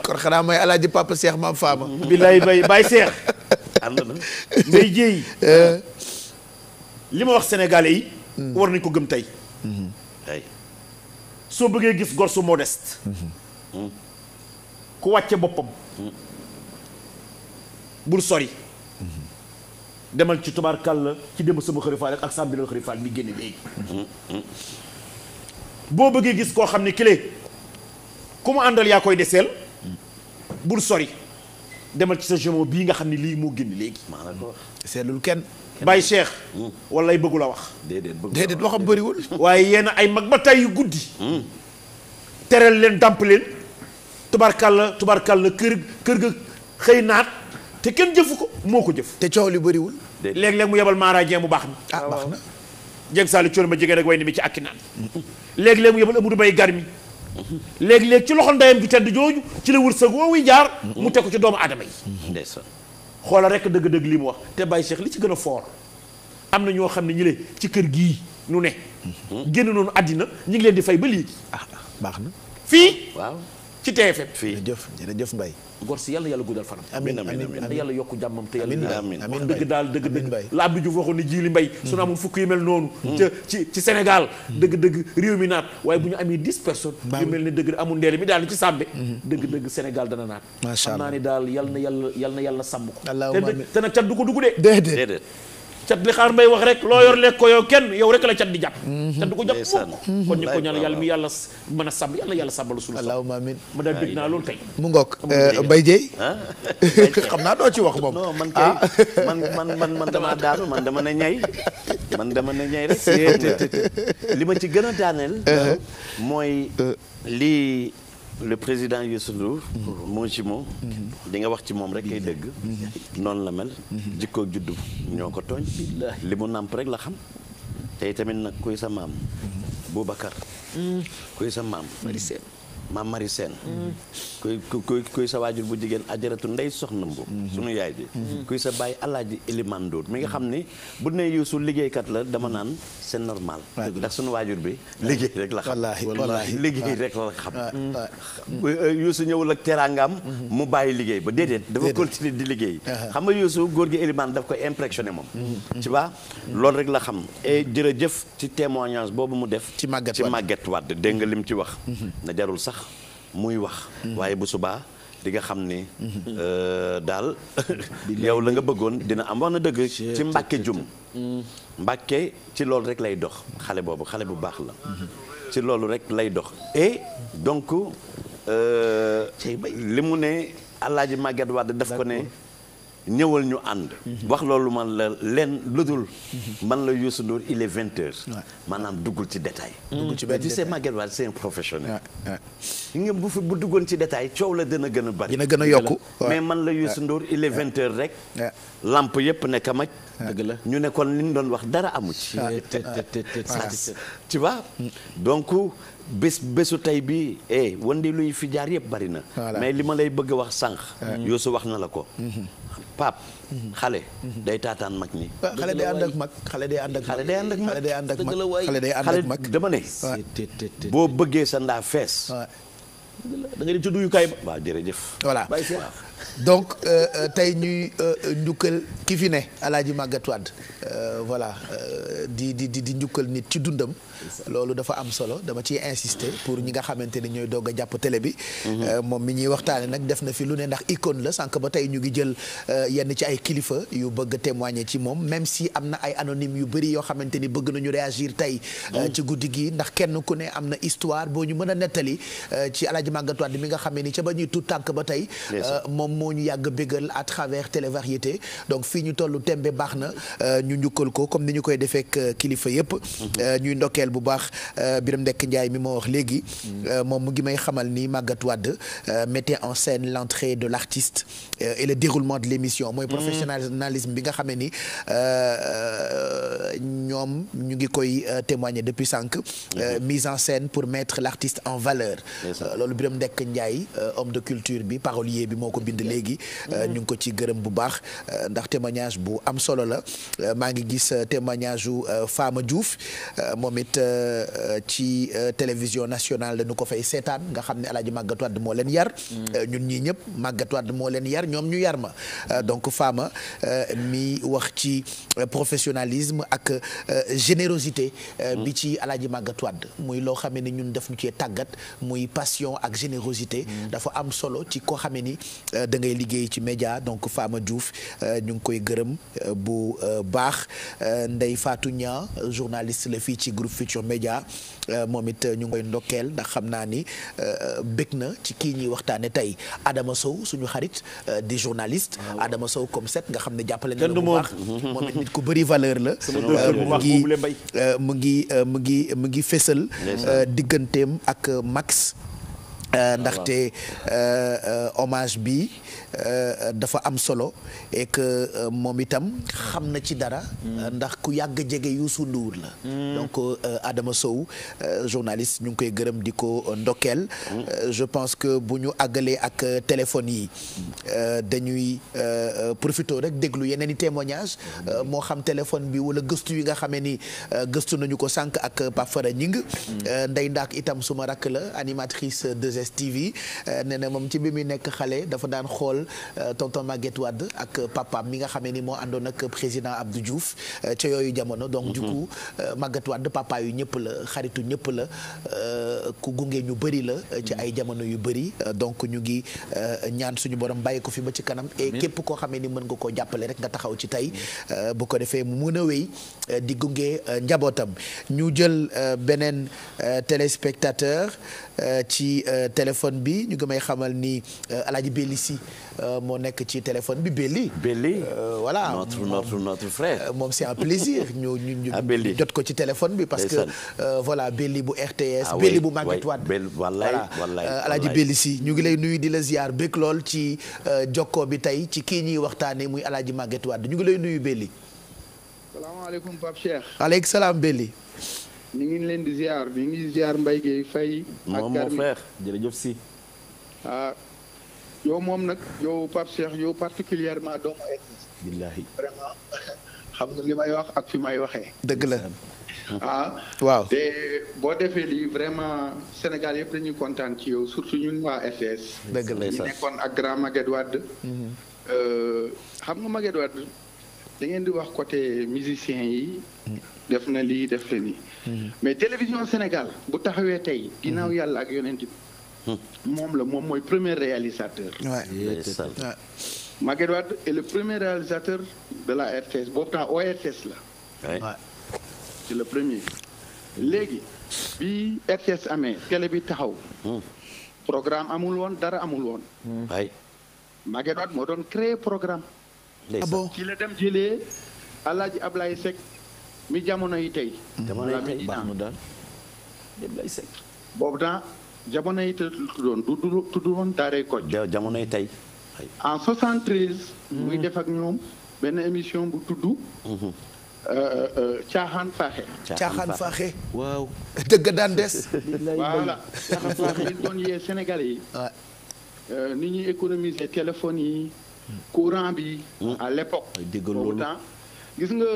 kon xanaa mooy alaaji papa Cheikh maam Fama. billaay bay Cheikh. ànd na ngay jéey. li ma wax sénégalais yi. war nañ ko gëm tey. soo bëggee gis gor su modeste. ku wàcce boppam. bul sori. demal ci tubaarkàlla ci démb sama xarifaal ak sàmbilal xarifaal mi génne léegi. boo bëggee gis koo xam ne clé ku mu àndal yaa koy deseel. bul sori. demal ci sa jumeau bii nga xam ne lii moo génn léegi. maanaam ko seetlul kenn. Baye Cheikh. wallay bëggu la wax. déedéet waxam bëriwul. waaye yéen ay mag ba tey yu guddi. teral leen dàmp leen. tubaarkàlla kër ga xëy naat te kenn jëfu ko moo ko jëf. te coow li bëriwul. léeg-léeg mu yebal Mara Dieng bu baax mi. baax na. Dieng Sall Thion ma jege rek way ni mi ci akki naan. léeg-léeg mu yebal Amadou Bay Garmi. léeg-léeg ci loxo ndeyam ju tedd jooju ci la wërsëg woowu jaar. mu teg ko ci doomu aadama yi. ndeysaan. xoolal rek dëgg-dëgg li mu wax te Baye Cheikh li ci gën a fort am na ñoo xam ne ñi le ci kër gii nu ne. génn noonu àddina ñu ngi leen di fay ba léegi. baax na. fii. waaw ci TFM. fii jërëjëf Mbaye. gor si yàlla guddal fanam. amiin yàlla yokk jàmmam te amiin wax dëgg daal dëgg la Abdou Diouf waxoon ne Jili Mbaye su amul fukk yu mel noonu ci Sénégal dëgg réew mi naat waaye bu ñu amee 10 personnes yu mel ne dëgg amul ndeele mi daal ci sàmbe dëgg Sénégal dana naat macha allah xam naa ni daal yal na yàlla sàmm ko allahumma te nag cat du ko dugg de déedéet cat li xaar mbay wax rek loo yor lekk ko yow kenn yow rek la cat di jàpp cat du ko jàpp mukk kon ñu ko ñaan yàlla mi yàlla mën a sàmm yàlla sàmmal suñu allahumma amin ma daal dégg naa loolu tey mu ngoog Mbaye Dieye xam naa doo ci wax moom non man kay man damaa daanu man dama ne ñay rek li ma ci gën a daaneel mooy lii le président Youssou Ndour moo ci moom di nga wax ci moom rek kay dëgg noonu la mel jikkoog juddu ñoo ko tooñ li mu nàmp rek la xam tey tamit nag kuy sa maam Boubacar kuy sa maam Marie Sène kuy sa waajur bu jigéen ajaratu ndey soxna Mbow sunu yaay ji kuy sa bàyyi alaaji Elimane Ndour mi nga xam ni bu ne Youssou liggéeykat la dama naan c'est normal ndax sunu waajur bi liggéey rek la xam wallaahi liggéey rek la xam Youssou ñëwul ak teraangam mu bàyyi liggéey ba déedéet dafa continuer di liggéey xam nga Youssou góor gi Elimane daf ko impressionné moom tu vois loolu rek la xam et jërëjëf ci témoignage boobu mu def ci Maguette Wade dégg nga lim ci wax na jarul sax muy wax waaye bu subaa di nga xam ni daal yow la nga bëggoon dina am wax na dëgg ci Mbàkke jum Mbàkke ci loolu rek lay dox xale boobu xale bu baax la ci loolu rek lay dox et donc li mu ne Alaaji Maguette Wade daf ko ne ñëwal ñu ànd wax loolu man la leen ludul man la Youssou Ndour il est 20h maanaam duggul ci détail tu sais Maguette Wade c'est un professionnel nga bu duggoon ci détail coow la dina gën a bari dina gën a yokku mais man la Youssou Ndour il est 20h rek lamp yëpp ne kamaj dëgg la ñu ne kon li ñu doon wax dara amu ci tu vois donc bésu tey bi wandi luy fi jaar yëpp bari na mais li ma lay bëgg a wax sànq Youssou wax na la ko Pape xale day taataan mag ñi xale day ànd ak mag xale day ànd ak mag dama ne boo bëggee sa ndaa fees da nga di ci duyukaay ba waaw jërëjëf voilà donc tey ñuy njukkal ki fi ne Alaaji Maguette Wade voilà di njukkal nit ci dundam loolu dafa am solo dama ciy insister pour ñi nga xamante ni ñooy doog a jàpp télé bi moom mi ñuy waxtaane nag def na fi lu ne ndax icône la sànq ba tey ñu ngi jël yenn ci ay kilifa yu bëgg a témoigner ci moom même si am na ay anonyme yu bëri yoo xamante ni bëgg nañu réagir tey ci guddi gi ndax kenn ku ne am na histoire boo ñu mën a nettali ci Alaaji Maguette Wade mi nga xamee ni ca ba ñuy tuut tànk ba tey moom moo ñu yàgg bégal à travers télévariété donc fii ñu tollu tembe baax na ñu njukkal ko comme ni ñu koy defee ak kilifa yëpp ñuy ndokkeel bu baax Biram Ndekk Njaay mi moo wax léegi moom mu ngi may xamal ni Maguette Wade mettait en scène l'entrée de l'artiste et le déroulement de l'émission mooy professionnalisme bi nga xamee ni ñoom ñu ngi koy témoigner depuis sànq mise en scène pour mettre l'artiste en valeur loolu loolu Birame Ndekk Ndiaye homme de culture bi parolier bi moo ko bind léegi. ñu ngi ko ci gërëm bu baax ndax témoignage bu am solo la maa ngi gis témoignage u Fama Diouf moom it ci télévision nationale dañu ko fay seetaan nga xam ne El Hadj Magatte Wade moo leen yar. ñun ñii ñëpp Magatte Wade moo leen yar ñoom ñu yar ma donc Fama mi wax ci professionnalisme ak générosité. bi ci El Hadj Magatte Wade muy loo xamee ni ñun def ñu cee tàggat muy passion ak générosité. dafa am solo ci koo xamee ni da ngay liggéey ci média donc Fama Diouf ñu ngi koy gërëm bu baax Ndeye Fatou Nia journaliste la fii ci groupe Futur Média moom it ñu ngi koy ndokkeel ndax xam naa ni bëgg na ci kii ñuy waxtaane tey Adama Sow suñu xarit di journaliste Adama Sow comme set nga xam ne jàppale na bu baax moom it nit ku bëri valeur la mu ngi fésal digganteem ak Max ndaxte hommage bi dafa am solo et que moom itam xam na ci dara ndax ku yàgg jege Youssou Ndour la donc Adama Sow journaliste ñu ngi koy gërëm di ko ndokkeel je pense que bu ñu àggalee ak téléphone yi dañuy profité rek déglu yeneen i témoignage moo xam téléphone bi wala gëstu yi nga xamee ni gëstu nañu ko sànq ak Pape Fara Ñing Ndey Ndaak itam suma rakk la animatrice 2STV nee na moom ci bi muy nekk xale dafa daan xool tonton Magatte Wade ak papaam mi nga xamee ni moo àndoon ak président Abdou Diouf ca yooyu jamono donc du coup Magatte Wade papa yu ñëpp la xaritu ñëpp la ku gunge ñu bëri la ci ay jamono yu bëri donc ñu ngi ñaan suñu borom bàyyi ko fi ba ci kanam et képp koo xamee ni mën nga koo jàppale rek nga taxaw ci tey bu ko defee mu mën a wéy di gunge njabootam ñu jël beneen téléspectateur ci téléphone bi ñu ngi may xamal ni Alaaji Belli Si moo nekk ci téléphone bi Belli voilà notre frère moom c'est un plaisir ñu jot ko ci téléphone bi parce que voilà Belli bu RTS Belli bu Magatte Wade voilà Alaaji Belli Si ñu ngi lay nuyu di la ziar bëgg lool ci jokkoo bi tey ci kii ñuy waxtaane muy Alaaji Magatte Wade ñu ngi lay nuyu Belli. salaamaaleykum Pape Cheikh. aleykum salaam Belli. ñu ngi leen di ziar ñu ngi ziar Mbaye Gueye Faye. ak mon frère jërëjëf si. yow moom nag yow Pape Cheikh yow particulièrement doomu RTS. billaahi vraiment xam nga li may wax ak fi may waxee. dëgg la. waaw te boo defee lii vraiment Sénégal yëpp dañuy kontaan ci yow surtout ñun waa RTS. dëgg la ñu nekkoon ak grand Magatte Wade. xam nga Magatte Wade da ngeen di wax côté musicien yi. def na lii def la nii. mais télévision Sénégal bu taxawee tey ginnaaw yàlla ak yonent bi moom mooy premier réalisateur. Magatte Wade est le premier réalisateur de la RTS boobu temps ORTS la. c'est le premier. léegi bi RTS amee télé bi taxaw. programme amul woon dara amul woon. Magatte Wade moo doon créer programme. ci la dem jëlee Alaaji Ablaye Seck mi jamono yi tey. jamono yi tey baax na daal Ablaye Seck. boobu temps jamono yi tudd woon Daaray Kocc. jamono yi tey. en 73. muy def ak ñoom benn émission bu tudd. Caaxaan Faaxe. Caaxaan Faaxe. waaw. dëgg daan des. voilà Caaxaan Faaxe li doon yee Sénégalais yi. ni ñuy économiser téléphone yi. courant bi. à l'époque. boobu temps gis nga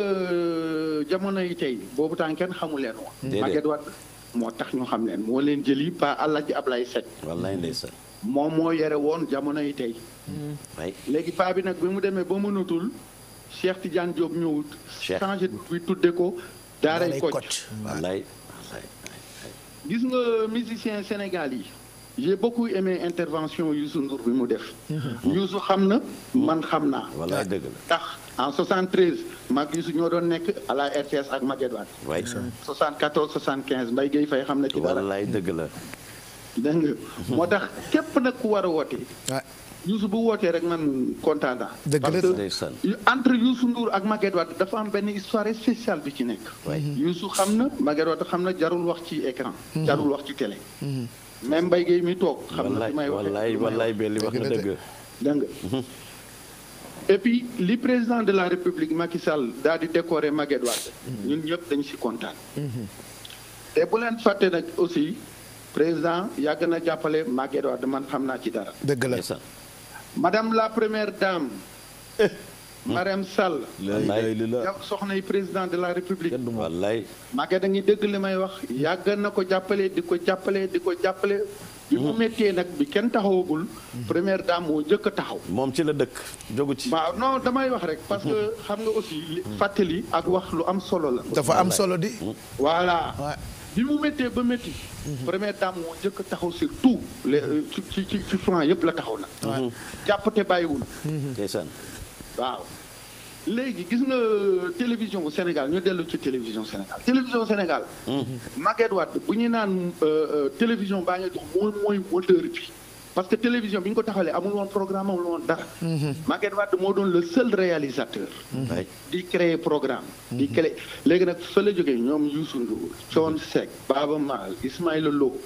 jamono yi tey boobu temps kenn xamu leen woon. Magatte Wade moo tax ñu xam leen moo leen jëli pa Alaaji Ablaye Seck. wallaay ndeysaan. moom moo yore woon jamono yi tey. léegi paa bi nag bi mu demee ba mënatul Cheikh Tidiane Diop ñëwut. changé bi tudde ko Daaray Kocc. wallaay. gis nga musicien Sénégal yi. j'ai beaucoup aimé intervention Youssou Ndour bi mu def. Youssou xam na man xam naa. wallaay dëgg la. tax en 73 mag Youssou ñoo doon nekk à la RTS ak Magatte Wade. waay 74 75 Mbaye Gueye Faye xam na ci dara. wallaay dëgg la. dégg nga moo tax képp nag ku war a woote. Youssou bu wootee rek man kontaan naa. dëgg la parce que entre Youssou Ndour ak Magatte Wade dafa am benn histoire spéciale bi ci nekk. Youssou xam na Magatte Wade xam na jarul wax ci écran. jarul wax ci télé. même Mbaye Gueye mi toog. xam na li may wax wallaay Belli wax na dëgg. dégg nga et puis li président de la République Macky Sall daal di décorer Magatte Wade. ñun ñëpp dañ si kontaan. te bu leen fàtte nag aussi président yàgg na jàppale Maguette Wade man xam naa ci dara. dëgg la. madame la première dame. Marème Sall. yow soxna yi président de la république. wallaay. Maguette a ngi dégg li may wax yàgg na ko jàppale di ko jàppale di ko jàppale. bi mu méttee nag bi kenn taxawagul. première dame moo njëkk a taxaw. moom ci la dëkk jógu ci. waaw non damay wax rek parce que xam nga aussi fàttali ak wax lu am solo la. dafa am solo di. voilà. bi mu méttee ba métti. première dame moo njëkk a taxaw surtout les ci front yëpp la taxaw na. jàpp te bàyyiwul. ndeysaan. waaw léegi gis nga télévision bu Sénégal ñu dellu ci télévision Sénégal. télévision Sénégal. Maguette Wade bu ñu naan télévision baa ngi dox mooy moteur bi. parce que télévision bi ñu ko taxalee amul woon programme amul woon dara. Maguette Wade moo doon le seul réalisateur. di créer programme. di créer léegi nag fa la jógee ñoom Youssou Ndour Thione Seck Baaba Maal Ismaïla Lo.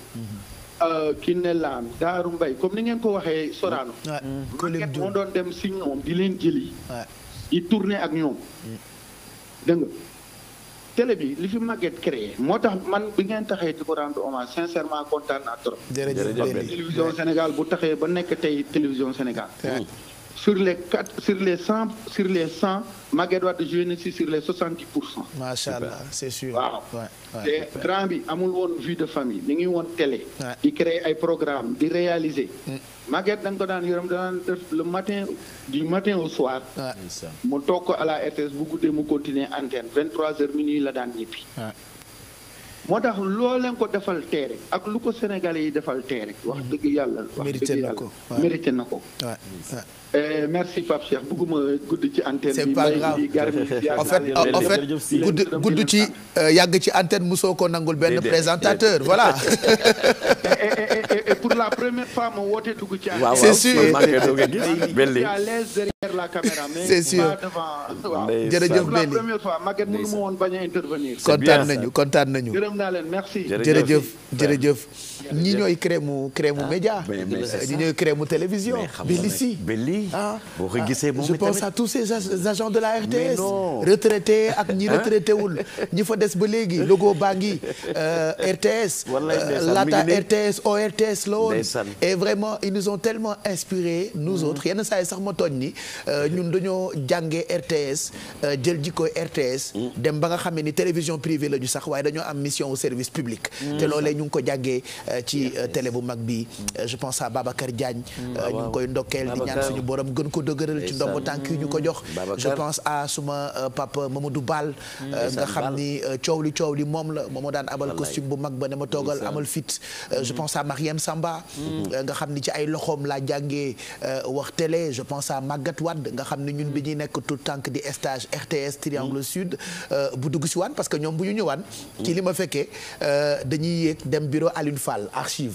Kiné Lam Daaru Mbay comme ni ngeen ko waxee Sorano. Maguette moo doon dem si ñoom di leen jëli. di tourner ak ñoom. dégg nga télé bi li fi Maguette créé moo tax man bi ngeen taxee di ko rendre hommage sincèrement kontaan naa trop. jërëjëf télévision Sénégal bu taxee ba nekk tey télévision Sénégal. sur les 100 Maguette Wade joué na si sur les 70%. macha allah c'est sûr. waaw te grand bi amul woon vie de famille mi ngi woon télé. di créer ay programme di réaliser. Maguette dañ ko daan yërëm daan def le matin du matin au soir. mu toog ko à la RTS bu guddee mu continuer antenne 23h minuit la daan ñibbi. moo tax loo leen ko defal tee rek ak lu ko Sénégalais yi defal tee rek wax dëgg yàlla. mérité na ko. merci Pape Cheikh bëgguma gudd ci antenne bi. c'est pas grave en fait gudd ci yàgg ci antenne mosoo ko nangul benn présentateur voilà. et pour la première fois ma woote dugg ci antenne. c'est sûr à l'aise derrière la caméra. mais c'est sûr jërëjëf pour la première fois Maguette mënu ma woon bañ a intervenir. kontaan nañu. gërëm naa leen merci. jërëjëf ñi ñooy crème média. ñi ñooy crème télévision. Belli boo ko gisee moom je pense à tous ces agents de la RTS. retraités ak ñi retraité wul ñi fa des ba léegi logo baa ngi RTS. laata RTS ORTS la woon. et vraiment ils nous ont tellement inspiré nous autres yenn saa yi sax ma tooñ ni ñun dañoo jàngee RTS jël jikkoy RTS. dem ba nga xam ne ni télévision privée la ñu sax waaye dañoo am mission au service public. te loolee ñu ngi ko jàngee ci télé bu mag bi je pense à Babacar Diagne. ñu ngi koy ndokkeel di ñaan suñu borom gën ko dëgëral ci ndombo tànk yi ñu ko jox. je pense à suma papa Mamadou Ball. nga xam ni coow li moom la moo daan abal costume bu mag ba ne ma toogal amal fit. je pense à Mariam Samba. nga xam ni ci ay loxoom laa jàngee wax télé je pense à Maguette Wade nga xam ni ñun bi ñuy nekk tout tànk di stage RTS Triangle Sud bu dugg si waan parce que ñoom bu ñu ñëwaan ci li ma fekkee dañuy yéeg dem bureau Alioune Fall archive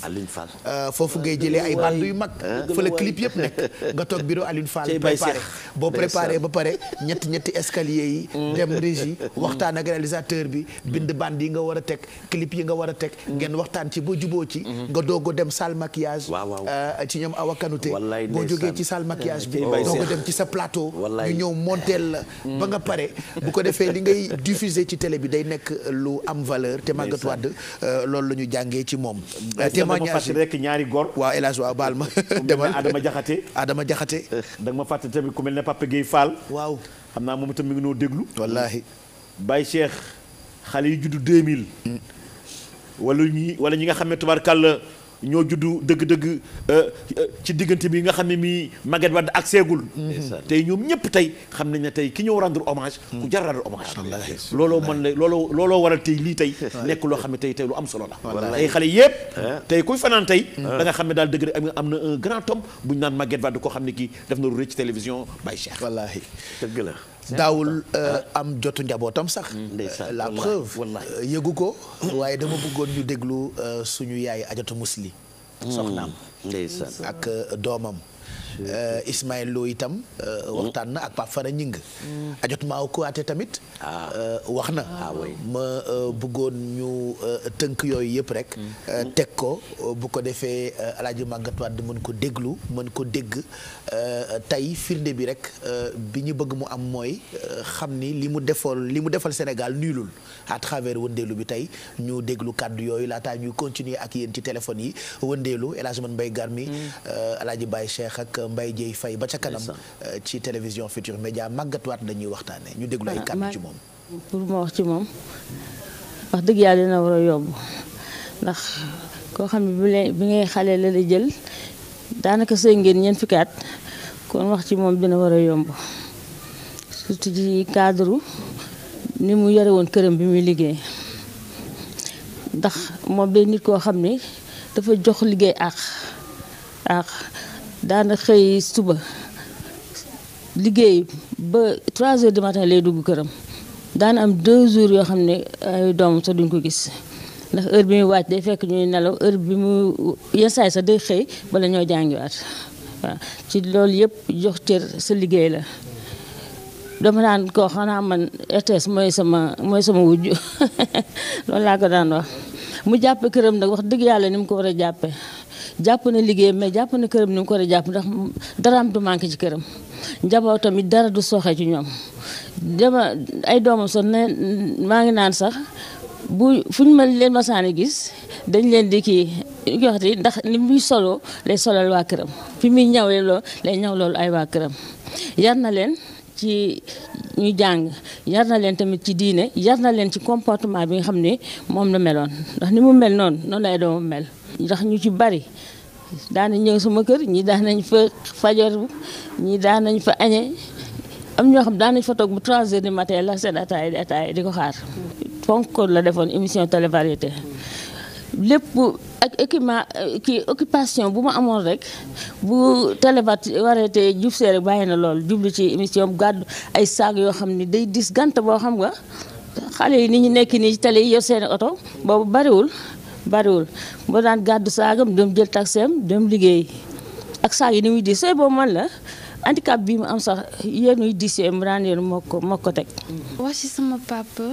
foofu ngay jëlee ay bandes yu mag fa la clip yëpp nekk nga toog bureau Alioune Fall préparé boo préparé ba pare ñetti escalier yi dem régie waxtaan ak réalisateur bi bind bande yi nga war a teg clip yi nga war a teg ngeen waxtaan ci ba juboo ci nga doogo dem salle maquillage ci ñoom Awa Kanouté boo jógee ci salle maquillage bi doogo dem ci sa plateau ñu ñëw monteel la ba nga pare bu ko defee li ngay diffuser ci télé bi day nekk lu am valeur te Maguette Wade loolu la ñu jàngee ci moom témoignage rek ñaari góor waaw El Hadj waaw baal ma demal Adama Jaxate da nga ma fàtte tamit ku mel ne Papa Gueye Fall waaw xam naa moom itam mi ngi noo déglu wallaahi Baye Cheikh xale yi juddu 2000 wala ñi nga xam ne tubaarkàlla ñoo juddu dëgg-dëgg ci diggante bi nga xam ne mii Maguette Wade ak seegul tey ñoom ñëpp tey xam nañ ne tey ki ñëw rendre hommage ku jar rendre hommage looloo waral tey lii tey nekk loo xam ne tey lu am solo la tey xale yëpp tey kuy fanaan tey da nga xam ne daal dëgg am na un grand homme bu ñu naan Maguette Wade koo xam ne kii def na lu rëcc ci télévision Baye Cheikh wallaahi dëgg la daawul am jotu njabootam sax la preuve yëgu ko waaye dama bëggoon ñu déglu suñu yaay Ajatu Musli soxnaam ak doomam Ismaël Lo itam waxtaan na ak Pape Fara Ñing ajot Maaw Kuwaate tamit wax na ma bëggoon ñu tënk yooyu yëpp rek teg ko bu ko defee Alaaji Màggat Wàdd mën ko déglu mën ko dégg tey firnde bi rek bi ñu bëgg mu am mooy xam ni li mu defal Sénégal nulul à travers wëndeelu bi tey ñu déglu kàddu yooyu laataa ñuy continuer ak yéen ci téléphone yi wëndeelu El Hadj Mbaye Garmi Alaaji Baye Cheikh ak Mbaye Dieye Faye ba ca kanam ci télévision Futurs Médias Màggat Wàdd dañuy waxtaane ñu déglu ay kàddu ci moom. pour ma wax ci moom wax dëgg yàlla dina war a yomb ndax koo xam ne bi ngay xale la jël daanaka sëy ngeen ñeent fukki at kon wax ci moom dina war a yomb surtout ci cadre ni mu yore woon këram bi muy liggéey ndax moom day nit koo xam ne dafa jox liggéey ak daana xëy suba liggéey ba 3 heures du matin lay dugg këram daana am 2 jours yoo xam ne ay doomam sax duñ ko gis ndax heure bi muy wàcc day fekk ñuy nelaw heure bi mu yenn saa yi sax day xëy bala ñoo jàngiwaat waaw ci loolu yëpp jox cër sa liggéey la dama daan koo xanaa man RTS mooy sama wujj loolu laa ko daan wax mu jàppe këram nag wax dëgg yàlla ni mu ko war a jàppe jàpp na liggéey mais jàpp na këram ni mu ko war a jàpp ndax daraam du manqué ci këram njaboot tamit dara du soxe ci ñoom dama ay doomam sax ne maa ngi naan sax fu ñu ma leen masaani gis dañ leen di kii waxti ndax ni muy solo lay solal waa këram fi muy ñawee loolu lay ñaw loolu ay waa këram yar na leen ci ñu jàng yar na leen tamit ci diine yar na leen ci comportement bi nga xam ne moom la meloon ndax ni mu mel noonu lay doomam mel ndax ñu ci bari daanañ ñëw sama kër ñi daan nañ fa fajar ñi daan nañ fa añee am ñoo xam daan nañ fa toog bu 3 heures du matin la seen ataay di ko xaar fonk la defoon émission télévariété lépp ak équipement kii occupation bu ma amoon rek bu télévariété jub see rek bàyyi na lool jublu ci émission gàddu ay saag yoo xam ni day dis gant boo xam nga xale yi ni ñu nekk nii ci télé yi yor seen oto boobu bariwul boo daan gàddu saagam dem jël taxeem dem liggéey ak saag yi ni muy dis sooy boobu man la handicap bi mu am sax yéen ñuy dis yooyu mu daan yéen moo ko teg. wax ci sama papa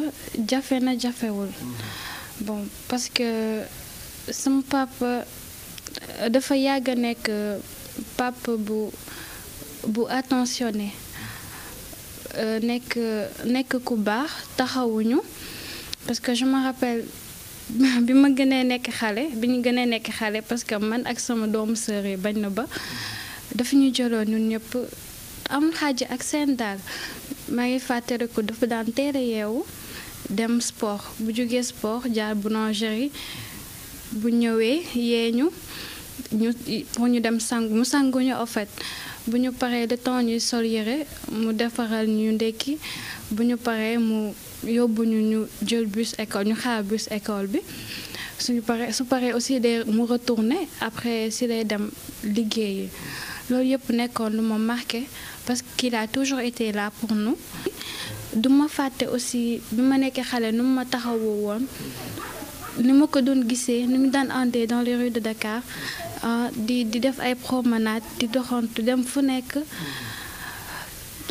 jafe na jafewul bon parce que sama papa dafa yàgg a nekk papa bu attentionné nekk ku baax taxawuñu parce que je me rappelle bi ñu gënee nekk xale parce que man ak sama doomu sœur yi bañ na ba dafa ñu jëloon ñun ñëpp amul xaaji ak seen daal maa ngi fàttaliku dafa daan teel a yeewu dem sport bu jógee sport jaar boulangerie bu ñëwee yeeñu pour ñu dem mu sanguñu en fait bu ñu paree le temps ñuy sol yére mu defaral ñu ndekki bu ñu paree mu yóbbu ñu jël bus école ñu xaar bus école bi su paree aussi mu retourner après si lay dem liggéeyi loolu yëpp nekkoon lu ma marqué parce qu'il a toujours été là pour nous. du ma fàtte aussi bi ma nekkee xale nu ma taxawoo woon ni ma ko doon gisee ni mu daan àndee dans les rues de Dakar di def ay promenade di doxantu dem fu nekk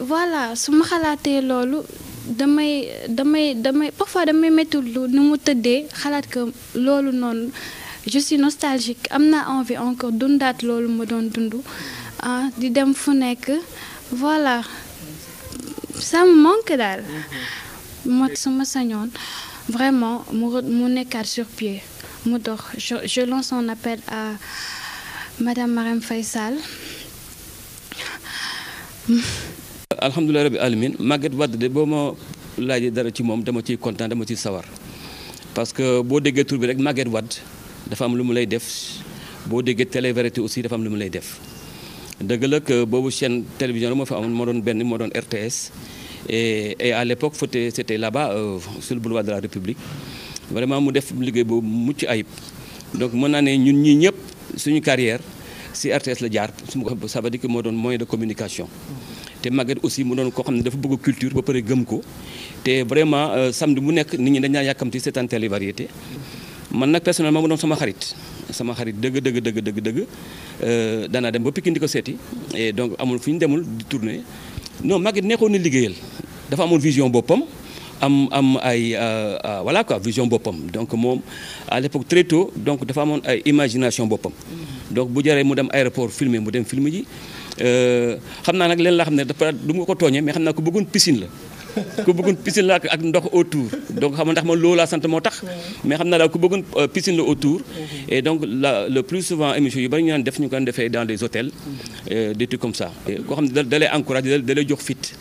voilà su ma xalaatee loolu damay parfois damay mettul lu ni mu tëddee xalaat que loolu noonu je suis nostalgique am naa envie encore dundaat loolu ma doon dund di dem fu nekk voilà ça me manque daal moo su ma sañoon vraiment mu nekkaat sur pied mu dox je lance un appel à madame Marème Faye Sall. alhamdulilah rabbi alamin Maguette Wade de boo ma laajee dara ci moom dama ciy kontaan dama ciy sawar parce que boo déggee tur bi rek Maguette Wade dafa am lu mu lay def boo déggee télévérité aussi dafa am lu mu lay def dëgg la que boobu chaîne télévision la moo fa amoon moo doon benn moo doon RTS et à l'époque c'était là-bas sur le boulevard de la République vraiment mu def liggéey boobu mucc ayib donc mën naa ne ñun ñii ñëpp suñu carrière si RTS la jaar ça veut dire que moo doon moyen de communication te Maguette aussi mu doon koo xam ne dafa bëgg culture ba pare gëm ko te vraiment samedi mu nekk nit ñi dañ daan yàkkamti seetaan télévariété man nag personnellement ma doon sama xarit dëgg daanaa dem ba Pikine di ko seeti et donc amul fu ñu demul di tourner non Maguette nekkoon na liggéeyal dafa amoon vision boppam am ay voilà quoi vision boppam donc moom à l'époque très tôt donc dafa amoon ay imagination boppam donc bu jaree mu dem aéroport filmer mu dem film ji xam naa nag leen la xam ne dafa du ma ko tooñee mais xam naa ko bëggoon piscine la ak ndox autour donc xam nga ndax man loolu laa sant moo tax mais xam naa daal ku bëggoon piscine la autour et donc le plus souvent émission yu bari ñu naan def ñu ko defee dans des hôtels des trucs comme ça koo xam ne da lay encourager da lay jox fit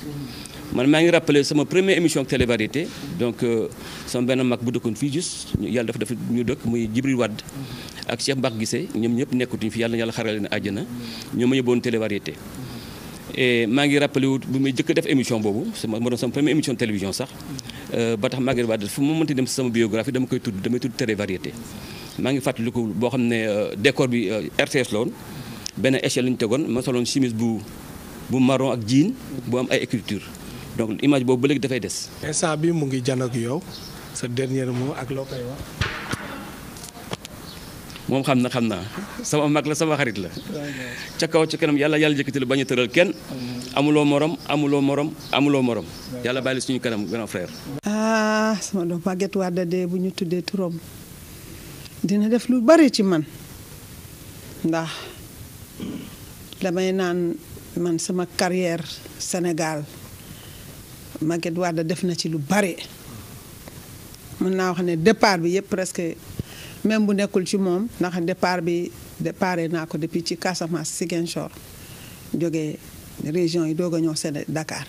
man maa ngi rappelé sama première émission ak télé-variété donc sama benn mag bu dëkkoon fii juste yàlla dafa ñu dëkk muy Djibril Wade ak Cheikh Mbacke Guissé ñoom ñëpp nekkatuñ fi yàlla xarale leen àjjana ñoom ma yóbboon télé-variété et maa ngi rappelé wu bu muy jëkk def émission boobu ma doon sama première émission télévision sax ba tax Maguette Wade fu ma mënti dem si sama biographie damay tudd télé-variété maa ngi fàttaliku boo xam ne décor bi RTS la woon benn échelle la ñu tegoon ma soloon chemise bu marron ak jean bu am ay écriture donc image boobu ba léegi dafay des. instant bi mu ngi janoog yow sa dernier mot ak loo koy wax. moom xam naa sama mag la sama xarit la. ca kaw ca kanam yàlla jëkkati la bañ a tëral kenn. amuloo morom. yàlla bàyyi suñu kanam grand frère. sama doom Maguette Wade de bu ñu tuddee turam dina def lu bari ci man ndax damay naan man sama carrière Sénégal. Maguette Wade def na ci lu bari mën naa wax ne départ bi yëpp presque même bu nekkul ci moom ndax départ naa ko depuis ci Casamance Ziguinchor jógee région yi doog a ñëw Dakar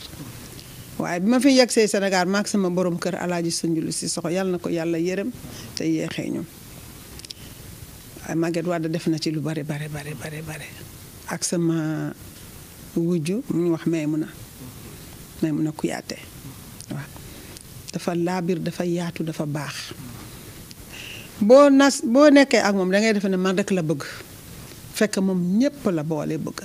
waaye bi ma fi yegsee Sénégal maak sama borom kër Alaaji Sunjulu Sissoko yàlla na ko yàlla yërëm te yeexee ñu waaye Maguette Wade def na ci lu bari ak sama wujju mu ñu wax Maymuna Kuyaate waaw dafa laabir dafa yaatu dafa baax boo nekkee ak moom da ngay defe ne man rek la bëgg fekk moom ñépp la boole bëgg.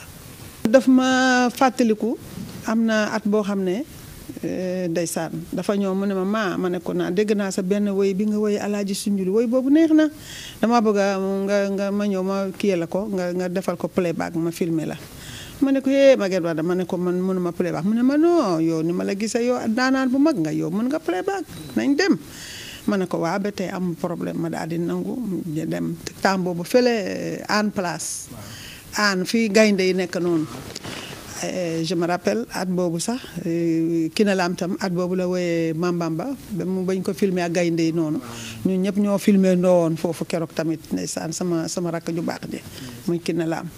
daf ma fàttaliku am na at boo xam ne ndeysaan dafa ñëw mu ne ma ne ko naa dégg naa sa benn woy bi nga woy Alaaji Sunjulu woy boobu neex na dama bëgg nga ma ñëw ma kiyee la ko nga defal ko playback ma filmer la. ma ne ko Maguette Wade ma ne ko man mënuma playback mu ne ma non yow ni ma la gisee yow daanaan bu mag nga yow mën nga playback nañ dem ma ne ko waa ba tey am problème ma daal di nangu dem temps boobu fële Hann Place Hann fii gaynde yi nekk noonu je me rappelle at boobu sax Kiné Lam tam at boobu la wooyee Mambamba ba mu bañ ko filmer ak gaynde yi noonu ñun ñëpp ñoo filmer ndoo woon foofu keroog tamit ndeysaan sama rakk ju baax ji muy Kiné Lam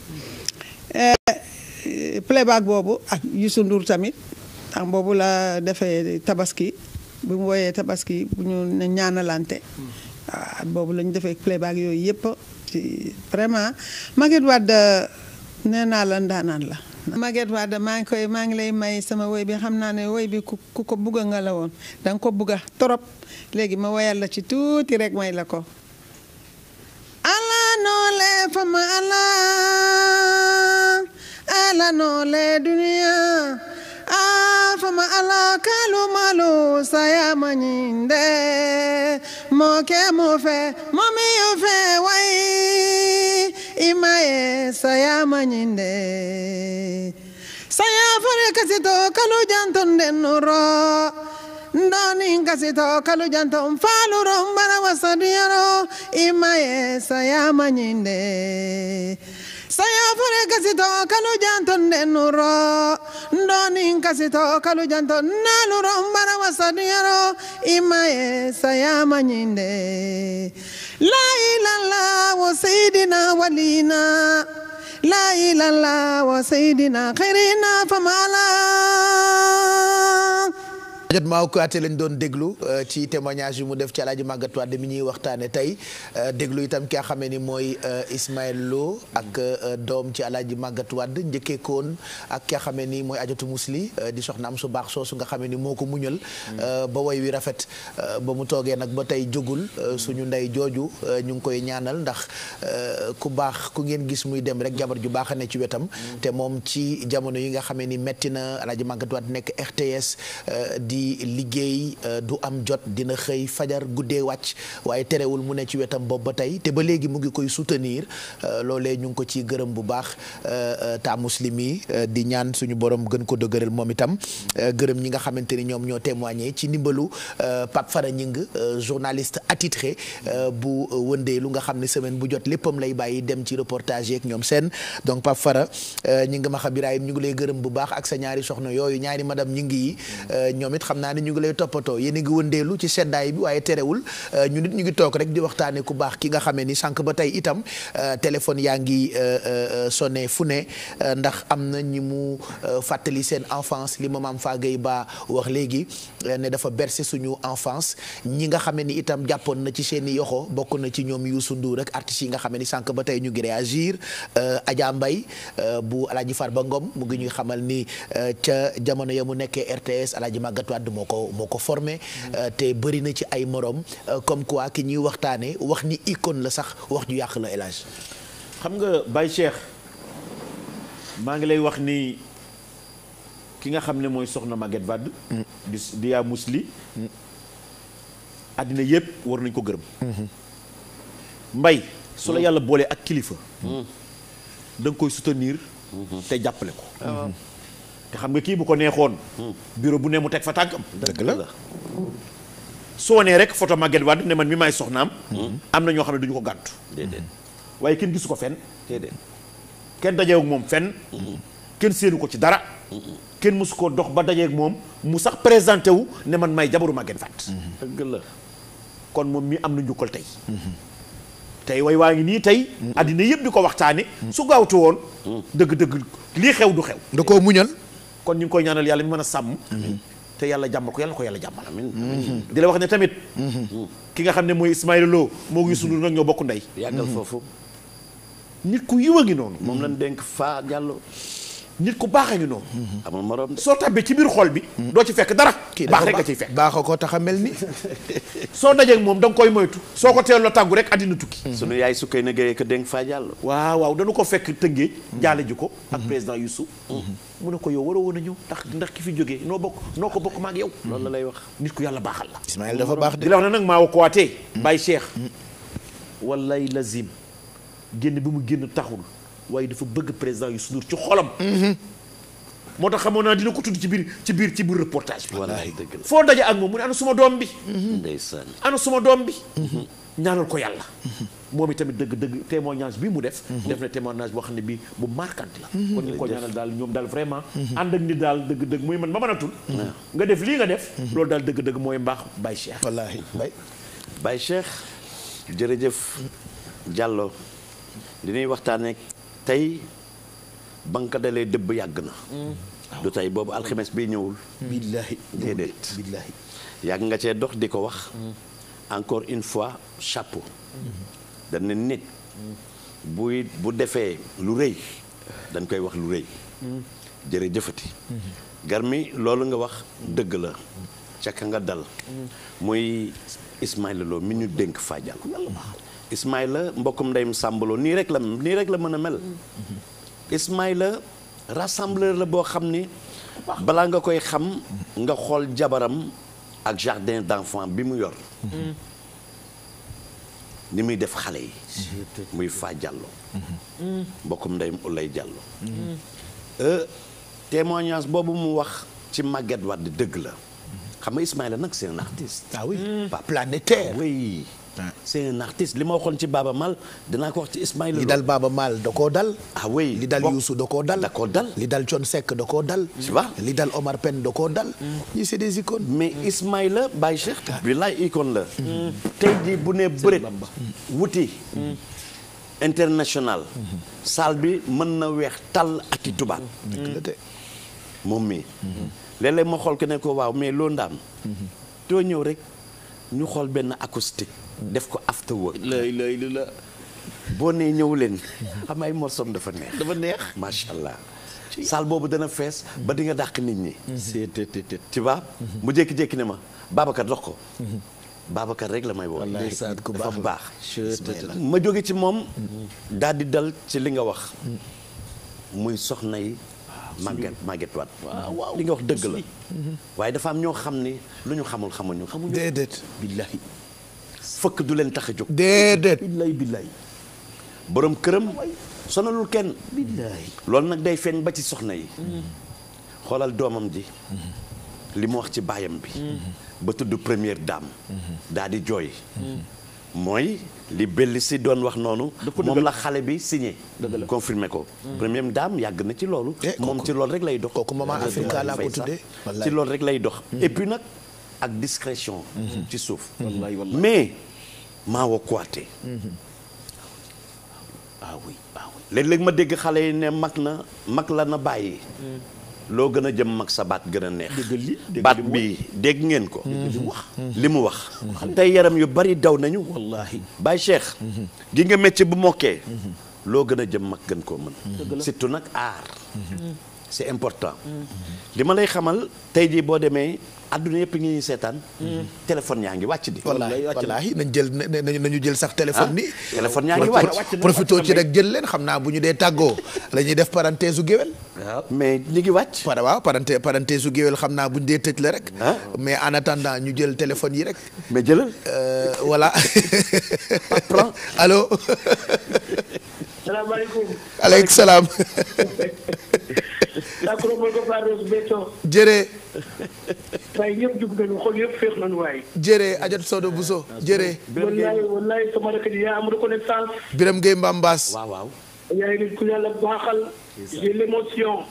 playback boobu ak Youssou Ndour tamit am boobu la defee tabaski bu mu woyee tabaski bu ñu ne ñaanalante waaw boobu la ñu defee playback yooyu yëpp ci vraiment Maguette Wade nee naa la ndaanaan la. Maguette Wade maa ngi lay may sama woy bi xam naa ne woy bi ku ko bugga nga la woon danga ko bugga trop léegi ma woyal la ci tuuti rek may la ko. ala noole fama ala noole duniya fama ala kalu malu saya manyinde moke mo fe momi yo fe wai imaye saya manyinde saya fare kasito kalu janton denuro ndoni kasito kalu janton faluro mbara wasadiyaro imaye saya manyinde saya fure kasito kalu janton denuro ndoni kasito kalu janton naluro mbara wasadiyaro imaye saya manyinde la ilaha wa sayyidina walina la ilaha wa sayyidina khairina famala. Maguette Kuyaate lañ doon déglu ci témoignage yu mu def ci Alaaji Maguette Wade mi ñuy waxtaane tey déglu itam ki nga xamee ni mooy Ismaël Lo ak doom ci Alaaji Maguette Wade njëkkee koon ak ki nga xamee ni mooy Ajatu Musli di soxna am su baax soosu nga xamee ni moo ko muñal ba woy wi rafet ba mu toogee nag ba tey jógul suñu ndey jooju ñu ngi koy ñaanal ndax ku baax ku ngeen gis muy dem rek jabar ju baax a ne ci wetam te moom ci jamono yi nga xamee ni metti na Alaaji Maguette Wade nekk RTS di di liggéey du am jot dina xëy fajar guddee wàcc waaye terewul mu ne ci wetam bopp ba tey te ba léegi mu ngi koy soutenir loolee ñu ngi ko ci gërëm bu baax ta muslimi di ñaan suñu borom gën ko dëgëral moom itam gërëm ñi nga xamante ni ñoom ñoo témoigné ci ndimbalu Pape Fara Ñing journaliste attitré bu wëndeelu nga xam ne semaine bu jot léppam lay bàyyi dem ci reportage yeeg ñoom seen donc Pape Fara ñi nga ma xam Birahim ñu ngi lay gërëm bu baax ak sa ñaari soxna yooyu ñaari madame ñi ngi yi ñoom it xam naa ne ñu ngi lay toppatoo yéen a ngi wëndeelu ci seddaay bi waaye terewul ñu nit ñu ngi toog rek di waxtaane ku baax ki nga xamee ni sànq ba tey itam téléphone yaa ngi sonné fu ne ndax am na ñi mu fàttali seen enfance li ma maam Fagay Ba wax léegi ne dafa bercé suñu enfance ñi nga xamee ni itam jàppoon na ci seeni yoxo bokk na ci ñoom Youssou Ndour rek artistes yi nga xamee ni sànq ba tey ñu ngi réagir Adja Mbaye bu Alaaji Farba Ngom mu ngi ñuy xamal ni ca jamono ya mu nekkee RTS Alaaji Maguette Wade moo ko formé te bëri na ci ay morom comme quoi ki ñuy waxtaane wax ni icône la sax wax ju yàq la El Hadj xam nga Baye Cheikh maa ngi lay wax ni ki nga xam ne mooy soxna Maguette Wade di yaa musli àddina yëpp war nañ ko gërëm mbay su la yàlla boolee ak kilifa da nga koy soutenir te jàppale ko te xam nga kii bu ko neexoon bureau bu ne mu teg fa tànkam dëgg la soo nee rek photo Maguette Wade ne man mi maay soxnaam am na ñoo xam ne duñu ko gàntu déedéet waaye kenn gisu ko fenn déedéet kenn dajeek moom fenn kenn séenu ko ci dara kenn mësu ko dox ba dajeek moom mu sax présenté wu ne man may jabaru Maguette Wade dëgg la kon moom mi am na njukkal tey tey way waa ngi nii tey àddina yëpp di ko waxtaane su gaawtu woon dëgg-dëgg lii xew du xew da koo muñal kon ñu ngi koy ñaanal yàlla mi mën a sàmm te yàlla jàmmal ko yàlla jàmmal di la wax ne tamit ki nga xam ne mooy Ismaïla Lo moo ngi sunu nag ñoo bokk ndey yàggal foofu nit ku yiw a ngi noonu moom lañ dénk Fa Diallo nit ku baax a ngi noonu amul morom de soo tabbee ci biir xol bi doo ci fekk dara baax rek nga ciy fekk baax ko tax a mel ni soo dajeek moom da nga koy moytu soo ko teeloo tàggu rek àddina tukki sunu yaay sukkay na géyee ko dénk Fa Diallo waaw dañu ko fekk tëngéej jaale ji ko ak président Youssou mu ne ko yow waroo woon a ñëw ndax ki fi jógee noo ko bokk maag yow loolu la lay wax nit ku yàlla baaxal la Ismaël dafa baax di la wax ne nag maa wa ko waatee Baye Cheikh wallaay lazim génn bi mu génn taxul waaye dafa bëgg président Youssou Ndour ci xolam moo tax xamoon naa dina ko tudd ci biir reportage bi wallaay dëgg la foo daje ak moom mu ne ana suma doom bi ndeysaan ana suma doom bi ñaanal ko yàlla moom itamit dëgg témoignage bi mu def na témoignage boo xam ne bii bu marquante la kon ñu ko ñaanal daal ñoom daal vraiment ànd ak nit daal dëgg muy man ma mën a tul nga def lii nga def loolu daal dëgg mooy mbaax Baye Cheikh wallaahi Baye Cheikh jërëjëf Diallo li ñuy waxtaanee tey ba nga ko dalee dëbb yàgg na du tey boobu alxames bi ñëwul billaahi déedéet billaahi yàgg nga cee dox di ko wax encore une fois chapeau dana nit bu defee lu rëy dañ koy wax lu rëy jërëjëfati garmi loolu nga wax dëgg la ca ka nga dal muy Ismaïla Lo mi ñu dénk Fa Diallo Ismaïla mbokkum ndeyum sàmbaloo nii rek la mën a mel Ismaïla rassembleur la boo xam ni balaa nga koy xam nga xool jabaram ak jardin d'enfants bi mu yor ni muy def xale yi muy Fa Diallo mbokkum ndeyum Ulay Diallo témoignage boobu mu wax ci Maguette Wade dëgg la xam nga Ismaïla nag c'est un artiste ah oui pas planétaire oui c'est un artiste li ma waxoon ci Baaba Maal dinaa ko wax ci Ismaïla Lo li dal Baaba Maal da koo dal ah oui li dal Youssou da koo dal li dal Thione Seck da koo dal tu vois li dal Omar Pène da koo dal ñi c'est des icônes mais Ismaïla Baye Cheikh billaay icône la tey jii bu ne bërit wuti international salle bi mën na weex tàll ak i tubaab moom mii léeg-léeg ma xool ko ne ko waaw mais loo ndaam doo ñëw rek ñu xool benn acoustique def ko after work la boo nee ñëw leen xam ay morsom dafa neex macha allah salle boobu dana fees ba di nga dàq nit ñi tu vois mu jékki-jékki ne ma Babacar dox ko Babacar rek la may woo dafa baax ma jóge ci moom daal di dal ci li nga wax muy soxna yi Maguette Wade li nga wax dëgg la waaye dafa am ñoo xam ne lu ñu xamuñu déedéet billahi fëkk du leen tax a jóg déedéet billahi borom këram sonalul kenn billahi loolu nag day feeñ ba ci soxna yi xoolal doomam ji li mu wax ci baayam bi ba tudd première dame daal di jooy mooy li belli si doon wax noonu moom la xale bi signé confirmé ko première dame yàgg na ci loolu moom ci loolu rek lay dox kooku maman Africa laa ko tuddee ci loolu rek lay dox et puis nag ak discrétion ci suuf mais maa wokkuwaatee léeg-léeg ma dégg xale yi ne mag la na bàyyi loo gën a jëm mag sa baat gën a neex baat bi dégg ngeen ko li mu wax tey yaram yu bari daw nañu wallahi Baye Cheikh gi nga métier bu mokkee loo gën a jëm mag gën koo mën surtout nag art c'est important li ma lay xamal tey jii boo demee adduna yëpp ngi seetaan téléphone yaa ngi wàcc di wallaahi nañu jël sax téléphone ni téléphone yaa ngi wàcc profito ci rek jël leen xam naa bu ñu dee tàggoo la ñuy def parenthèse u géwél waaw mais ñi ngi wàcc waaw parenthèse u géwél xam naa bu ñu dee tëj la rek mais en attendant ñu jël téléphone yi rek mais jëlal voilà allo salaamaaleykum aleykum salaam jëree waaye ñëpp jug nañu xol yëpp féex nañu waaye jëree Adjot Sodo Bousso jëree wallaay sama rakk ji yaa am reconnaissance Biram Gueye Mbambaas waaw yaay nit ku yàlla baaxal j'ai l'émotion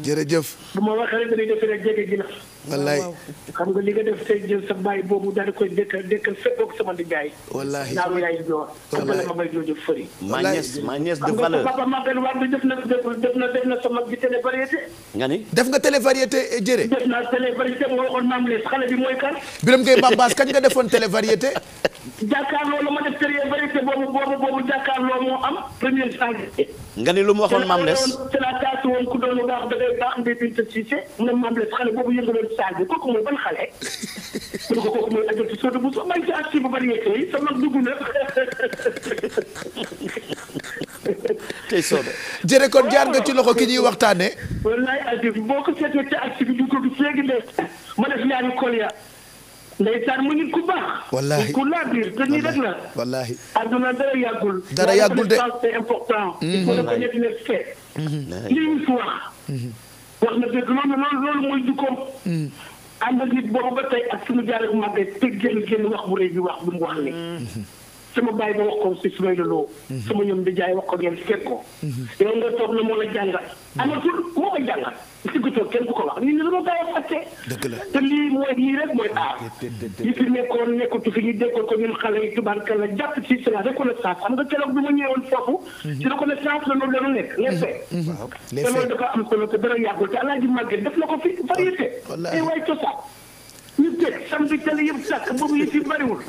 jërëjëf bu ma waxee rek dañuy def rek jege gi la wallaay xam nga li nga def tey jël sa baay boobu daal di koy dekkal fekkoog sama ndijaay wallaay naaru yaay joor ak la ma bay jooju fëri ma nièce de valeur papa Maguette Wade def na sa mag bi télé variété nga ni def nga télé variété jëree def naa télé variété moo waxoon maam lees xale bi mooy kan Biram Gueye Mbambaas kañ nga defoon télé variété jàkkaarloo la ma def télé variété boobu jàkkaarloo moo am première changé nga ni lu mu waxoon maam les c'est la taatu woon ku doon baax da ngay baax ndey Binta Cissé mu ne maam les xale boobu yëngaloon saag bi kooku mooy ban xale mu ne ko kooku mooy Adjot Sodo Bousso may ci active variété yi sa mag dugg na tey Sodo jëree kon jaar nga ci loxo ki ñuy waxtaane wallaay active boo ko seetee ci active du ko gis léegi de ma def ñaari kolya ndeysaan mu nit ku baax wallaahi ku laa biir te nii rek la wallaahi adduna dara yàggul de c'est important il faut reconnaître les faits lii ñu fi wax na dëgg loolu mooy jukkoom ànd ak nit boobu ba tey ak suñu jaar ak màgget te génn wax bu rëy bi wax bi mu wax ni sama baay ba wax ko si su may loo sama ñoom di jaay wax ko ngeen fekk ko yow nga toog na moo la jàngal amatul moo ko jàngal si ko toog kenn ku ko wax nit ñi dama gaaw a fàtte te lii rek mooy aar yi fi nekkatu fi ñu déggoon ko ñun xale yi tubaarkalla jàpp ci c'est la reconnaissance xam nga keroog bi ma ñëwoon foofu ci reconnaissance la loolu dañu nekk les faits te loolu dafa am solo te dara yàggul te Alaaji Màgget def na ko fi variété ay waay cosaan ñu teg samedi télé yëpp sàkk boobu yi fi bariwul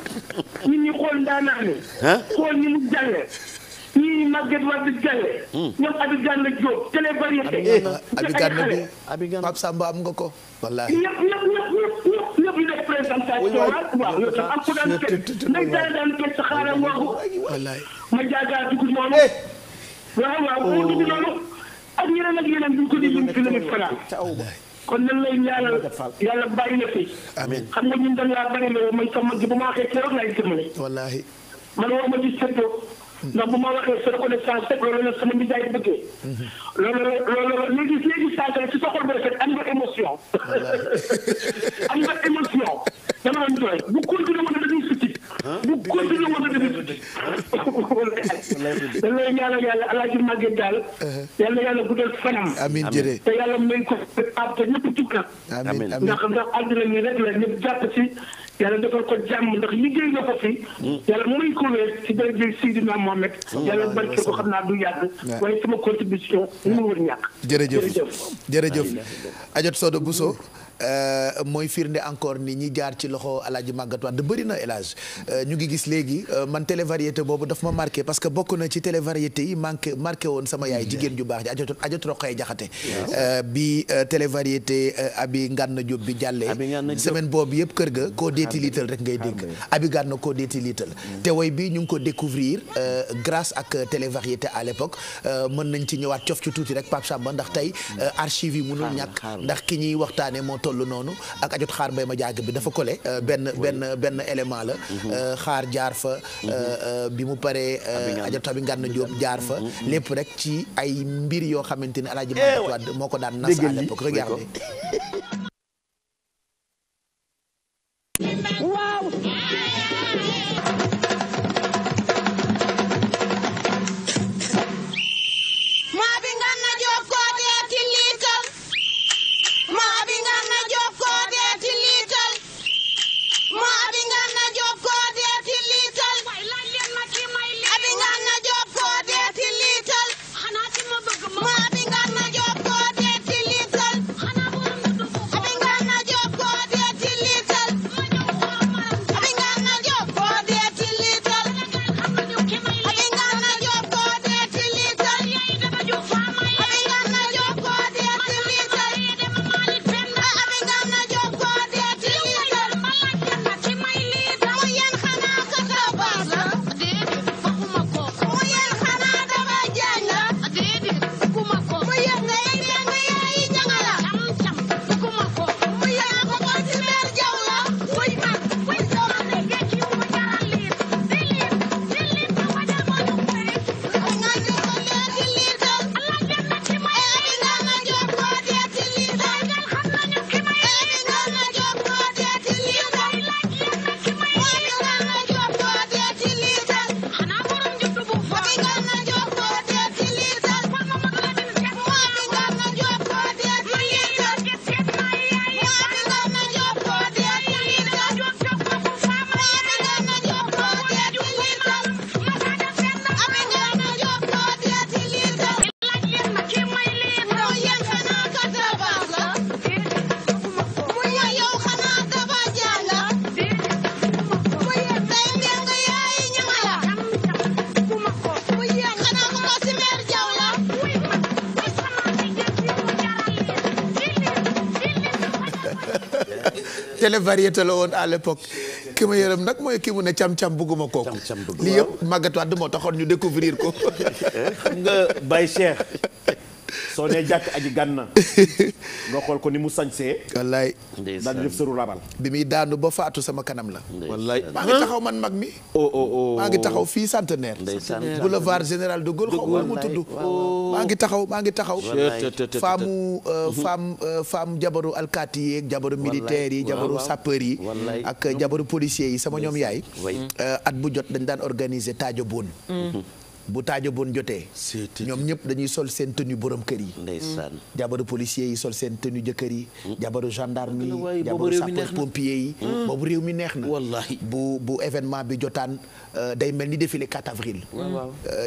nit ñi xool ndaanaa ni xool ñi mu jàllee ñii Maguette Wade jàlle ñoom Abidjan la Diop télé variété Abidjan Pape Samba am nga ko wallaahi ñëpp ñu def présentation waaw yow tam am ko daan teg nday daan teg sa xaaram waxu wallaahi ma jaagaa dugg noonu waaw moo dugg noonu ak yeneen duñ ko di lim fi la nit fanaan kon nan lay ñaanal yàlla bàyyi na fi amiin xam nga ñun dañ laa bari la man sa mag gi bu ma waxee keroog laay jëmale wallaahi man wax ma ci seddoo ndax bu ma waxee sa reconnaissance rek loolu la sama nijaay bëggee loolu léegi sànq ci sa xol bu rafet am nga émotion am nga émotion dama doon jooy bu continué woon dañuy suti bu continué woon dañuy suti dañ lay ñaanal yàlla Alaaji Màgget daal yàlla guddal fanam amiin jëree te yàlla may ko ab te ñëpp tukka amiin ndax àddina nii rek la ñëpp jàpp ci yàlla defal ko jàmm ndax liggéey nga ko fi yàlla muy ko wéer ci daraja Seydina Mohamed yàlla barke ko xam naa du yàgg waaye sama contribution ñu mu wër ñàkk jërëjëf Adjot Sodo Bousso mooy firnde encore ni ñi jaar ci loxo Alaaji Màggat Wàdd bëri na élage ñu ngi gis léegi man télévariété boobu daf ma marqué parce que bokk na ci télévariété yi marqué woon sama yaay jigéen ju baax ji ajot roqee jaxate bi télévariété abi Ngànna Jóob bi jàllee semaine boobu yëpp kër ga koo deeti liital rek ngay dégg abi Ngànna koo deeti liital te woy bi ñu ngi ko découvrir grâce ak télévariété à l'époque mën nañ ci ñëwaat cof ci tuuti rek Pape Samba ndax tey archive yi mënul ñàkk ndax ki ñuy waxtaane moo toll noonu ak ajot xaar mbay ma jàgg bi dafa collé benn élément la xaar jaar fa bi mu paree ajot abi Ngànna Jóob jaar fa lépp rek ci ay mbir yoo xamante ni Alaaji Màggat Wàdd moo ko daan nas à l'époque regardez waaw maa bi Ngànna Jóob ko deeti liital maa bi Ngànna Jóob ko deeti liital maa bi Ngànna Jóob ko deeti liital abi Ngànna Jóob ko deeti liital maa bi Ngànna Jóob ko deeti liital abi Ngànna Jóob ko deeti liital abi Ngànna Jóob ko deeti liital abi Ngànna Jóob ko deeti liital abi Ngànna Jóob ko deeti liital abi Ngànna Jóob ko deeti liital mu yéen xanaa ka tabaas la mu yéen xanaa daba jaañ la mu yéen nga yéen nga yaayi jangala mu yéen ko ko ci leer jaw la télévariété la woon à l'époque ki ma yërëm nag mooy ki mu ne cam-cam bugguma kooku lii yëpp Màggat Wàdd moo taxoon ñu découvrir ko xam nga Baye Cheikh soo nee jàkk aji Gànna nga xool ko ni mu sañsee wallaay daal di def sëru rabal bi muy daanu ba faatu sama kanam la wallaay maa ngi taxaw man mag mi maa ngi taxaw fii Centenaire boulevard Général de Gaulle xaw ma mu tudd maa ngi taxaw femme jabaru alkaati yi ak jabaru militaire yi jabaru sapeur yi ak jabaru policier yi sama ñoom yaay at bu jot dañ daan organiser taajo boon bu taajo boon jotee ñoom ñëpp dañuy sol seen tenue borom kër yi ndeysaan jabaru policier yi sol seen tenue jëkkër yi jabaru gendarme yi jabaru sapeur pompier yi boobu réew mi neex na wallahi bu événement bi jotaan day mel ni défilé 4 avril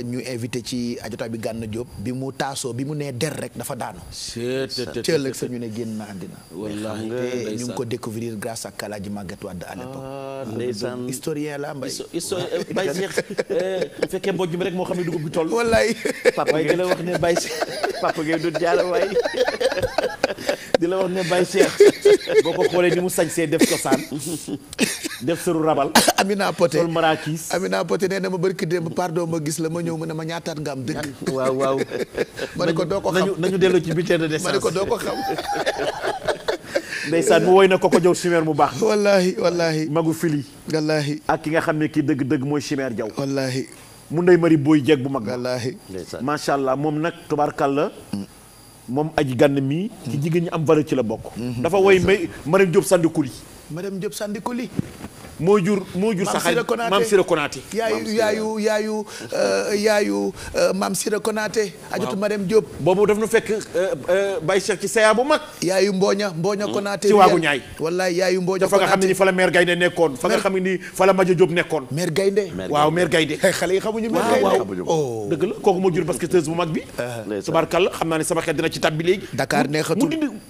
ñu invité ci ajota bi Ngànna Jóob bi mu taasoo bi mu nee der rek dafa daanu cëllëg sa ñu ne génn na àddina wallahi te ñu ngi ko découvrir grâce ak Alaaji Màggat Wàdd à l'époque ndeysaan historien la mbay Baye Cheikh bu fekkee mbojj bi rek moo xam ne dugub bi toll wallaay papa gi la wax ne Baye Cheikh papa gi du jaala waay di la wax ne Baye Cheikh boo ko xoolee ni mu sañsee def cosaan def sëru rabal Amina Poté sol marakis Amina Poté nee na ma barki démb pardon ma gis la ma ñëw mu ne ma ñaataat nga am dëgg waaw ma ne ko doo ko xam nañu delloo ci bulletin de naissance ma ne ko doo ko xam ndeysaan mu woy na ko jow chimère mu baax wallahi magu fili wallahi ak ki nga xam ne kii dëgg-dëgg mooy chimère jaw wallahi mu ndey mari booy jeeg bu mag wallahi macha allah moom nag tubaarkàlla moom aji Gànna mii ci jigéen ñi am valeur ci la bokk dafa woy Mariam Diop Sandikuli Mariam Diop Sandikuli moo jur sax Maam Sira Konaté yaayu Maam Sira Konaté ajatu Mariam Diop boobu daf nu fekk Baye Cheikh ci saya bu mag yaayu Mbooña Konaté ci waagu ñaay wallaay yaayu Mbooña fa nga xam ne ni fa la mère Gaynde nekkoon fa nga xam ne ni fa la Maja Diop nekkoon mère Gaynde waaw mère Gaynde xale yi xamuñu mère Gaynde waaw dëgg la kooku moo jur basketteuse bu mag bi tubaarkàlla xam naa ne sama xel dina ci tab bi léegi Dakar neexatul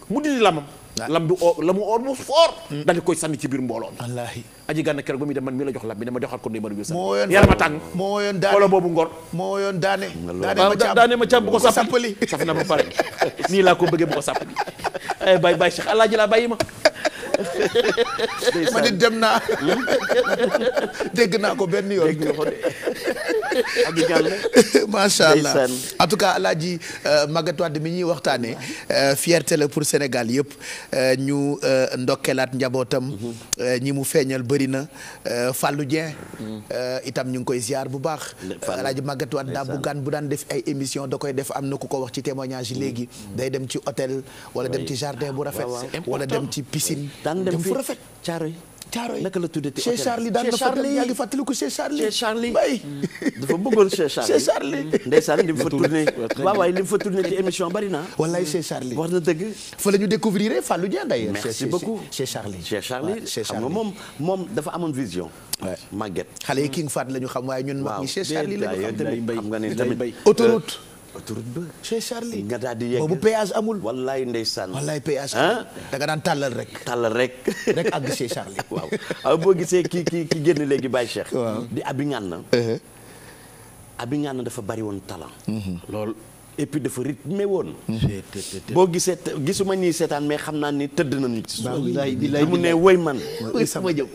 mu dindi lamam lam bi or la mu or mu fort daal di koy sànni ci biir mbooloo mi wallaahi aji gànn keroog ba muy dem man mii la jox lam bi dama joxaat ko numéro bi moo woyoon yaram a tàng moo woyoon daane wala boobu ngor moo woyoon daane daane ma càmm bu ko sàppali saf na ba pare nii laa ko bëggee bu ko sàppali ay bàyyi Cheikh Alaaji laa bàyyi ma ma nit dem naa dégg naa ko benn yoon macha allah en tout cas Alaaji Magatte Wade mi ñuy waxtaanee fierté la pour Sénégal yëpp ñu ndokkeelaat njabootam ñi mu feeñal bëri na Fallou Dieng itam ñu ngi koy ziar bu baax Alaaji Magatte Wade daa bu daan def ay émission da koy def am na ku ko wax ci témoignage yi léegi day dem ci hôtel wala dem ci jardin bu rafet wala dem ci piscine daan dem fu rafet Caaroy naka la tuddee Chez Charlie daan na fa dem yaa ngi fàttaliku Chez Charlie bay dafa bëggoon Chez Charlie ndeysaan li mu fa tourné waaye li mu fa tourné ci émission bari na wallaay Chez Charlie wax na dëgg fa la ñu découvrir Fallou Dieng d'ailleurs merci beaucoup Chez Charlie xam nga moom dafa amoon vision Maguette xale yi King Fat la ñu xam waaye ñun mag ñi Chez Charlie la ñu xam nga ne tamit autoroute ba Chez Charlie nga daal di yegg boobu péage amul wallaay ndeysaan wallaay péage da nga daan tàllal rek rek àgg Chez Charlie waaw boo gisee ki génn léegi Baye Cheikh di Abi Ngana Abi Ngana dafa bari woon talent loolu et puis dafa rythmé woon boo gisuma nii seetaan mais xam naa ni tëdd nañu ci suuf mu ne woy man sama jëm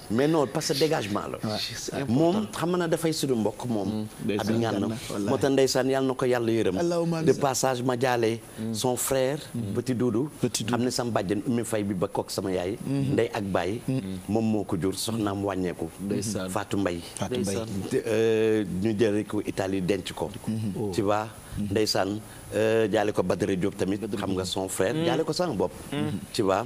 mais non parce que dégagement la moom xam na dafay suñu mbokk moom Abi Ngana moo tax ndeysaan yàlla na ko yàlla yërëm de passage ma jaale son frère Petit Doudou xam ne sama bàjjen Oumy Faye bi ba kook sama yaay ndey ak baay moom moo ko jur soxnaam wàññeeku Fatou Mbaye ñu jëri ko Italie denc ko tu vois ndeysaan jaale ko Badara Diop tamit xam nga son frère jaale ko sama bopp tu vois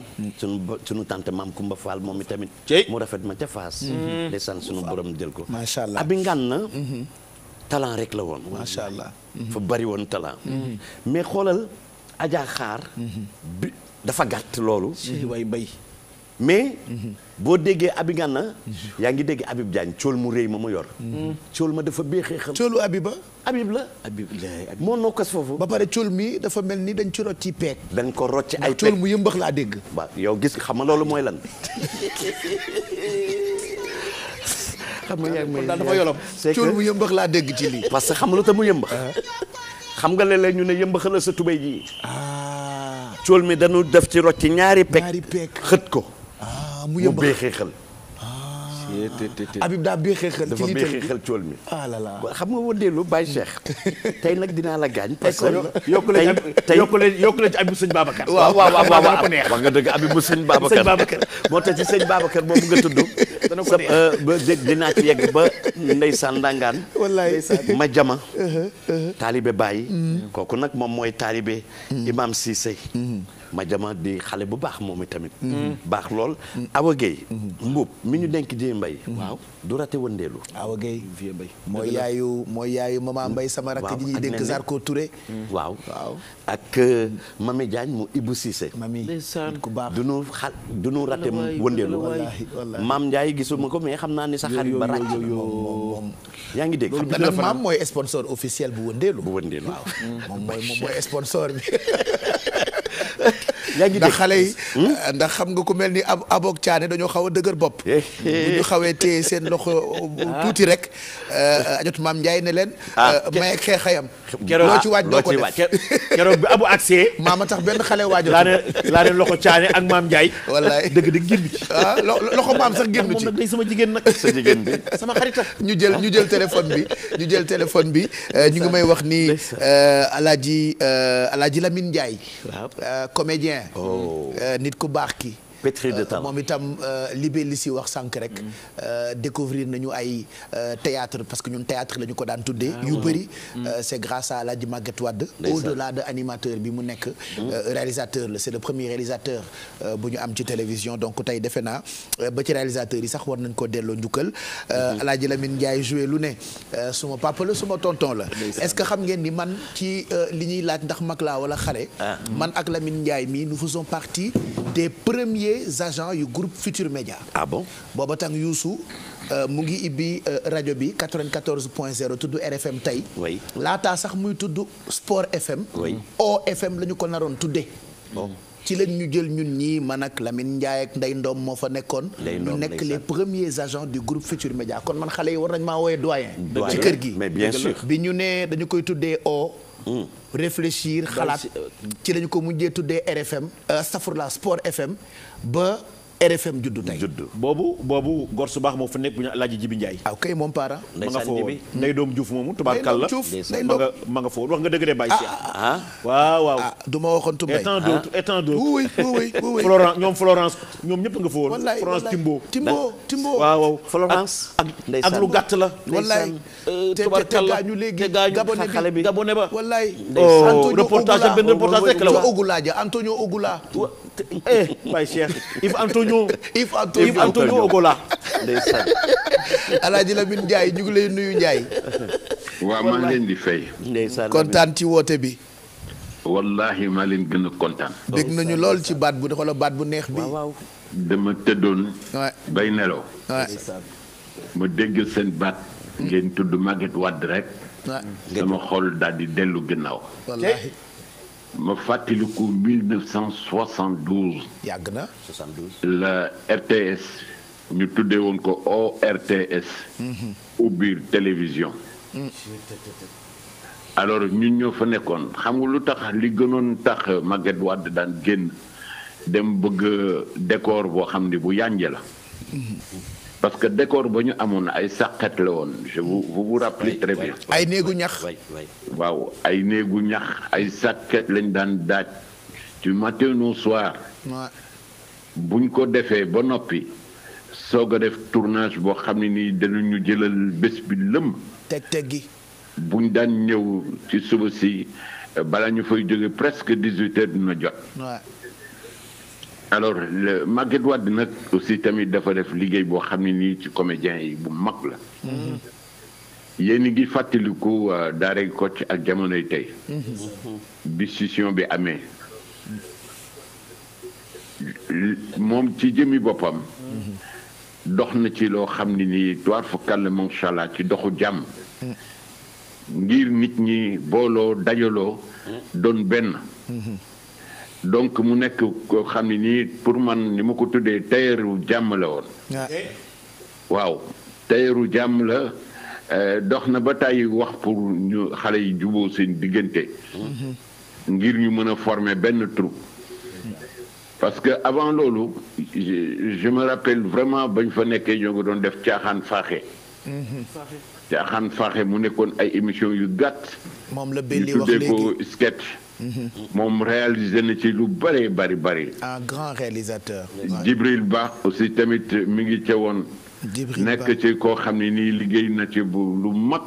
sunu tante maam Kumba Fall moom i tamit mu rafet ma ca Fass ndeysaan sunu borom jël ko macha allah Abi Ngana talent rek la woon macha allah fa bari woon talent mais xoolal Adja Xaar bi dafa gàtt loolu way bay mais boo déggee Abi Ngana yaa ngi dégg Habib Diagne cool mu rëy ma mu yor cool ma dafa béexee xam coolu Abiba Habib la moo nokkas foofu ba pare cool mi dafa mel ni dañ ci rocc ci peeg dañ ko rocc ay cool mu yëmbax laa dégg waaw yow gis xam nga loolu mooy lan xam nga yaa ngi dafa yolom cool mu yëmbax laa dégg ci lii parce que xam nga lu tax mu yëmbax xam nga léeg-léeg ñu ne yëmbaxal la sa tubéy ji cool mi dañu def ci rocc ñaari peeg xët ko mu béexee xel Habib daa béexee xel dafa béexee xel cool mi ah la la xam nga wëndeelu Baye Cheikh tey nag dinaa la gaañ parce que yokku leen ci Habib sëñ Babacar waaw ko neex wax nga dëgg Habib bu sëñ Babacar moo tax ci sëñ Babacar boobu nga tudd ba dinaa ci yegg ba ndeysaan ndangaan wallaay ma jama taalibe Baye kooku nag moom mooy taalibe Imam Cissé ma jama di xale bu baax moom tamit baax lool Awa Gueye Mbuub mi ñu denk Dieye Mbaye waaw du rate wëndeelu Awa Gueye mooy yaayu Mama Mbaye sama rakk ji ñuy dénk Zarko Touré waaw ak Mami Diagne mu Ibou Cissé mami ku baax du nu rate wëndeelu Maam Ndiaye gisuma ko mais xam naa ni sa xarit ba ràcc moom yaa ngi dégg xam nga nag maam mooy sponsor officiel bu wëndeelu waaw moom mooy sponsor bi yaa ngi ndax xale yi ndax xam nga ku mel ni aboog caane dañoo xaw a dëgër bopp bu ñu xawee téye seen loxo tuuti rek ajot maam Ndiaye ne leen may ak xeexayam loo ci waaj doo ko def keroog bi abu accès maama tax benn xale waajot laa ne loxo caane ak maam Ndiaye wallaay dëgg dëgg génn ci loxo maam sax génn ci moom nag day sama jigéen nag sa jigéen bi sama xarita ñu jël téléphone bi ñu ngi may wax ni Alaaji Lamine Ndiaye comédien nit ku baax ki pétri de talent moom itam libé li si wax sànq rek découvrir nañu ay théâtre parce que ñun théâtre la ñu ko daan tuddee yu bëri c'est grâce à Alaaji Magatte Wade au-delà de animateur bi mu nekk réalisateur la c'est le premier réalisateur bu ñu am ci télévision donc tey defe naa ba ci réalisateur yi sax war nañ ko delloo njukkal Alaaji Lamine Ndiaye joué lu ne suma papa la suma tonton la est-ce que xam ngeen ni man ci li ñuy laaj ndax mag laa wala xale man ak Lamine Ndiaye mii nous faisons partie des premiers agents yu groupe Futur Média. Ah bon? booba tàng Youssou mu ngi ibbi rajo bi 94.0 tudd RFM tey. oui laataa sax muy tudd Sport FM. oui OFM la ñu ko naroon tuddee. ci lañ ñu jël ñun ñii man ak Lamine Ndiaye ak Ndeye Ndom moo fa nekkoon. ñu nekk les premiers agents du groupe Futur Média kon man xale yi war nañ maa wooyee doyen. ci kër gi mais bien sûr. bi ñu ne dañu koy tuddee réfléchir xalaat ci lañu ko mujjee tuddee RFM astafurlah Sport FM ba RFM juddu tey. boobu gor su baax moo fa nekk bu ñu Alaaji Jibi Njaay. ah kay moom para. ma nga fa woon Ndey Doom Juuf moomu tubaarkàlla ma nga fa woon wax nga dëgg de Baye Cheikh. waaw. du ma waxoon Tumbay. et tant d'autres. oui. Florence ñoom ñëpp nga fa woon. wallaay Florence Timbo. waaw Florence. ak lu gàtt la. wallaay te gaañu léegi Gabone ba. wallaay. reportage benn reportage rek la wax. Antonio Ogula. Baye Cheikh Yves Antonio Ogola. ndeysaan. Alaaji Lamine Ndiaye ñu ngi lay nuyu Ndiaye. waaw maa ngi leen di fay. ndeysaan kontaan ci woote bi. wallahi maa leen gën a kontaan. dégg nañu lool ci baat bu xoolal baat bu neex bi. waaw. dama tëddoon. bay nelaw. ma dégg seen baat. ngeen tudd Maguette Wade rek. sama xol daal di dellu ginnaaw. wallaahi. ma fàttaliku 1972. yàgg na. 72. la RTS ñu tuddee woon ko ORTS. ubbi télévision. alors ñun ñoo fa nekkoon xam nga lu tax li gënoon tax Maguette Wade daan génn dem bëgg décor boo xam ne bu yànje la. parce que décor ba ñu amoon ay sàqet la woon vous rappelez très bien. ay néegu ñax. waaw ay néegu ñax ay sàqet lañ daan daaj du matin au soir. buñ ko defee ba noppi soog a def tournage boo xam ne nii danañu jëlal bés bi lëm. teg gi. buñ daan ñëw ci suba si bala ñu fay jóge presque 18 heures dina jot. alors Maguette Wade nag aussi tamit dafa def liggéey boo xam ne nii ci comédien yi bu mag la. yéen ngi fàttaliku Daaray Kocc ak jamonoy tey. bi scission bi amee. moom ci jëmi boppam. dox na ci loo xam ne nii toir fa kàll macha allah ci doxu jàmm. ngir nit ñi booloo dajaloo doon benn. donc mu nekk ko xam ne nii pour man ni ma ko tuddee tayeeru jàmm la woon. waaw tayeeru jàmm la dox na ba tàyyi wax pour ñu xale yi juboo seen diggante. ngir ñu mën a former benn troupe. parce que avant loolu je me rappelle vraiment bañ fa nekkee ñoo ngi doon def caaxaan faaxe. caaxaan faaxe mu nekkoon ay émissions yu gàtt. moom la Belli ñu wax tuddee ko léegi sketch. moom réalisé na ci lu bëree bari. un grand réalisateur. Djibril Ba aussi tamit mi ngi ca woon. nekk ci koo xam ne nii liggéey na ci bu lu mag.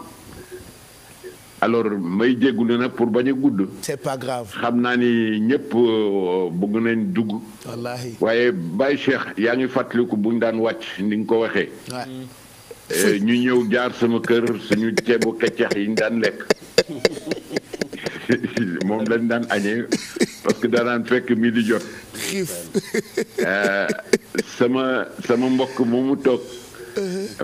alors may jéggulu nag pour bañ a gudd. c'est pas grave. xam naa ni ñëpp bëgg nañ dugg. wallaahi. waaye Baye Cheikh yaa ngi fàttaliku buñ daan wàcc ni nga ko waxee. ñu ñëw jaar sama kër suñu ceebu keccax yi ñu daan lekk. moom lañ daan añee parce que danaan fekk mi di jot. xiif. sama mbokk moomu toog.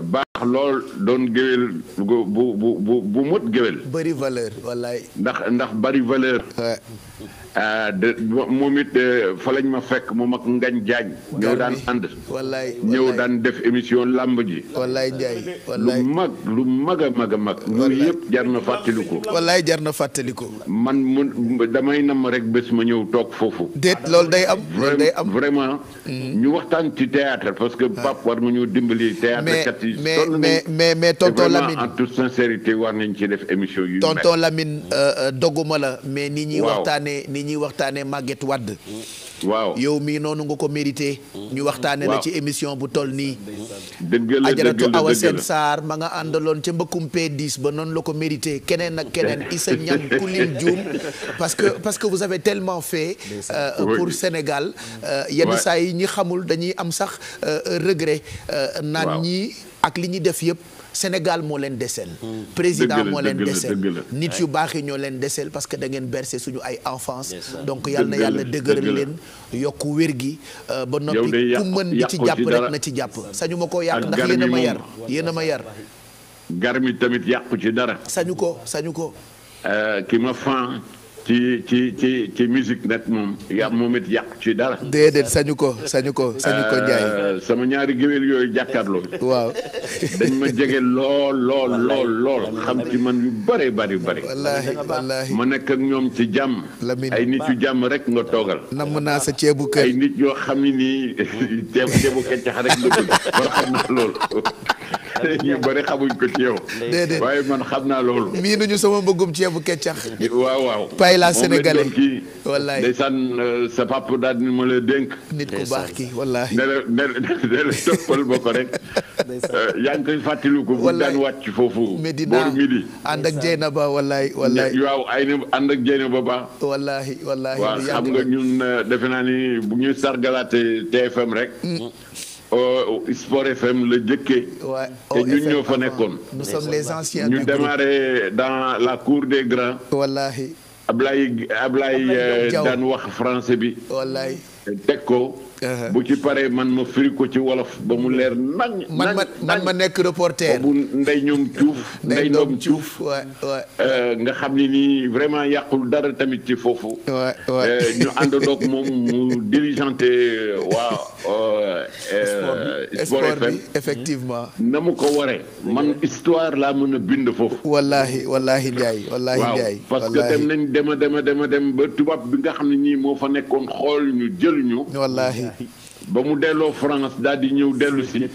baax lool doon géwél bu mot géwél. bëri valeur wallaay. ndax bëri valeur. moom it fa lañ ma fekk moom ak Ngañ Jaañ ñëw daan ànd. wallaay ñëw daan def émission làmb ji. wallaay Ndiaye wallaay lu mag a mag. ñooyu yëpp jar na fàttaliku. wallaay jar na fàttaliku. man damay nam rek bés ma ñëw toog foofu. déet loolu day am. loolu day am vraiment. ñu waxtaan ci théâtre parce que Pape war nga ñu dimbali. théâtre kat yi mais tonton Lamine en toute sincérité war nañ ci def émission yu. tonton Lamine doguma la mais ni ñuy waxtaanee Maguette Wade. waaw yow mii noonu nga ko mérité. ñu waxtaanee la ci émission bu toll nii. dëgg la Ajaratu Awa Sène Sarr ma nga àndaloon ca mbëkkum P10 ba noonu la ko mérité keneen ak keneen Issa Niang Koulim Dioum parce que vous avez tellement fait. pour Sénégal. yenn saa yi ñi xamul dañuy am sax regret. naan ñi ak li ñuy def yëpp. Sénégal moo leen desel président moo leen desel nit yu baax yi ñoo leen desel parce que da ngeen bercé suñu ay enfance donc yal na yàlla dëgëral leen yokk wér gi ba noppi ku mën di ci jàpp rek na ci jàpp sañu ma koo yàq ndax yéen a ma yar gar mi tamit yàqu ci dara sañu ko ki ma fan ci musique nag moom moom it yàqu ci dara. déedéet sañu ko Ndiaye. sama ñaari géwél yooyu jàkkaarloo. waaw. dañ ma jege lool xam ci man yu bari. wallaahi ma nekk ak ñoom ci jàmm. ay nit yu jàmm rek nga toogal. namm naa sa ceebu kër. ay nit yoo xam ne nii ceebu keccax rek nga bëgg man xam naa loolu. ñu bari xamuñ ko ci yow. déedéet waaye man xam naa loolu. miinuñu sama mbëggum ceebu keccax. waaw. pay la sénégalais wallaay ndeysaan sa papa daal ni ma la dénk. nit ku baax ki wallaay. ne la toppal ba ko rek. yaa ngi koy fàttaliku bu daan wàcc foofu. Medina booru midi. ànd ak Jeynaba wallaay. waaw ànd ak Jeynaba ba. wallaay. waaw xam nga ñun defe naa ni bu ñuy sargalaate TFM rek. Sport FM la jëkkee. te ñun ñoo fa nekkoon. nous sommes les anciens ñu démarré dans la cour des grands. wallahi. Ablaye daan wax français bi. wallahi. teg ko. bu ci paree man ma firi ko ci wolof ba mu leer nañ. man ma nekk reporter. bu ndey ñoom cuuf. ndey ñoom cuuf. nga xam ni nii vraiment yàqul dara tamit ci foofu. ñu àndandoog moom mu dirigeanté waa. Sport FM effectivement. na mu ko waree. man histoire laa mën a bind foofu. wallahi Ndiaye. waaw parce que dem nañ dem ba tubaab bi nga xam ne nii moo fa nekkoon xool ñu jël ñu. wallahi. ba mu delloo France daal di ñëw dellu si.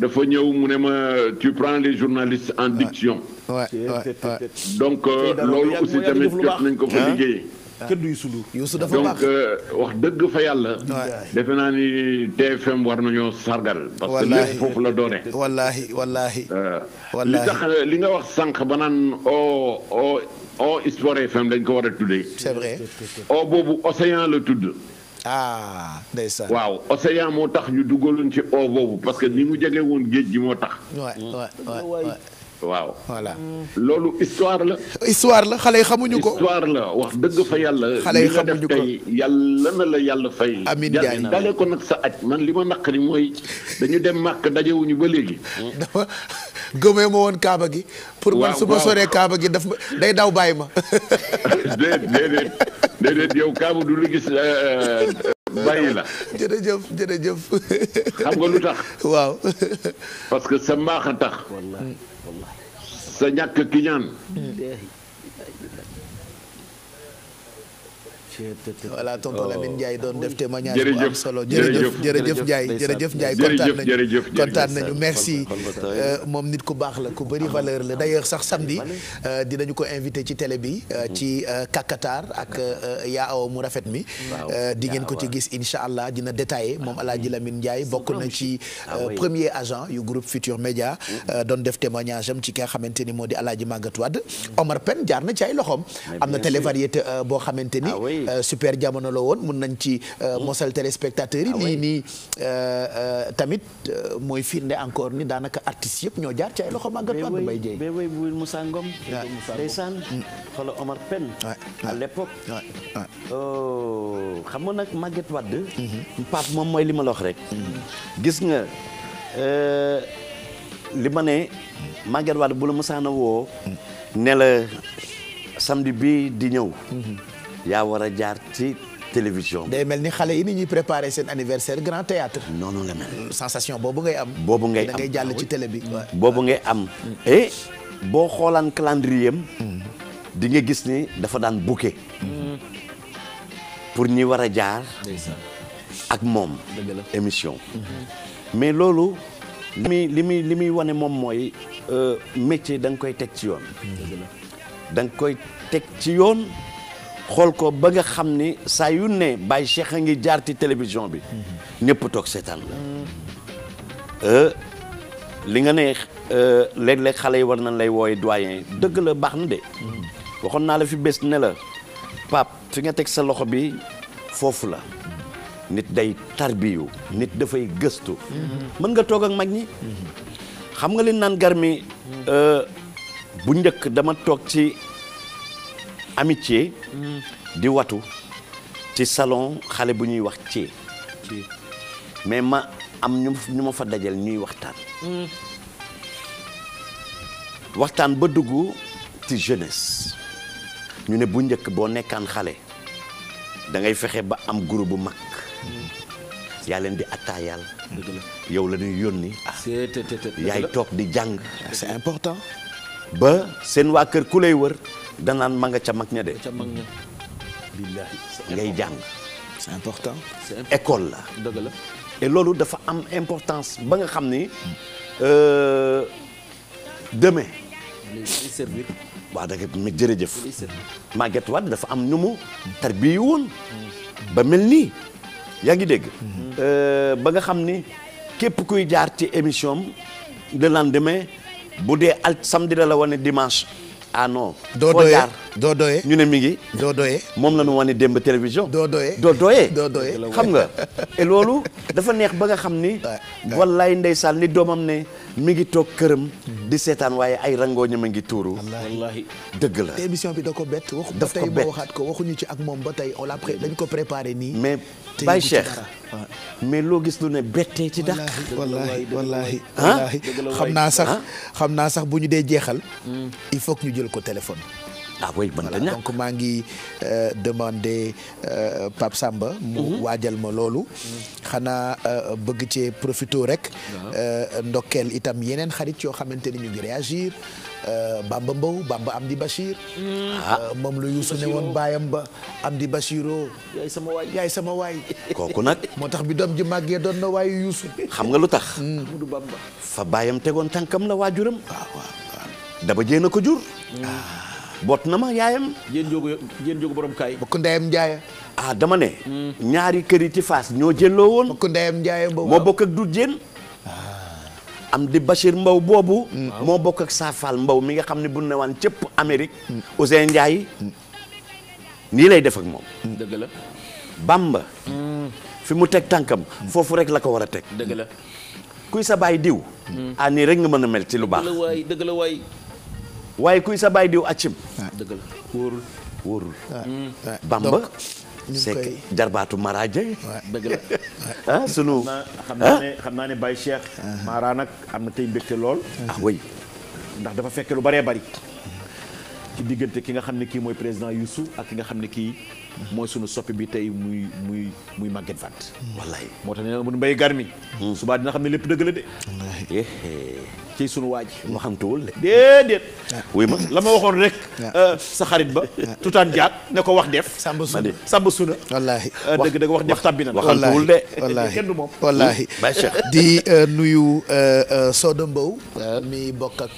dafa ñëw mu ne ma tu prends les journalistes en diction. donc loolu aussi tamit jot nañ ko fa liggéey. kër du Youssou dafa baax donc wax dëgg fa yàlla. defe naa ni TFM war nañoo sargal. parce que lépp foofu la doone. wallahi. li tax li nga wax sànq ba naan Sport FM dañ ko war a tuddee. c'est vrai. boobu Océan la tudd. ndeysaan. waaw Océan moo tax ñu dugaloon ci boobu parce que ni mu jege woon géej gi moo tax. waaw. voilà. loolu histoire la. xale yi xamuñu ko. histoire la wax dëgg fa yàlla. xale yi xamuñu ko tey yàlla na la yàlla fay. amiin Ndiaye dalee ko nag sa aj man li ma naqari mooy dañu dem màkk dajewuñu ba léegi. dafa gëmee ma woon Kaaba gi. pour man su ma soree Kaaba gi daf day daw bàyyi ma. déedéet yow Kaaba du la gis bàyyi la. jërëjëf. xam nga lu tax. waaw. parce que sa mbaax a tax. sa ñàkk ki ñaan. voilà tonton Lamine Ndiaye doon def témoignage bu am solo. jërëjëf Ndiaye kontaan nañu merci. moom nit ku baax la ku bëri valeur la d'ailleurs sax samedi dinañu ko invité ci télé bi ci Kakatar ak Yaaw mu rafet mi. di ngeen ko ci gis incha allah dina détaillé moom Alaaji Lamine Ndiaye bokk na ci premier agent yu groupe Futur Média doon def témoignage am ci ki nga xamante ni moo di Alaaji Magatte Wade. Omar Pène jaar na ci ay loxoom. am na télévariété boo xamante ni. super jamono la woon mun nañ ci mosal téléspectateurs yi lii nii tamit mooy firnde encore ni daanaka artistes yëpp ñoo jaar ci ay loxo Magatte Wade Mbaye Dièye bu Moussa Ngom ndeysaan xoolal Omar Pène à l'époque xam nga nag Magatte Wade Pape moom mooy li ma la wax rek gis nga li ma ne Magatte Wade bu la Moussa na woo ne la samedi bi di ñëw yaa war a jaar ci télévision. day mel ni xale yi ni ñuy préparer seen anniversaire grand théâtre. noonu la mel. sensation boobu ngay am. da ngay jàll ci télé bi. boobu ngay am. et boo xoolaan calendrier am di nga gis ni dafa daan bouquet. pour ñi war a jaar. ak moom. émission. mais loolu. li muy wane moom mooy métier da nga koy teg ci yoon. da nga koy teg ci yoon. xool ko ba nga xam ni saa yu ne Baye Cheikh a ngi jaar ci télévision bi ñëpp toog seetaan la li nga ne léeg-léeg xale yi war nañ lay wooye doyen dëgg la baax na de waxoon naa la fi bés ne la Pape fi nga teg sa loxo bi foofu la nit day tarbiyu nit dafay gëstu mën nga toog ak mag ñi xam nga li naan garmi bu njëkk dama toog ci amitié di watu ci salon xale bu ñuy wax ci mais ma am ñu ma fa dajal ñuy waxtaan ba dugg ci jeunesse ñu ne bu njëkk boo nekkaan xale da ngay fexe ba am groupe bu mag yaa leen di attaayal yow la ñuy yónni yaay toog di jàng c'est important ba seen waa kër ku lay wër danaan ma nga ca mag ña de billahi ngay jàng c'est important école la dëgg la et loolu dafa am importance ba nga xam ni demain servir waaw da nga jërëjëf Maguette Wade dafa am nu mu tarbiyu woon ba mel nii yaa ngi dégg ba nga xam ni képp kuy jaar ci émission le lendemain bu dee samedi la wane dimanche ah non doo doyee ñu ne mi ngi doo doyee moom la ñu wane démb télévision doo doyee xam nga et loolu dafa neex ba nga xam ni wallaay ndeysaan li doomam ne mi ngi toog këram di seetaan waaye ay rangooñam a ngi tuuru wallahi dëgg la te émission bi da ko bett waxu ba tey ma waxaat ko waxuñu ci ak moom ba tey on l'a dañ ko préparé nii mais Baye Cheikh mais loo gis lu ne bettee ci dàq wallahi xam naa sax bu ñu dee jeexal il faut que ñu jël ko téléphone ah oui man voilà donc maa ngi demandé Pape Samba mu waajal ma loolu xanaa bëgg cee profito rek ndokkeel itam yeneen xarit yoo xamante ni ñu ngi réagir Bamba Mbow Bamba Amdi Bachir moom la Youssou ne woon baayam ba Amdi Bachiro yaay sama waay kooku nag moo tax bi doom ji màggee doon na waayu Youssou xam nga lu tax Mudu Bamba fa baayam tegoon tànkam la waajuram waaw daba jéena ko jur boot na ma yaayam yéen jógu borom kaay bokk ndeyam Njaaya dama ne ñaari kër yi ci Fass ñoo jëlloo woon bokk ndeyam Njaaya moo bokk ak du jéen am di Bachir Mbow boobu moo bokk ak Safal Mbow mi nga xam ne bu ne waan cëpp Amérique Ousseyn Ndiaye nii lay def ak moom dëgg la Bamba fi mu teg tànkam foofu rek la ko war a teg dëgg la kuy sa baay diw nii rek nga mën a mel ci lu baax dëgg la waay waaye kuy sa baay diw accim dëgg la wóorul Bamba c'est jarbaatu Mara Dieng dëgg la sunu xam naa ne Baye Cheikh Mara nag am na tey mbégte lool oui ndax dafa fekk lu bëree bëri ci diggante ki nga xam ne kii mooy président Youssou ak ki nga xam ne kii mooy sunu soppi bi tey muy Maguette Wade wallaay moo tax ne mun mbay garmi subaa dina xam ne lépp dëgg la de ci sunu waaj waxantuwul de déedéet wuy ma la ma waxoon rek sa xarit ba tutaan jaat ne ko wax def samba suna wallaahi dëgg wax def tàbbi na waxantuwul de wallaahi kenn du moom wallaahi di nuyu Soda Mbow mi bokk ak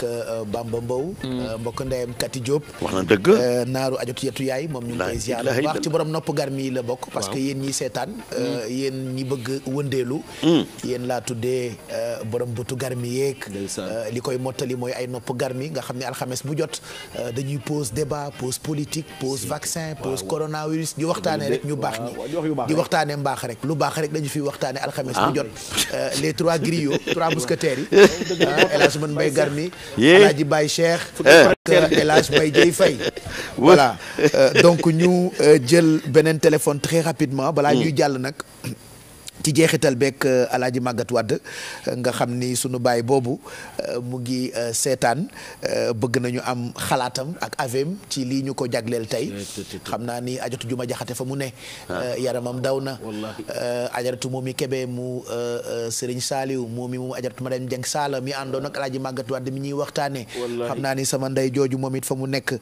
Bamba Mbow mbokk ndeyam Kati Diop wax na dëgg naaru ajot yetu yaay moom ñu ngi koy ziar bu baax ci borom nopp garmi la bokk parce que yéen ñi seetaan yéen ñi bëgg wëndeelu yéen laa tuddee borom bëtu garmi yeeg li koy mottali mooy ay nopp garmi nga xam ne alxames bu jot dañuy pose débat pose politique pose vaccin pose coronavirus di waxtaane rek ñu baax ñi di waxtaane mbaax rek lu baax rek dañu fi waxtaane alxames bu jot les trois griots trois mousquetaires yi El Hadj Man Mbaye Garmi Alaaji Baye Cheikh El Hadj Mbaye Dieye Faye voilà donc ñu jël beneen téléphone très rapidement balaa ñuy jàll nag ci jeexital beeg Alaaji Maguette Wade nga xam ni sunu baay boobu mu ngi seetaan bëgg nañu am xalaatam ak avem ci lii ñu ko jagleel tey xam naa ni ajatu juma jaxate fa mu ne yaramam daw na ajaratu moom mi Kebe mu Serigne Saliou moom mi mu ajaratu Madame Dieng Sala mi àndoon ak Alaaji Maguette Wade mi ñuy waxtaane xam naa ni sama ndey jooju moom it fa mu nekk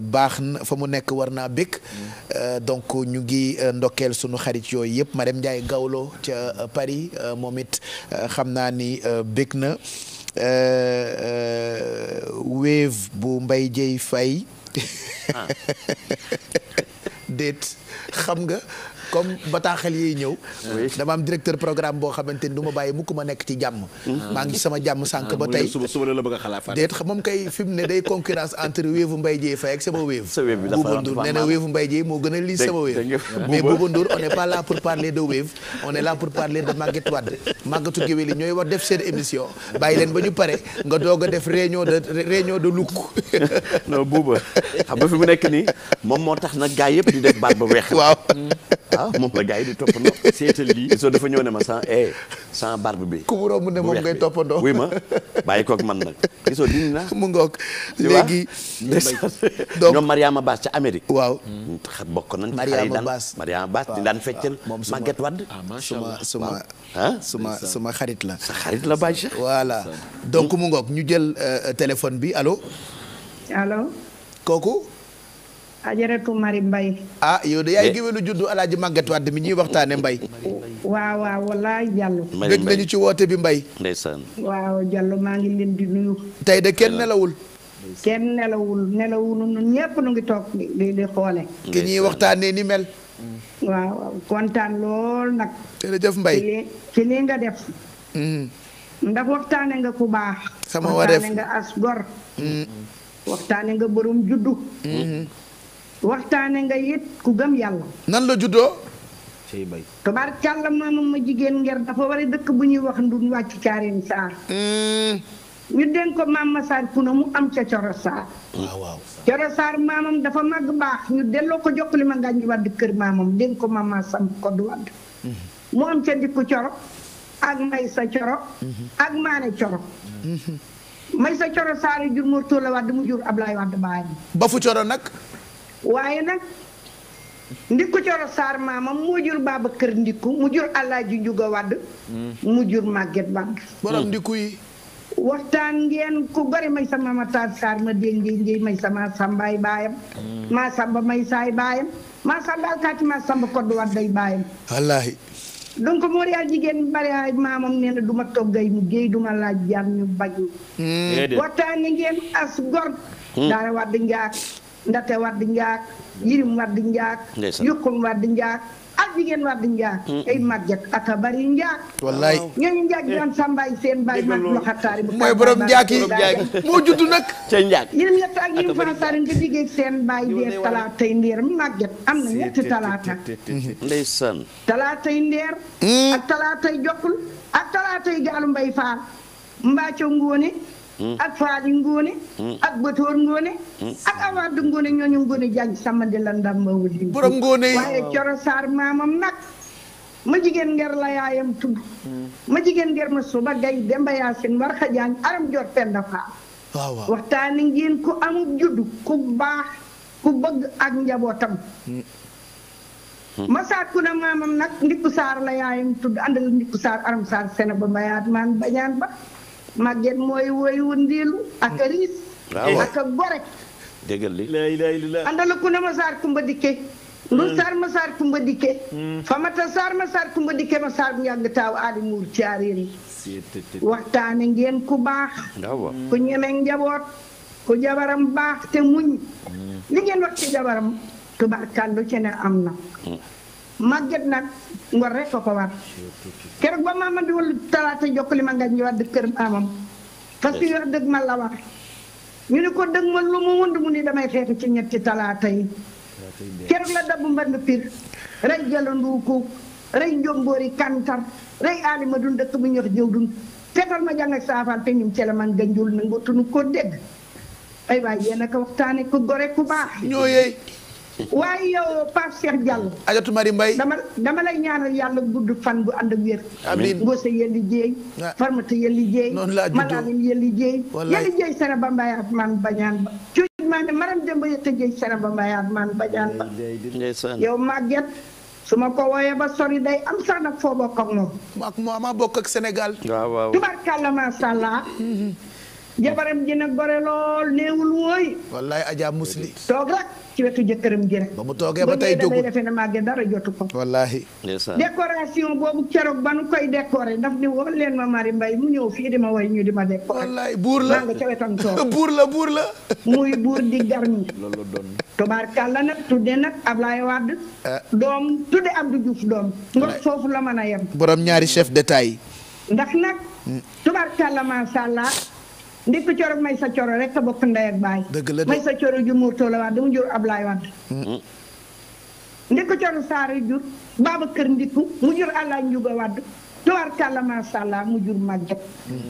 baax na fa mu nekk war naa bëgg donc ñu ngi ndokkeel sunu xarit yooyu yëpp Marème Ndiaye Gawlo ca Paris moom it xam naa ni bëgg na Wave bu Mbaye Dieye Faye déet xam nga comme bataaxal yiy ñëw dama am directeur programme boo xamante ni du ma bàyyi mukk ma nekk ci jàmm maa ngi ci sama jàmm sànq ba tey suba la bëgg a xalaat déet moom kay fi mu ne day concurrence entre Wave Mbaye Dieye Faye ak sama Wave Bouba Ndour nee na Wave Mbaye Dieye moo gën a lii sama Wave mais Bouba Ndour on n'est pas là pour parler de Wave on est là pour parler de Maguette Wade Maguette géwél yi ñooy war def seen émission bàyyi leen ba ñu pare nga doog a def réunion de lukk non Bouba xam nga fi mu nekk nii moom moo tax nag gaa yëpp di def baat ba weex waaw moom la gars yi di toppandoo seetal lii soo dafa ñëw ne ma sans barbe bi ku mu romb ne moom ngay toppandoo oui ma bàyyi koog man nag gisoo dindi naa mu ngoog léegi donc ñoom Mariama Bass ca Amérique waaw bokk nañ Mariama Bass di daan feccal Maguette Wade suma xarit la sa xarit la Baye Cheikh voilà donc mu ngoog ñu jël téléphone bi allo kooku Ajaratu Mari Mbay yow de yaay géwélu juddu Alaaji Maguette Wade mi ñuy waxtaane Mbay waaw wallaay Diallo dégg nañu ci woote bi Mbay ndeysaan waaw Diallo maa ngi leen di nuyu tey de kenn nelawul nun ñépp nu ngi toog di xoole ki ñuy waxtaane ni mel waaw kontaan lool nag jërëjëf Mbay ci lii nga def ndax waxtaane nga ku baax sama wareef waxtaane nga as gor waxtaane nga borom juddu waxtaane nga it ku gëm yàlla nan la juddoo tubaarkàlla maamam ma jigéen nger dafa war a dëkk bu ñuy wax ndun wàcc caareen saar ñu dénk ko maam Masaar Puna mu am ca Coro Saar waaw Coro Saar maamam dafa màgg baax ñu delloo ko jokkali ma ngànj wadd kër maamam dénk ko maam Sam Koddu Wadd mu am ca dikku Coro ak may sa Coro ak maane Coro may sa Coro Saar jur Mor Talla Wadd mu jur Ablaye Wadd baayam ba fu Coro nag waaye nag ndikku Coro Saar maamam moo jur Babakar ndikku mu jur Alaaji Njuga Wadd mu jur Maguette Wadd borom ndikku yi waxtaan ngeen ku bari may sama Matar Saar ma dégg ngeen may sama sambaay baayam maa samba may saay baayam maa samba alkaati maa samba Koddu Wadd day baayam wallaahi donc moo yaa jigéen bari ay maamam nee na du ma toggay mu géey du ma laaj jaam ñu baju waxtaan ngeen as gor daara Wadd njaak ndate Wadd njaak yirim Wadd njaak yukkum Wadd njaak ak jigéen Wadd njaak ay Maguette aka bari njaak wallaay ñooñu njaak daan sambaay seen baay mag loxataari bu mooy borom njaak yi moo juddu nag ca njaak yirim ñett ak yirim fanataari nga diggee seen baay dee talaatay ndeer Maguette am na ñetti talaata ndeysaan talaatay ndeer ak talaatay jokkul ak talaatay gaalu mbay faal mbaaco ngóone ak faali ngóone ak bëtoor ngóone ak awaad ngóone ñooñu ngóone jàng samandi la ndam ma wuli borom ngóone yi waaye Coro Saar maamam nag ma jigéen nger la yaayam tudd ma jigéen nger ma suba gay Demba Yaasin war xa jaañ aram jor penda faal waaw waxtaani ngeen ku amul juddu ku baax ku bëgg ak njabootam Masaar Kuna maamam nag ndikku Saar la yaayam tudd àndal ndikku Saar aram Saar sena ba mbayaat maan bañaan ba Maguette mooy woy wëndeelu ak a riis ak a gore déggal li àndal ku ne Masaar Kumba dikke ndu Saar Masaar Kumba dikke famata Saar Masaar Kumba dikke Masaar bu yàgg taaw aali muur caaréer yi waxtaane ngeen ku baax ku ñemeeg njaboot ku jabaram baax te muñ li ngeen wax ci jabaram tubaarkàllu ci ne am na Maguette nag ngor rek ko war keroog ba maama di wala talaata jokkali ma nga ñu wadd kër maamam parce que yor dëgg ma la wax ñu ne ko dëgg ma lu mu wund mu ni damay xeetu ci ñetti talaata yi keroog la dabb mband pir rey jalanduuku rey njomboori kantar rey alima dun dëkk bu ñox jëw dun fetal ma jàng ak saafal te ñum cele man ganjul na ngotunu ko dégg ay waay yéen a ko waxtaane ku gore ku baax ñoo yeey waaye yow Pape Cheikh Diallo Ajatu Mari Mbay dama lay ñaanal yàlla gudd fan bu ànd ak wér amiin Mbose yelli jéey farmata yelli jéey malaalim yelli jéey yelli jéey sena ba mbayaat man bañaan ba cuuj maa ne maram dem ba yetta jéey sena ba mbayaat man bañaan ba yow Maguette su ma ko wooyee ba sori day am sax nag foo bokk ak moom ma bokk ak Sénégal tubarkàlla masha Allah jabaram ji nag gore lool néewul wooy wallaay Adja Musli toog rek ci wetu jëkkëram ji rek ba mu toogee ba tey jógul ba defee ne Maguette dara jotu ko wallaahi décoration boobu keroog ba nu koy décorer daf ni woon leen ma Mari Mbay mu ñëw fii di ma woy ñu di ma décorer wallaay buur la maa nga ca wetam toog buur la muy buur di garmi tubaarkàlla nag tudde nag Ablaye Wade doom tudde Abdou Diouf doom ngor foofu la mën a yem borom ñaari chef d'état yi ndax nag tubaarkàlla masha Allah ndikk Coro may sa Coro rek a bokk ndey ak baay may sa Coro ju Mor Talla Wadd mu jur Ablaye Wadd ndikk Coro Saar jur Babakar ndikku mu jur Alaaji Njuga Wadd tubaarkàlla macha allah mu jur màgget.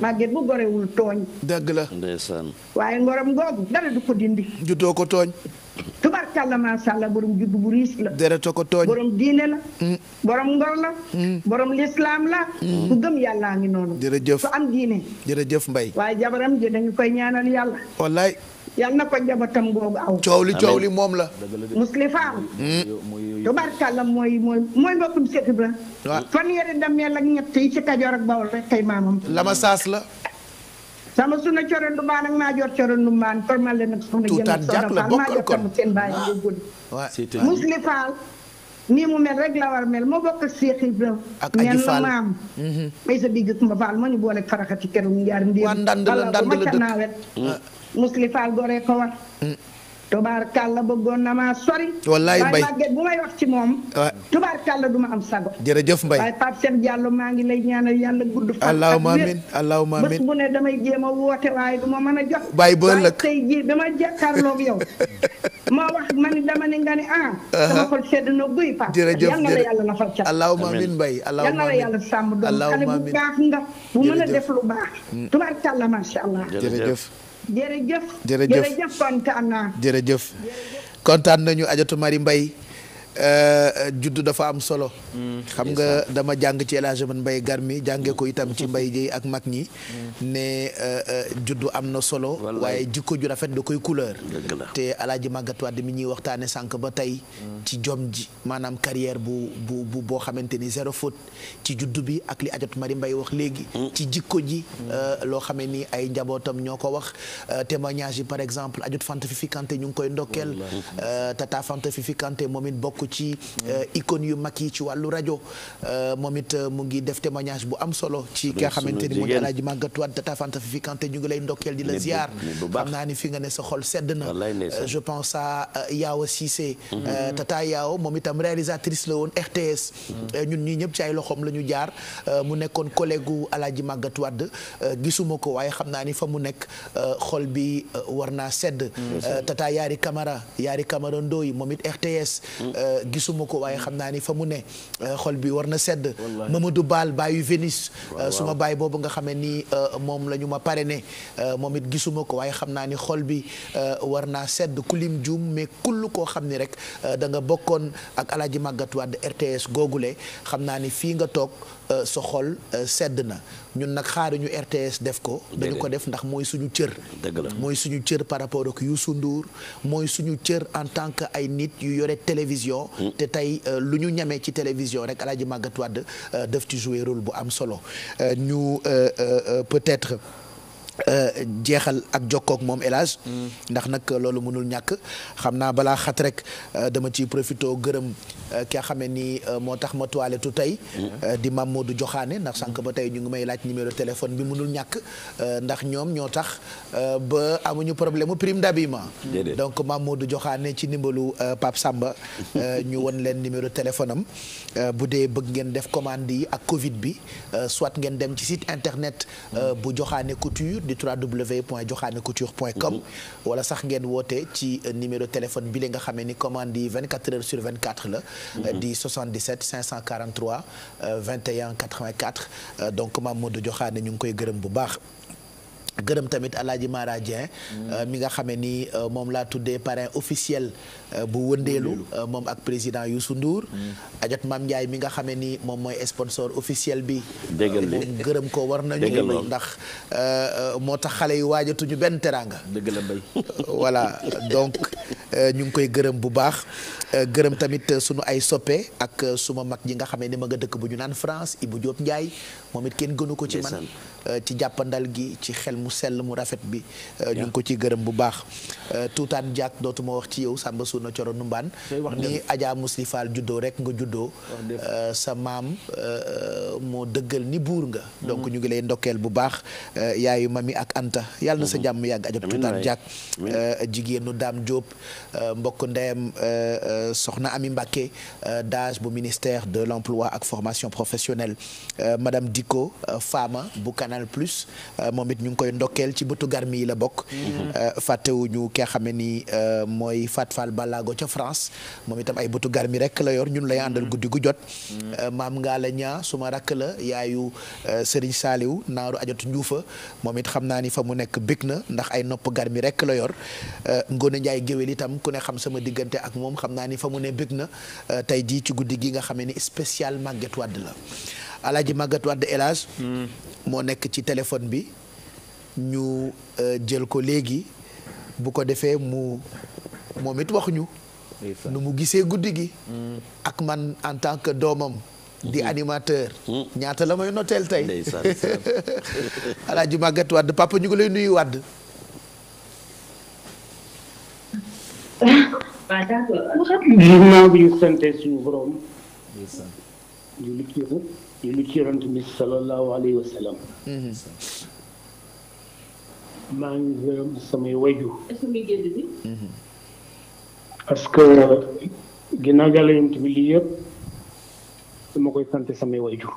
màgget bu gorewul tooñ. dëgg la. ndeysaan. waaye ngorom googu dara du ko dindi. juddoo ko tooñ. tubaarkàlla macha allah borom juddu bu riis la. dereto ko tooñ. borom diine la. borom ngor la. borom lislaam la. ku gëm yàllaa ngi noonu. jërëjëf ku am diine. jërëjëf Mbaye. waaye jabaram ji dañu koy ñaanal yàlla. wallaay. yàlla na ko jabatam googu aw. coow li moom la. muslifaam. tubaarkàlla mooy mbokkum Seex Ibra. waaw fanweeri dameel ak ñett yi ci Kajoor ak Bawol rek kay maamam. lama saas la. sama suna coro ndumbaan ak maa jor coro ndumbaan formal leen ak soxna tuutaan jàkk la bokkal kon seen bàyyi nga guddi. muslifaal nii mu mel rek la war mel moo bokk ak Seex Ibra ak Aji Fall maam may sa digg Kumba Fall moo ñu booleeg faraxati keroog njaar ndéem waa ndand la dëkk nawet muslifaal goree ko war tubaarkàlla bëggoon na maa sori. wallaay Mbaye waaye màgget bu may wax ci moom. tubaarkàlla du ma am sago. jërëjëf Mbaye waaye Pape Cheikh Diallo maa ngi lay ñaanal yàlla gudd fan. allahumma amiin allahumma amiin bés bu ne damay jéem a woote waaye du ma mën a jot. bàyyi ba ëllëg waaye tey jii dama jàkkaarloog yow. moo wax ma ni dama ni nga ni sama xol sedd na guy Pape. jërëjëf yal na la yàlla na fa cat. allahumma amiin Mbaye yal na la yàlla sàmm doom xale bu baax nga. bu mën a def lu baax. tubaarkàlla macha allah. jërëjëf. jërëjëf kontaan naa. jërëjëf kontaan nañu Adjatou Marie Mbaye juddu dafa am solo. xam nga dama jàng ci El Hadj Mbaye Garmi jàngee ko itam ci Mbaye Dieye ak mag ñi. ne juddu am na solo. waaye jikko ju rafet da koy couleur. te El Hadj Magatte Wade mi ñuy waxtaane sànq ba tey. ci jom ji maanaam carrière bu boo xamante ni zéro faute ci juddu bi ak li Adjatou Marie Mbaye wax léegi. ci jikko ji. loo xamee ni ay njabootam ñoo ko wax témoignage yi par exemple Adjatou Fanta Fifi Kanté ñu ngi koy ndokkeel. Tata Fanta Fifi Kanté moom it bokk ci icône yu mag yi ci wàllu rajo moom it mu ngi def témoignage bu am solo ci ki nga xamante ni mooy El Hadj Magatte Wade Tata Fanta Fifi Kanté ñu ngi lay ndokkeel di la ziar xam naa ni fi nga ne sa xol sedd na je pense à Yaawa Cissé Tata Yaaw moom itam réalisatrice la woon RTS ñun ñii ñëpp ci ay loxoom la ñu jaar mu nekkoon collègue gu El Hadj Magatte Wade gisuma ko waaye xam naa ni fa mu nekk xol bi war naa sedd Tata Yaari Camara Ndoye moom it RTS gisuma ko waaye xam naa ni fa mu ne xol bi war na sedd Mamadou Baal baayu Vénice suma baay boobu nga xamee ni moom la ñu ma parrainé moom it gisuma ko waaye xam naa ni xol bi war naa sedd kulim juum mais kull koo xam ni rek da nga bokkoon ak El Hadj Magatte Wade RTS googule xam naa ni fii nga toog sa xol sedd na ñun nag xaaruñu RTS def ko dañu ko def ndax mooy suñu cër mooy suñu cër par rapport ak Youssou Ndour mooy suñu cër en tant que ay nit yu yore télévision te tey lu ñu ñamee ci télévision rek El Hadj Magatte Wade daf ci jouer rôle bu am solo ñu peut-être jeexal ak jokkook moom El Hadj ndax nag loolu mënul ñàkk xam naa balaa xat rek dama ciy profité gërëm ki nga xamee ni moo tax ma toilettu tey di Mamadou Joxaane ndax sànq ba tey ñu ngi may laaj numéro téléphone bi mënul ñàkk ndax ñoom ñoo tax ba amuñu problème mu prime d'habillement donc Mamadou Joxaane ci ndimbalu Pape Samba ñu won leen numéro téléphone am bu dee bëgg ngeen def commande yi ak Covid bi soit ngeen dem ci site internet bu Joxaane Couture di www.joxanecouture.com wala sax ngeen woote ci numéro téléphone bi la nga xamee ni commande yi 24 heures sur 24 la di 77 543 21 84 donc Mamadou Joxaane ñu ngi koy gërëm bu baax gërëm tamit Alaaji Mara Dieng mi nga xamee ni moom laa tuddee parrain officiel bu wëndeelu moom ak président Youssou Ndour ajot Mame Ndiaye mi nga xamee ni moom mooy sponsor officiel bi moom gërëm ko war nañu ndax moo tax xale yu waajatuñu benn teraanga dëgg la mbay voilà donc ñu ngi koy gërëm bu baax gërëm tamit sunu ay soppe ak suma mag ji nga xamee ni ma nga dëkk bu ñu naan France Ibou Diop Ndiaye moom it kenn gënu ko ci man ci jàppandal gi ci xel mu sell mu rafet bi ñu ngi ko ci gërëm bu baax tuutaan jàkk dootuma wax ci yow Samba Suuna Coro Numbaan ni Adja Mousli Fall juddoo rek nga juddoo sa maam moo dëggal ni buur nga donc ñu ngi lay ndokkeel bu baax yaayu mami ak Anta yàlla na sa jàmm yàgg ajot tuutaan jàkk jigéenu Daam Diop mbokk ndeyam soxna Ami Mbacké DAGE bu ministère de l'emploi ak formation professionnelle madame Diko Fama bu Canal Plus moom it ñu ngi koy ndokkeel ci bëtu garmi yi la bokk. fàttewuñu ki nga xam ne ni mooy Fat Fall Balago ca France moom itam ay bëtu garmi rek la yor ñun lay àndal guddi gu jot. maam Ngala Ñaa suma rakk la yaayu Serigne Saliou naaru ajatu Njuufa moom it xam naa ni fa mu nekk bég na ndax ay nopp garmi rek la yor. Ngone Njaay géwél itam ku ne xam sama diggante ak moom xam naa ni fa mu ne bég na tey jii ci guddi gi nga xam ne ni spécial Maguette Wade la Alaaji Maguette Wade El Hadj moo nekk ci téléphone bi ñu jël ko léegi bu ko defee moom it wax ñu nu mu gisee guddi gi ak man en tant que doomam di animateur ñaata la may noteel tey Alaaji Maguette Wade papa ñu ngi lay nuyu Wade. ginnaaw bi ñu sante suñu borom julli ci yonent bi sallallahu alayhi wa sallam maa ngi gërëm samay wayju parce que ginnaaw yàlla yonent bi lii yëpp dama koy sante samay wayju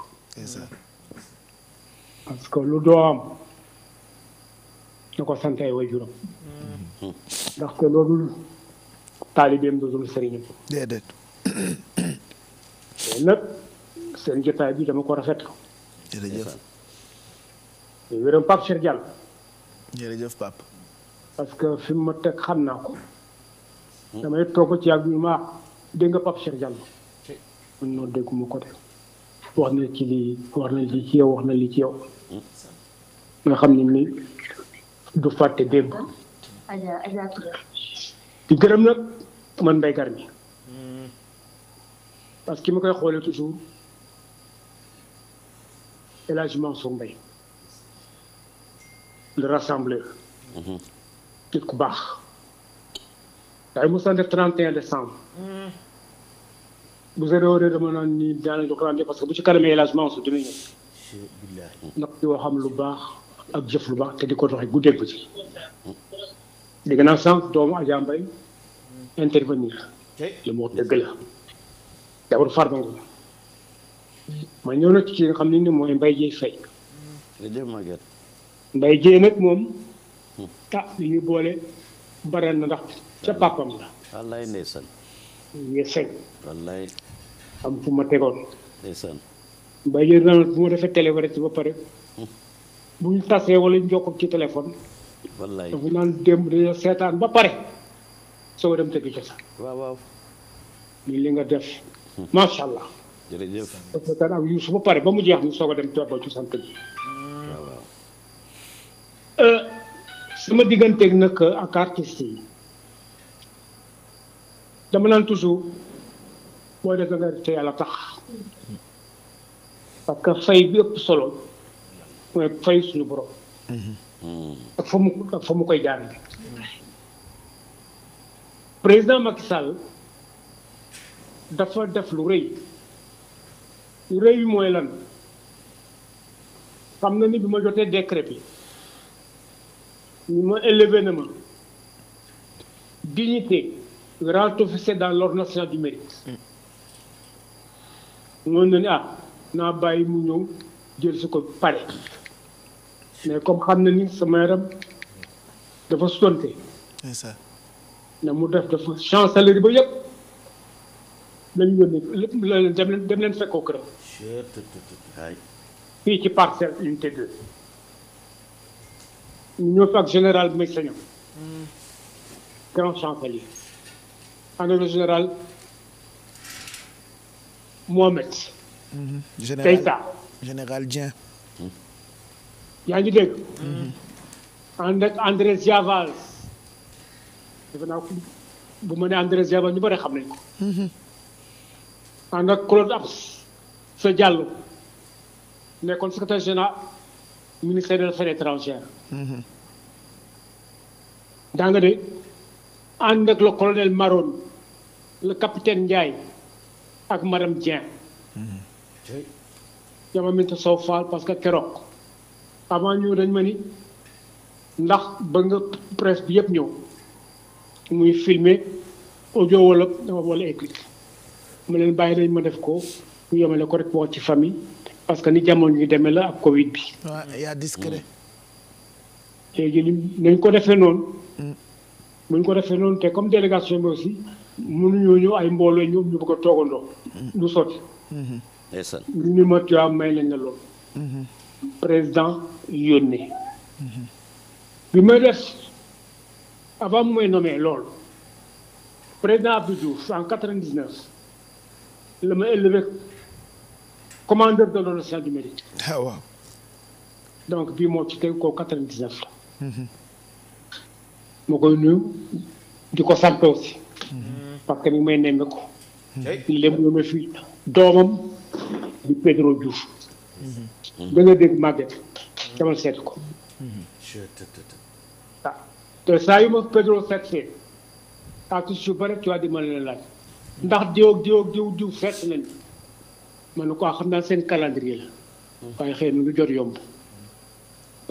parce que lu doo am na ko sante ay wayjuram ndaxte loolu taalibeem dootul sëriñam déedéet nag seen jotaay bi dama ko rafetlu jërëjëf wéram Pape Cheikh Diallo jërëjëf Pape parce que fi mu ma teg xam naa ko damay toog ci yàgg ñu ma dégg nga Pape Cheikh Diallo man noonu dégguma ko de wax na ci lii wax na lii ci yow wax na lii ci yow nga xam ne ni du fàtte démb di gërëm nag man Mbaye Garmi parce que ma koy xoolee toujours El Hadj Mansour Mbaye le rassembleur nit ku baax waaye mu sant 31 décembre bu sa réew dama naan ni daana jox rendez parce que bu ci kanamee El Hadj Mansour dina ñëw ndax di waxam lu baax ak jëf lu baax te di ko doxee guddeeg ba ci dégg naa sànq doomu Adja Mbaye intervenir li mu wax dëgg la d'abord Farba Ngom ma ñëw na ci nga xam ne ni mooy Mbaye Dieye Faye Mbaye Dieye nag moom li ñuy boole bare na ndax ca papam la wallaay ndeysaan ñu sëñ wallaay am fu ma tegoon ndeysaan Mbaye Dieye dana bu ma defee télé ba rek ba pare bu ñu tasee wala ñu jokkoo ci téléphone wallaay dafa naan démb dañoo seetaan ba pare soo dem tëgg cosaan waaw li nga def macha allah jërëjëf seetaan ak Youssou ba pare ba mu jeex ñu soog a dem toog ba cosaan tëgg waaw sama digganteeg nag ak artistes yi dama naan toujours booy def nga te yàlla tax parce que fay bi ëpp solo mooy fay suñu borom ak fa mu koy jaarale président Macky Sall dafa def lu rëy bi mooy lan xam na ni bi ma jotee décret bi ñu ma élevé na ma dignité grand officier dans l'ordre national du mérite ngoon na ni naa bàyyi mu ñëw jël si ko pare mais comme xam na ni sama yaram dafa sonte na mu def dafa chancellerie ba yëpp lañu yónnee dem leen fekkoo këram fii ci parcelle unité 2 ñu ñëw fi ak général bi may sañam grand chancelier ànd le général Mohamed général Dieng yaa ngi dégg ànd ak André Giaval defe naa bu ma ne André Giaval ñu bëri xam nañ ko ànd ak Claude Absa Diallo nekkoon secrétaire général ministère des affaires étrangères daa nga de ànd ak le colonel Maron le capitaine Ndiaye ak madame Dieng yama minta Sow Fall parce que keroog avant ñëw dañ ma ni ndax ba nga presse bi yëpp ñëw muy filmer audio wala dama boole écrit ma leen bàyyi nañ ma def ko ñu yemale ko rek wax ci famille parce que ni jamono ñu demee la ak Covid bi. waaw yaa discret. léegi nañ ko defee noonu. buñ ko defee noonu te comme délégation bi aussi mënuñoo ñëw ay mbooloo ñu bëgg a toogandoo. du sotti. ñu ni ma tuuti may nañ la loolu. président yónnee. bi may def avant mu may nommé loolu président Abdou Diouf en 99 la ma élevé commandeur de l'ordre national du mérite. ah waaw. donc bii moo ci teg ko 99 la. ma koy nuyu di ko sant aussi. parce que ni may nemme ko. léegi mu fi doomam di Pedro Diouf. da nga dégg Maguette dama seet ko. ah te saa yu ma Pedro seet see artiste yu bëri tu vois di ma leen laaj ndax diw seet nañ ma ne ko xam naa seen calendrier la. waaye xëy na lu jot yomb.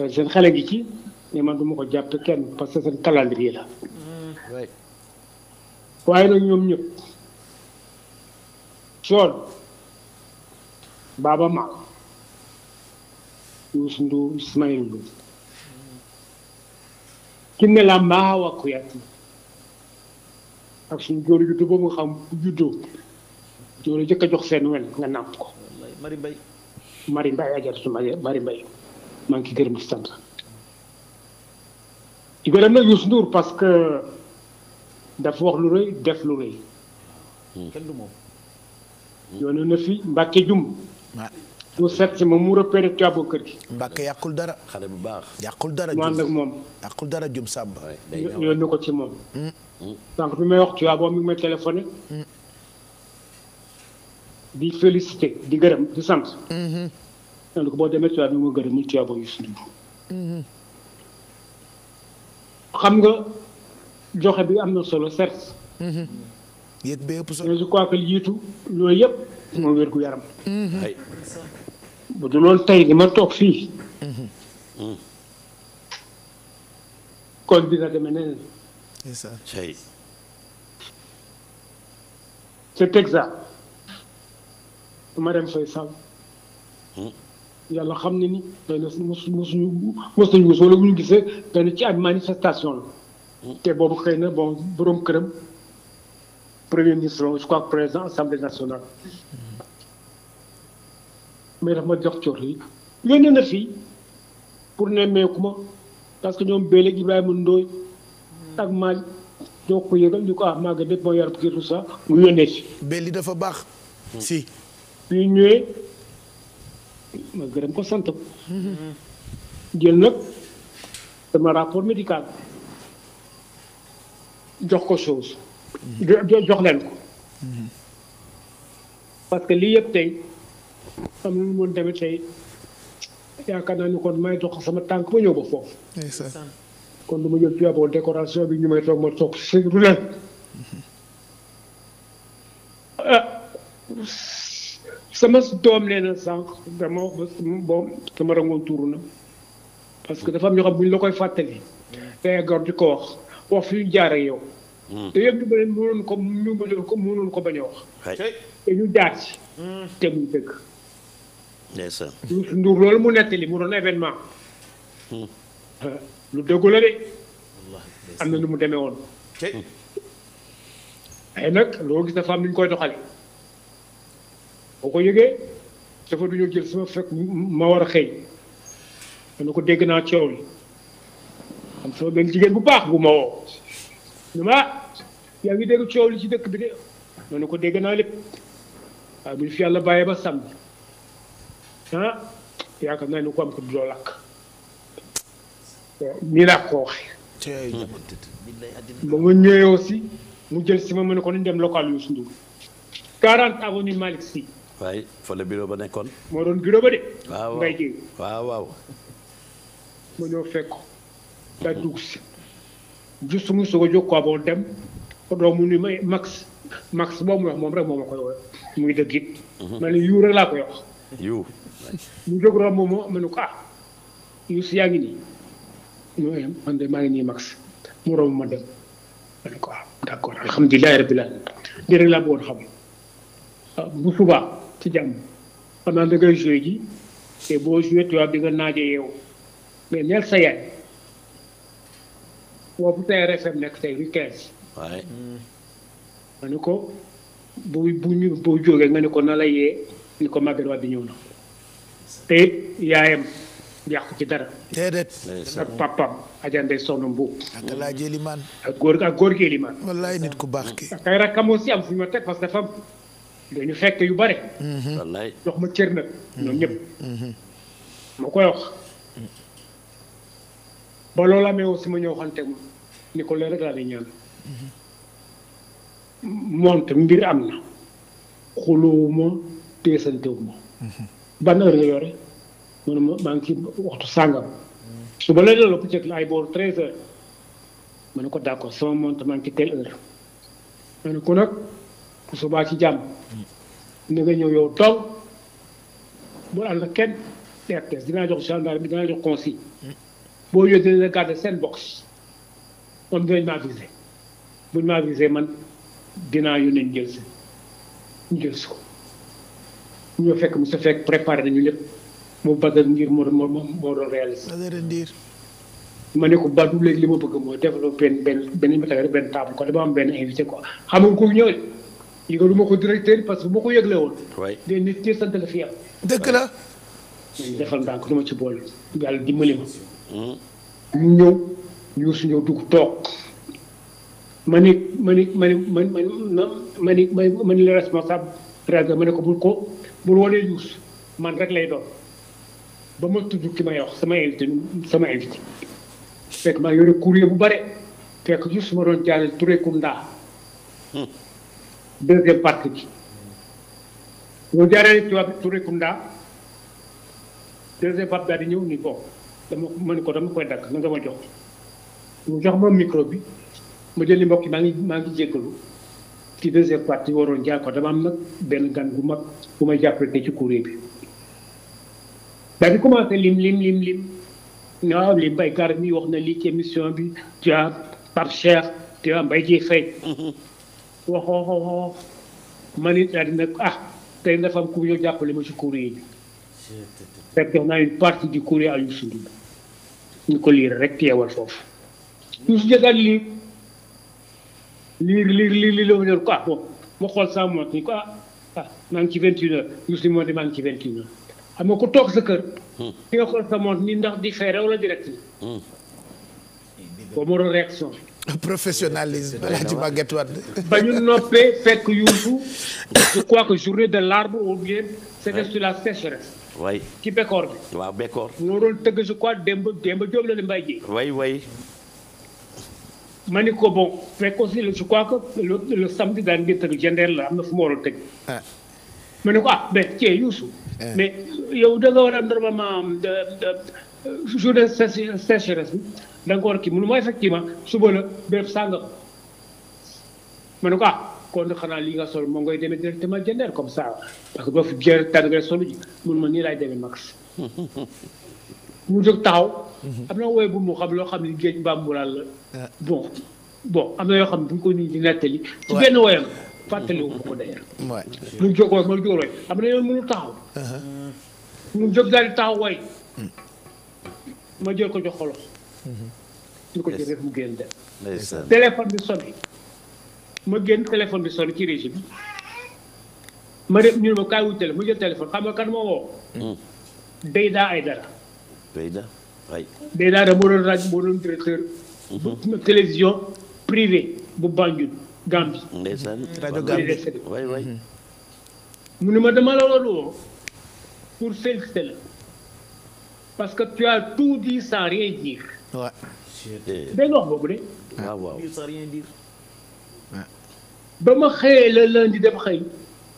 seen xale gi ci mais man du ma ko jàpp kenn parce que seen calendrier la. waaye nag ñoom ñëpp Thione Baaba Maal Youssou Ndour Ismaël Ndour ki ne la Maawa Kouyaté ak suñu góor yu juddu boobu nga xam bu juddoo ñoo la jëkk a jox seen wen nga nàmp ko. Mari Mbaye ajaratu Mari Mbaye maa ngi ciy gërëm di sant di gërëm nag Youssou Ndour parce que dafa wax lu rëy def lu rëy. kenn du moom. yoone na fi Mbacke Jum. mu seet si ma mu repéré tuyaabo kër gi. Mbacke yàqul dara. xale bu baax. yàqul dara mu ànd ak moom. yàqul dara Jum Samba. yoon na ko ci moom. donc bi may wax tuyaabo mi ngi may téléphoné. di félicité di gërëm di sant. donc boo demee tuyaabo bi ma gërëm muy tuyaabo Youssou Ndour. xam nga joxe bi am na solo certes. yéeg bee ëpp solo mais je crois que jiitu loolu yëpp moo wér gu yaram. bu dul woon tey ni ma toog fii. kon dina demee neneen. c'est ça. cet exemple Marème Faye Sall. yàlla xam ne ni xëy na mos nañu gis wala bu ñu gisee benn ci ab manifestation la. te boobu xëy na bon borom këram premier ministre je crois président assemblée nationale. mais dafa ma jox coor yi yónnee na fii pour nemmeeku ma parce que ñoom Bélék Ibrahima Ndoye ak Mali ñoo ko yëgal ñu ko maa ngi def moo yar kii tout ça mu yónnee si. Béli dafa baax. si. puis ñëwee. ma gërëm ko sant ko jël nag sama rapport médical jox ko chose jox leen ko parce que lii yëpp tey am na lu moon demee tey yaakaar naa ni kon may dox sama tànk ba ñëw ba foofu kon du ma jël tuyaaboo décoration bi ñu may toog ma toog si du leen sama doom nee na sànq dama wax bon sama rangoon tuuru na parce que dafa am ñoo xam bu ñu la koy fàttali day gor di ko wax fi ñu jaar ak yow. te yëpp ñu bëri mënoon ko bañ a wax. te ñu jaar ci. te muy dëgg. ndeysaan. Youssou Ndour loolu mu nettali mu doon événement. lu dëggu la de. am na lu mu demee woon. ay nag loo gis dafa am nu ñu koy doxalee. boo ko yëgee dafa du ñu jël sama fekk ma war a xëy ma ne ko dégg naa coow li am sama benn jigéen bu baax bu ma woo ne ma yaa ngi dégg coow li ci dëkk bi de ma ne ko dégg naa lépp waaye bu ñu fi yàlla bàyyee ba samedi yaakaar naa ne ko am ko doo lakk nii laa ko waxee ba ma ñëwee aussi mu jël si ma ne ko nañ dem local Youssou Ndour 40 avenue Malick Sy. waaye fa la bureau ba nekkoon. moo doon bureau ba de. waaw ngay dégg. waaw. ma ñëw fekk ko. daa dugg si. juste mu soog a jóg quoi boo dem. doom mu ni may max boobu mu wax moom rek moo ma koy wax muy dëgg it. ma ne yu rek laa koy wax. yu. mu jóg romb ma ne ko yu si yaa ngi nii. man de maa ngi nii max mu romb ma dem. ma ne ko waaw d'accord alhamdulilah rabbil alamin di rek laa bëggoon xam bu subaa ci jàmm xam naa da ngay joué ji te boo joué tubaab bi nga naaje yeewu mais neel sa yaay boobu tey RFM nekk tey lu 15. waaye. ma ne ko bu jógee nga ne ko na la yee ni ko Maguette Wade ñëw na te yaayam yàqu ci dara. déedéet. ak papam ajande sonn mbuub. ak laa jëli man. ak góor gi limaan. wallaay nit ku baax ki. ak ay rakkam aussi am fu ñu ma teg parce que dafa dañu fekk yu bare. wallaay jox ma cër nag. ñoom ñëpp. ma koy wax. ba loolu amee aussi ma ñëw xante ma ni ko leen rek laa di ñaan. moonte mbir am na. xuluwuma teesantewuma. ban heure nga yore. man maa ngi ci waxtu sàngam. suba la loolu peut-être ay booru 13 heures. ma ne ko d'accord sama montre maa ngi ci telle heure. ma ne ko nag bu subaa ci jàmm. na nga ñëw yow taw. bu ànd ak kenn RTS dinaa jox gendarme bi dinaa jox consigne. boo ñëwee dina la garder seen box. moom dinañ ma avisé. buñ ma avisé man dinaa yónnee ñu jël si. ñu jël si ko. ñu fekk mu sa fekk préparé nañu lépp. mu Badara Ndiir moo doon réalisé. Badara Ndiir. ma ne ko Badou léegi li ma bëgg mooy développé benn matériel benn table ko dama am benn invité quoi xam nga ko ñëwee yëgalu ma ko directeur parce que bu ma ko yëglee woon. waay des nit ci sant la fi am. dëgg la. defal ndànk du ma ci boole yàlla dimbali ma. ñu ñëw ñu su ñëw dugg toog ma ni le responsable réalisé ma ne ko bul wanee yuus man rek lay doon. ba ma tudd ki may wax sama invité fekk maa yore courrier bu bare fekk juste ma doon jaaree Touré Kounda deuxième partie bi ñoo jaaree Touré Kounda deuxième partie daal di ñëw ni bon ma ne ko dama koy dagg na nga ma jox mu jox ma micro bi ma jëli mbokk yi maa ngi jéggalu ci deuxième partie waroon jaar ko dama am nag benn gan gu mag bu may jàppale te ci courrier bi daal di commencé lim waaw li Mbaye Gar mi wax na lii ci émission bi tu as Pape Cheikh tu as Mbaye Dieye Faye wax ma ni daal di nag tey dafa am ku ñëw jàppale ma ci courrier bi fekk def naa une partie du courrier à Youssou Ndour ñu ko liir rek teewal foofu Youssou jëgaat liir la ma doon ko bon ma xool sama montre ni ko maa ngi ci 21 heures Youssou moo di maa ngi ci 21 heures xam nga ku toog sa kër. ki nga xool sa montre ni ndax di fere wala direct ni. boobu moo doon réaction. professionnalisme El Hadj Maguette Wade. ba ñu noppee fekk Youssou je crois que journée de l'arbre ou bien c'était sur la sécheresse. waay ci bekkoor bi. waaw bekkoor. moo doon tëgg je crois Demba Diop la ne Mbaye Dieye. way ma ni ko bon fekk aussi je crois que le samedi daan ngeen tëgg gendeer la am na fu mu waroon tëgg. ma ne ko mais cee Youssou. mais yow da nga war a normalement journée sécheresse bi da nga ko war a kii mënu ma effectivement suba la béréb sàngam ma ne ko kon xanaa li nga sol moom ngay demee directement jëndeer comme ça parce que boo fi jël tànn nga solu ji mun ma nii laay demee max mu jóg taxaw am na woy bu mu xam loo xam ne géej mbambulaal la bon am na yoo xam ne bu ñu ko nii di nettali ci benn woyam fàttaliwu ko d'ailleurs mu jóg woy ma jóg woy am na yoon mënu taxaw mu jóg daal di taxaw woy ma jël ko jox ko loxo ñu ko jël rek mu génn dem téléphone bi sonné ma génn téléphone bi sonné ci régie bi ma dem ñu ne ma kaay wuy téléphone ma jël téléphone xam nga kan moo woo Deyda Aïdara Deyda da moo doon rajo moo doon directeur télévision privée bu Banjul Gambie rajo Gambie mu ne ma dama la war woo pour féliciter la parce que tu as tout dit sans rien dire. waaw. dégg nga wax boobu de. waaw sans rien dire. ba ma xëyee la lundi dem xëy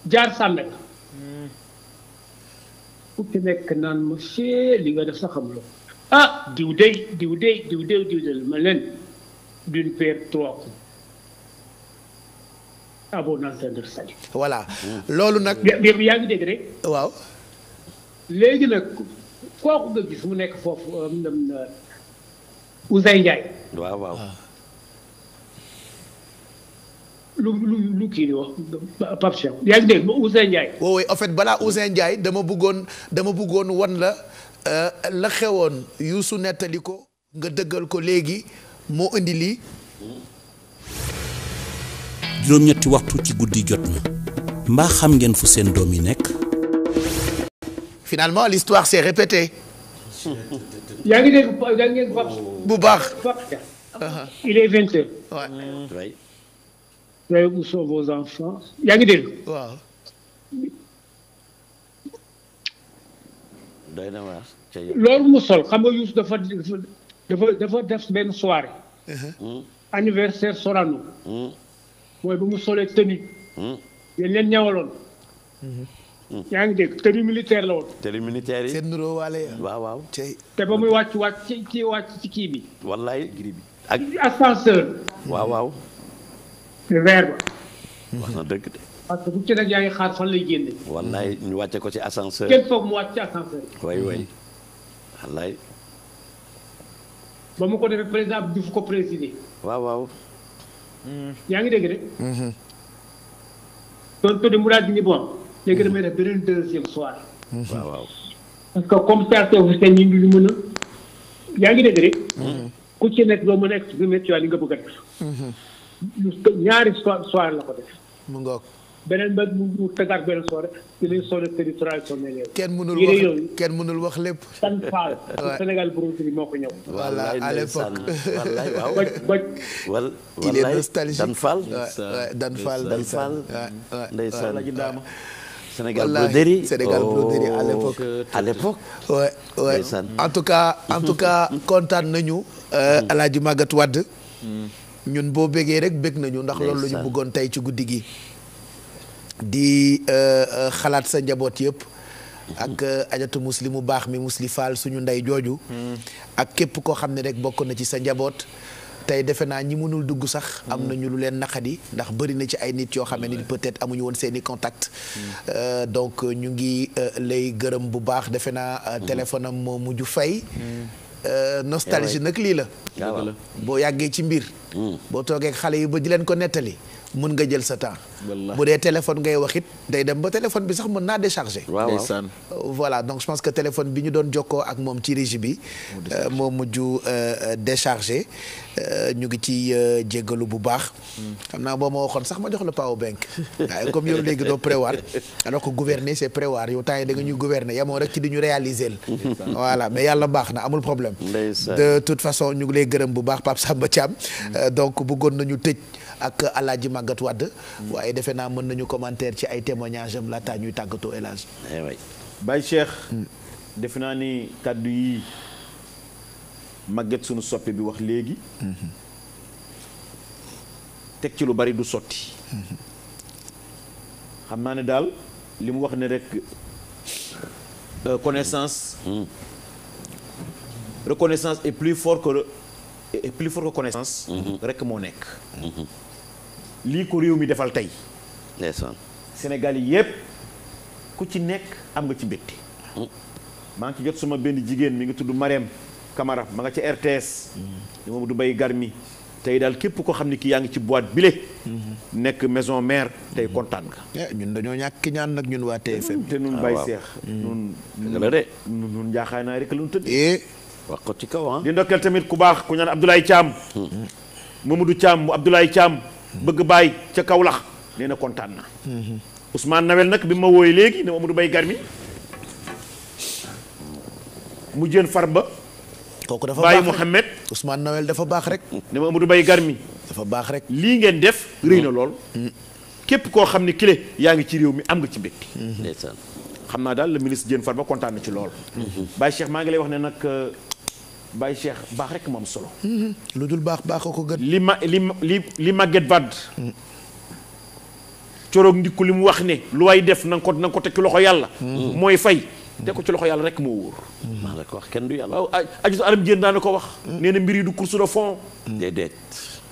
jaar Sandaga. ku ci nekk naan ma chee li nga def sax xamuloo diw de ma leen d'une paire 3 coups. bon entendre ça. voilà loolu nag. yaa ngi dégg rek. waaw. léegi nag kooku nga gis mu nekk foofu Ousseyn Ndiaye. waaw. lu kii di wax Pape Cheikh yaa ngi dégg Ousseyn Ndiaye. oui en fait balaa Ousseyn Ndiaye dama bëggoon wan la la xewoon Youssou nettali ko nga dëggal ko léegi moo indi lii. juróom-ñetti waxtu ci guddi jot na mbaa xam ngeen fu seen doom yi nekk. finalement l'histoire s'est répétée. yaa ngi dégg Pape. bu baax. il est 20 heures. oui. où sont vos enfants yaa ngi dégg. waaw. doy na waar. loolu mu sol xam nga Youssou dafa def benn soirée. anniversaire Sorano. mooy ba mu solee tenue. yéen leen ñawaloon. yaa ngi dégg tenue militaire la woon. tenue militaire yi. seen nuroo waale ya. waaw. te ba muy wàcc ci kii bi. wallaay giri bi. ak ascenseur. waaw. verre ba. wax na dëgg de. parce que bu ci nag yaa ngi xaar fan lay génne. wallaay ñu wàcce ko ci ascenseur. kenn foog mu wàcc ci ascenseur. way wallaay. ba mu ko defee président bi du ko présider. waaw. yaa ngi dégg de. doon tëdd mu daal di ni bon léegi damay def beneen deuxième soir. waaw. parce que comme certains officiers ñu ngi mën a. yaa ngi dégg de. ku ci nekk doo mën a exprimer ci li nga bëgg a def. ñaari soir la ko def. mu ngoog. beneen ba mu tegaat beneen soirée ci lañ soxla territoire traditionnel. kenn mënul wax lépp. Dan Fall. Sénégal Bronzeri moo ko ñëw. voilà à l'époque. wallaay waaw. boj. il est nostalgique. Dan Fall. Dan Fall. ndeysaan. Sénégal Bronzeri. Sénégal Bronzeri à l'époque. ouais. en tout cas kontaan nañu. El Hadj Magatte Wade. ñun boo bëggee rek bëgg nañu ndax loolu la ñu bëggoon tey ci guddi gi. di xalaat sa njaboot yëpp. ak ajatu musli mu baax mi musli Fall suñu ndey jooju. ak képp koo xam ne rek bokk na ci sa njaboot. tey defe naa ñi mënul dugg sax. am nañu lu leen naqadi ndax bëri na ci ay nit yoo xam ne peut-être amuñu woon seeni contact. donc ñu ngi lay gërëm bu baax defe naa téléphone am moo mujj fay. nostalgie nag lii la. boo yàggee ci mbir. boo toogee xale yi ba di leen ko nettali. mun nga jël sa temps. bu dee téléphone ngay wax it day dem ba téléphone bi sax mën naa décharger. voilà donc je pense que téléphone bi ñu doon jokkoo ak moom ci régie bi. moo mujj décharger. ñu ngi ci jéggalu bu baax. xam naa boo ma waxoon sax ma jox la power bank. waaye comme yow léegi doo prévoir alors que gouverner c'est prévoir yow temps yi da nga ñuy gouverner yamoo rek ci di ñu réaliser voilà mais yàlla baax na amul problème. de toute façon ñu ngi lay gërëm bu baax Pape Samba Thiam. donc bëggoon nañu tëj. ak Alaaji Magatte Wade. waaye defe naa mën nañu commentaire ci ay témoignages am laataa ñuy tàggatoo El Hadj. Baye Cheikh. defe naa ni kàddu yi Magatte sunu soppe bi wax léegi. teg ci lu bari du sotti. xam naa ne daal li mu wax ne rek connaissance. reconnaissance est plus fort que connaissance. rek moo nekk. lii ko réew mi defal tey. Sénégal yi yépp ku ci nekk am nga ci mbégte. maa ngi ci jot sama benn jigéen mi ngi tudd Marème Camara ma nga ca RTS. di Mamadou Mbaye Garmi tey daal képp ko xam ne ki yaa ngi ci boîte bile. nekk maison mère tey kontaan nga. ñun dañoo ñàkk ki ñaan nag ñun waa TFM. te nun Baye Cheikh. nun njaaxaay naa rek la ñu tëdd. wax ko ci kaw di ndokkeel tamit ku baax ku ñaan Abdoulaye Thiam. Mamadou Thiam mu Abdoulaye Thiam. bëgg Baye ca Kaolack nee na kontaan na. Ousmane Nawel nag bi ma wooyee léegi ne Mamadou Mbaye Garmi mu jën Farba. kooku dafa Baye baax Mouhamed Ousmane Nawel dafa baax rek. ne Mamadou Mbaye Garmi dafa baax rek. lii ngeen def rëy na lool. képp koo xam ne kile yaa ngi ci réew mi am nga ci mbégte. xam naa daal le ministre Diène Farba kontaan na ci lool. Baye Cheikh maa ngi lay wax ne nag Baye Cheikh baax rek moom solo. lu dul baax baax ko gën. li Magatte Wade. coroog ndikku li mu wax ne lu way def na nga ko teg ci loxo yàlla. mooy fay. te ko ci loxo yàlla rek moo wóor. maa la ko wax kenn du yàlla. waaw ajutu alam Diène daan na ko wax. nee na mbir yi du course de fond. déedéet.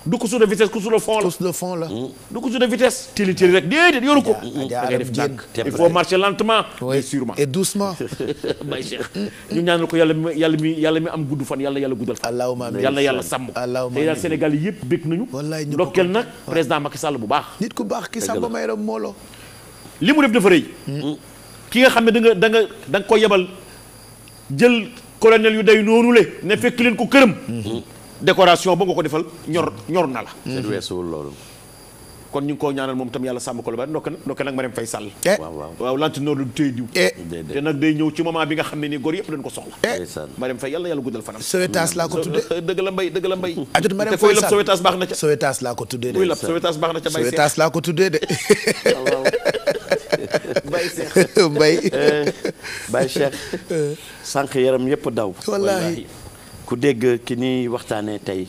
du course de vitesse course de fond la. course de fond la. du course de vitesse. tili rek déedéet yoru ko. da ngay def ndànk il faut marcher lentement. mais sûrement et doucement. Baye Cheikh ñu ñaanal ko yàlla mi am gudd fan yàlla guddal fan. allahumma amiin yàlla sàmm. allahumma te daal Sénégal yi yëpp bëgg nañu. wallaay ñu ndokkeel nag président Macky Sall bu baax. nit ku baax ki Samba Mayram Molo. li mu def dafa rëy. ki nga xam ne da nga ko yebal jël colonel yu day noonu le ne fekk leen ko këram. décoration ba nga ko defal ñor na la. te weesuwul loolu. kon ñu ngi koo ñaanal moom tam yàlla sàmm ko lu bari ndokke nag Marème Faye Sall. waaw lantinoor lu téye diw. te nag day ñëw ci moment bi nga xam ne nii góor yëpp dañ ko soxla. Marème Faye yàlla guddal fanam. Sowetaas laa ko tuddee. dëgg la mbay. ajot Marème te koy Faye lab Sall Sowetaas baax na ca. Sowetaas laa ko tuddee de. kuy lab Sowetaas baax na ca. Sowetaas laa ko tuddee de. Baye Cheikh Baye Cheikh sànq yaram yëpp daw. wallaahi ku dégg ki ni waxtaanee tey.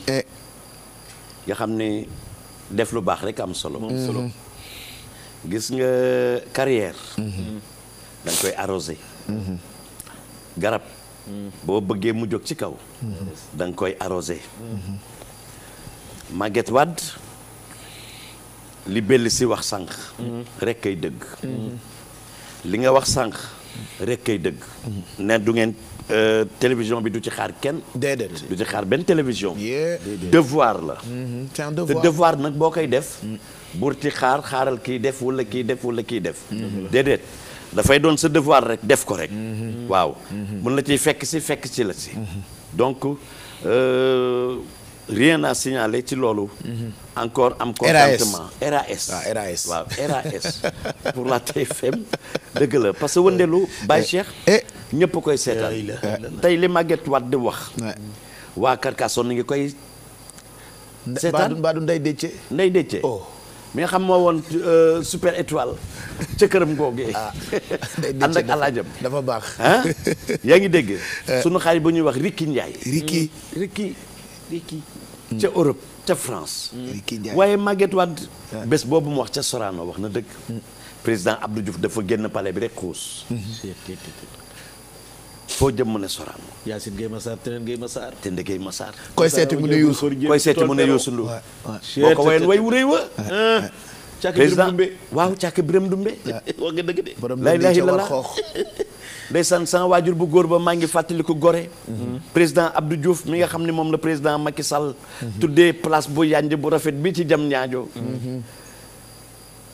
nga xam ne def lu baax rek am solo. gis nga carrière. da nga koy arrosé. garab. boo bëggee mu jóg ci kaw. da nga koy arrosé. Maguette Wade li belli si wax sànq. rek kay dëgg. li nga wax sànq rek kay dëgg. ne du ngeen télévision bi du ci xaar kenn. déedéet du ci xaar benn télévision. devoir la. c'est un devoir te devoir nag boo koy def. bur ci xaaral kii def wala kii def wala kii def. déedéet dafay doon sa devoir rek def ko rek. waaw mun la ciy fekk si la si. donc rien à signaler ci loolu. encore am contentement. RAS waaw RAS pour la TFM dëgg la parce que wëndeelu Baye Cheikh. ñëpp koy seetaan tey li Maguette Wade di wax. waa Carcassonne ngi koy. seetaan Mbadou Ndeye Déthié. Ndeye Déthié. mi nga xam moo woon super étoile ca këram googee. ànd ak alaajam dafa baax. yaa ngi dégg. sunu xarit bu ñuy wax Ricky Ndiaye. Ricky. ca Europe ca France. waaye Maguette Wade. bés boobu mu wax ca Sorano wax na dëgg. président Abdou Diouf dafa génn palais bi rek xuus. foo jëm mu ne Sorano. Yacine Gueye Massar Tende Gueye Massar. koy seeti mu ne Youssou Ndour. boo ko wayoon way wu rëy wa. président waaw Càkk Biram Dumbe. wax nga dëgg de. laa ilaaha illallaah. ndeysaan sama waajur bu góor ba maa ngi fàttaliku Gorée. président Abdou Diouf mi nga xam ne moom la président Macky Sall. tuddee place bu yanj bu rafet bi ci jam ñaajo.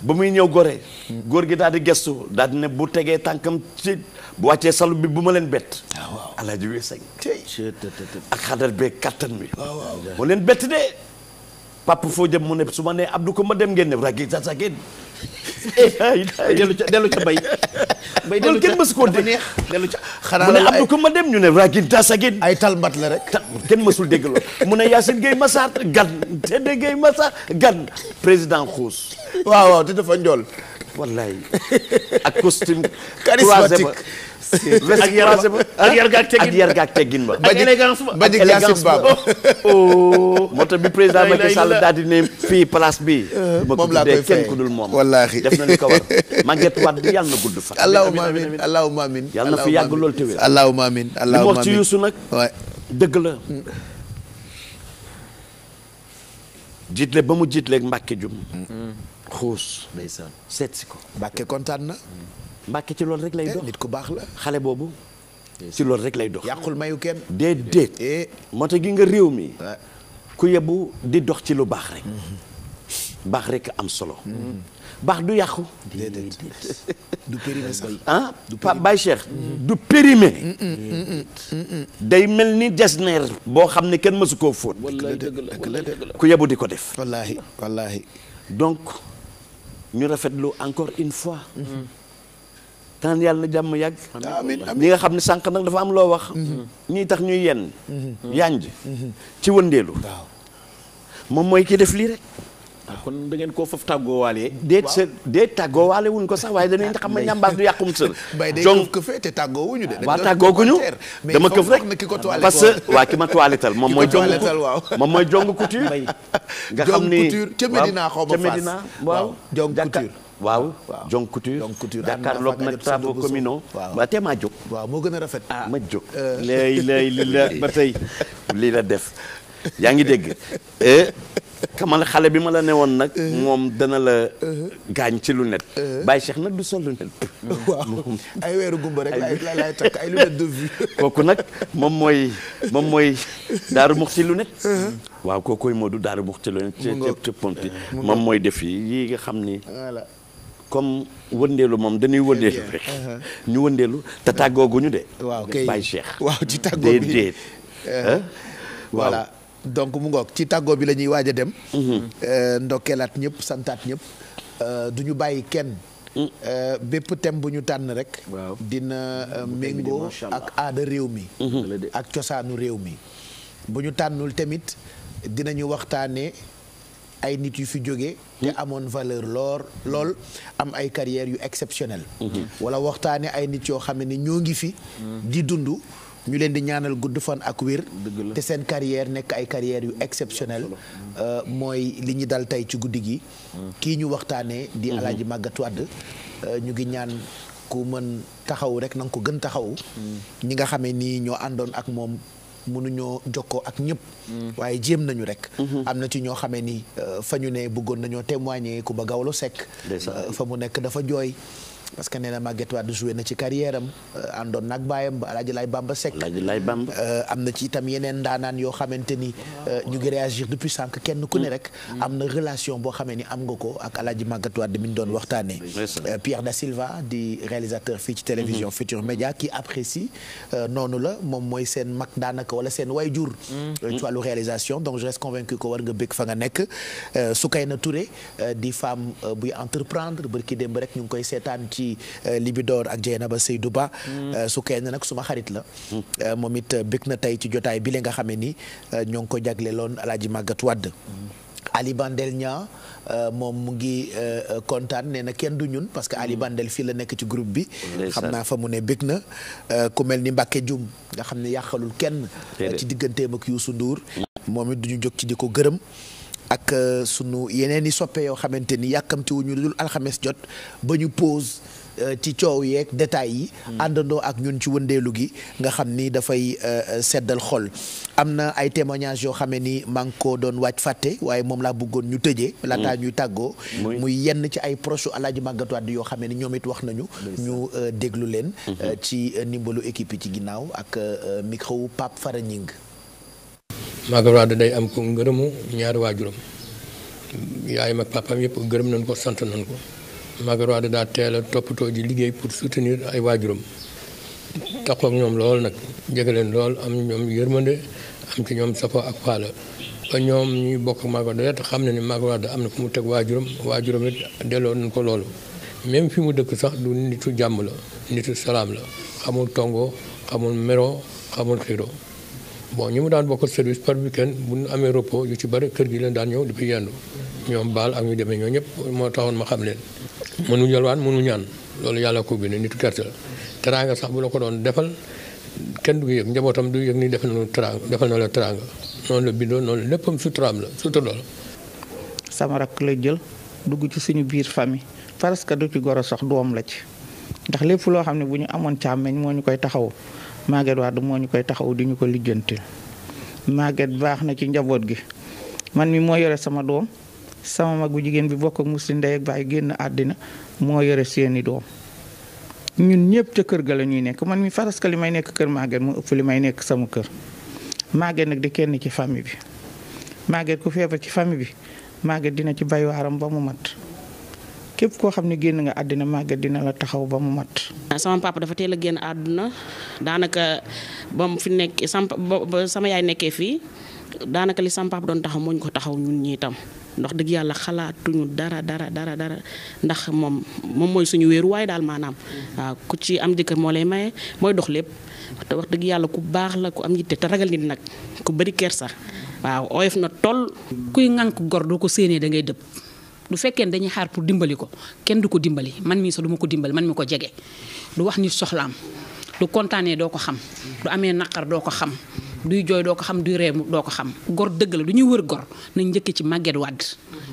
ba muy ñëw Gorée. góor gi daal di gestu daal di ne bu tegee tànkam ci bu wàccee salu bi bu ma leen bett. waaw alaaji wi sañ. ak xadar beeg kattan bi. mu leen bett de. papa foo jëm mu ne su ma nee Abdou ko ma dem ngeen ne ragi sa sa génn. dellu ca bay. bay dellu kenn mësu koo dégg. dellu ca xanaa mu ne Abdou ko ma dem ñu ne ragi sa génn. ay talmat la rek. kenn mësul dégg loolu. mu ne Yacine Gueye Massar gan Tende Gueye Massar gan président xuus. waaw te dafa njool. wallaay ak costume. charismatique. ak yar gaak teggin ba. ak élégance ba. ak élégance ba. moo tax bi président Macky Sall daal di ne fii place bi. moom laa koy fay kenn ku dul moom. wallaahi def na li ko war Maguette Wade yàlla na gudd fan. allahumma amiin allahumma amiin. yàlla na fi yàgg lool te wér. allahumma amiin li mu wax ci Youssou nag. dëgg la. jiitle ba mu jiitleeg Mbacke Dioum. xuus. ndeysaan seet si ko. Mbacke kontaan na. Mbacke ci loolu rek lay dox nit ku baax la. xale boobu. ci loolu rek lay dox. yàqul mayu kenn. déedéet. moo tax gi nga réew mi. ku yebu di dox ci lu baax rek. baax rek am solo. baax du yàqu. déedéet du périmé sax. du Baye Cheikh. du périmé. day mel ni jasneer boo xam ne kenn mësu koo fóot. ku yebu di ko def. wallaahi wallaahi. donc ñu rafetlu encore une fois. tan yàlla na jàmm yàgg. amiin ñi nga xam ne sànq nag dafa am loo wax. ñii tax ñuy yenn. yanj ci wëndeelu. moom mooy ki def lii rek. kon da ngeen koo faf tàggoowaale. déet tàggoowaale wuñ ko sax waaye dañuy xam ne ñambaas du yàqum sër. bay day këf këfee te tàggoo wuñu de. waa tàggoo guñu dama këf rek parce que waa ki ma toilettal moom mooy jong moom mooy jong couture. nga xam ni ca Medina xaw ma ca Medina waaw jong couture. waaw jong couture jàkkaarloog nag travaux communaux. waaw te maa jóg. waaw moo gën a rafet. ma jóg. lay li la ba tey lii la def yaa ngi dégg. kamal xale bi ma la ne woon nag moom dana la gaañ ci lunette Baye Cheikh nag du sol lunette waaw ay weeru gumba rek lay takk ay lunette de vue kooku nag moom mooy Daaru Muxti lunette waaw kookoy Modou Daaru Muxti lunette ci ponti moom mooy def yi nga xam ni comme wëndeelu moom dañuy wëndeelu rek ñu wëndeelu te tàggooguñu de waaw kay Baye Cheikh waaw ci tàggoo bi déedéet voilà donc mu ngoog ci tàggoo bi la ñuy waaj a dem ndokkeelaat ñëpp santaat ñëpp du ñu bàyyi kenn bépp thème bu ñu tànn rek dina méngoo ak aada réew mi ak cosaanu réew mi bu ñu tànnul tamit dinañu waxtaane ay nit yu fi jóge te amoon valeur lool am ay carrières yu exceptionnelles wala waxtaane ay nit yoo xam ne ñoo ngi fi di dund ñu leen di ñaanal gudd fan ak wér te seen carrière nekk ay carrières yu exceptionnelles mooy li ñu dal tey ci guddi gi kii ñu waxtaanee di Alaaji Magatte Wade ñu ngi ñaan ku mën taxaw rek na nga ko gën taxaw ñi nga xamee nii ñoo àndoon ak moom mënuñoo jokkoo ak ñëpp waaye jéem nañu rek am na ci ñoo xamee ni fa ñu ne bëggoon nañoo témoigner ku ba Gawlo Seck fa mu nekk dafa jooy parce que nee na Magatte Wade joué na ci carrière am àndoon nag baayam ba Alaaji Lay Bamba Seck am na ci itam yeneen ndaanaan yoo xamante ni ñu ngi réagir depuis sànq kenn ku ne rek am na relation boo xamee ni am nga ko ak Alaaji Magatte Wade mi ñu doon waxtaanee Pierre Da Silva di réalisateur fii ci télévision Futur Média qui apprécie noonu la moom mooy seen mag daanaka wala seen wayjur ci wàllu réalisation donc je reste convaincu que war nga bëgg fa nga nekk Soukayna Touré di femme buy entreprendre barki démb rek ñu ngi koy seetaan ci Libidor ak Dieynaba Seydou Ba Soukayna nag suma xarit la moom it bëgg na tey ci jotaay bi la nga xamee ni ñoo ngi ko jagleeloon Alaaji Magatte Wade Ali Bandel Niang moom mu ngi kontaan nee na kenn du ñun parce que Ali Bandel fii la nekk ci groupe bi xam naa fa mu ne bëgg na ku mel ni Mbacke Dioum nga xam ne yàqalul kenn ci digganteem ak Youssou Ndour moom it duñu jóg ci di ko gërëm ak sunu yeneen i soppe yoo xamante ni yàkkamti wuñu dul alxames jot ba ñu pause ci coow yeeg détails yi àndandoo ak ñun ci wëndeelu gi nga xam ni dafay seddal xol am na ay témoignages yoo xamee ni maa ngi ko doon waaj fàtte waaye moom laa bëggoon ñu tëjee laataa ñuy tàggoo muy yenn ci ay proche Alaaji Magatte Wade yoo xamee ni ñoom it wax nañu ñu déglu leen ci ndimbalu équipe yi ci ginnaaw ak micro wu Pape Fara Ñing Magatte Wade day am ko ngërëmu ñaari waajuram yaayam ak papaam yëpp gërëm nañ ko sant nañ ko Magatte Wade daa teel a toppatoo ji liggéey pour soutenir ay waajuram taxaw ak ñoom lool nag jege leen lool am ñoom yërmande am ci ñoom safo ak faala ba ñoom ñuy bokk Magatte Wade te xam ne ni Magatte Wade am na fu mu teg waajuram it delloo nañ ko loolu même fi mu dëkk sax du nitu jàmm la nitu salaam la xamul tongoo xamul meroo xamul xiiroo bon ñi mu daan bokk service par weekend bu ñu amee repos yu ci bari kër gi leen daan ñëw di fi yendu ñoom baal ak ñu demee ñoo ñëpp moo taxoon ma xam leen mënu yalwaan mënu ñaan loolu yàlla ko bind nitu gerte la teraanga sax bu la ko doon defal kenn du yëg njabootam du yëg ni defal na la teraanga noonu la bindoo noonu léppam suturaam la sutura la sama rakk la jël dugg ci suñu biir famille parce que du ci goro sax doom la ci ndax lépp loo xam ne bu ñu amoon càmmeñ moo ñu koy taxaw Magatte Wade moo ñu koy taxaw di ñu ko lijjantil Magatte baax na ci njaboot gi man mi moo yore sama doom sama mag bu jigéen bi bokk ak muslim ndey ak baay génn àddina moo yore seeni doom ñun ñëpp ca kër ga la ñuy nekk man mi parce que li may nekk kër Magatte moo ëpp li may nekk sama kër Magatte nag di kenn ci famille bi Magatte ku feebar ci famille bi Magatte dina ci bay waaram ba mu mat képp koo xam ne génn nga àddina Magatte dina la taxaw ba mu mat. sama papa dafa teel a génn àdduna daanaka ba mu fi nekk sama yaay nekkee fii daanaka li sama papa doon taxaw moo ñu ko taxaw ñun ñi itam ndax dëgg yàlla xalaatuñu dara ndax moom mooy suñu wéeruwaay daal maanaam. waaw ku ci am jëkkër moo lay maye mooy dox lépp te wax dëgg yàlla ku baax la ku am yitte te ragal nit nag ku bëri kersa waaw oyof na toll. kuy ŋànk gor doo ko séenee da ngay dëpp. du fekkee dañuy xaar pour dimbali ko kenn du ko dimbali man mii sax du ma ko dimbali man mi ko jege du wax nit soxlaam du kontaanee doo ko xam du amee naqar doo ko xam duy jooy doo ko xam duy reemu doo ko xam gor dëgg la du ñuy wër gor nañ njëkkee ci Magatte Wade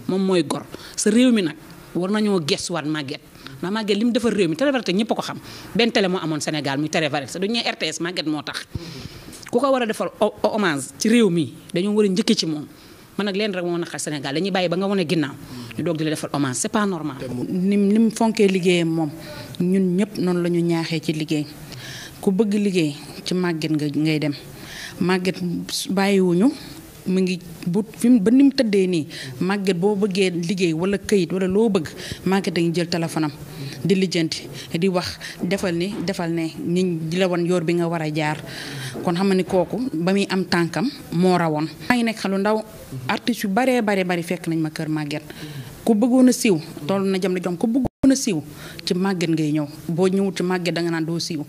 moom mooy gor sa réew mi nag war nañoo gestuwaat Magatte ndax Magatte li mu defar réew mi Télévarieté ñëpp a ko xam benn télé moo amoon Sénégal muy Télévarieté du ñuy RTS Magatte moo tax ku ko war a defal hommage ci réew mi dañoo war a njëkkee ci moom man nag leen rek moo naqar Sénégal dañuy bàyyi ba nga wane ginnaaw ñu doog di la defal hommage c'est pas normal. ni mu fonkee liggéeyam moom ñun ñëpp noonu la ñu ñaaxee ci liggéey ku bëgg liggéey ci Maguette ngay dem Maguette bàyyiwuñu mu ngi bu fi ba ni mu tëddee nii Maguette boo bëggee liggéey wala këyit wala loo bëgg Maguette dañuy jël téléphone am di lijjanti di wax defal ne ñi di la wan yoor bi nga war a jaar kon xam ni kooku ba muy am tànkam moo rawoon. maa ngi nekk xalu ndaw artistes yu bari fekk nañ ma kër Maguette ku bëggoon a siiw toll na jam la jom ku bëggoon a siiw ci Maguette ngay ñëw boo ñëwut ci Maguette da nga naan doo siiw.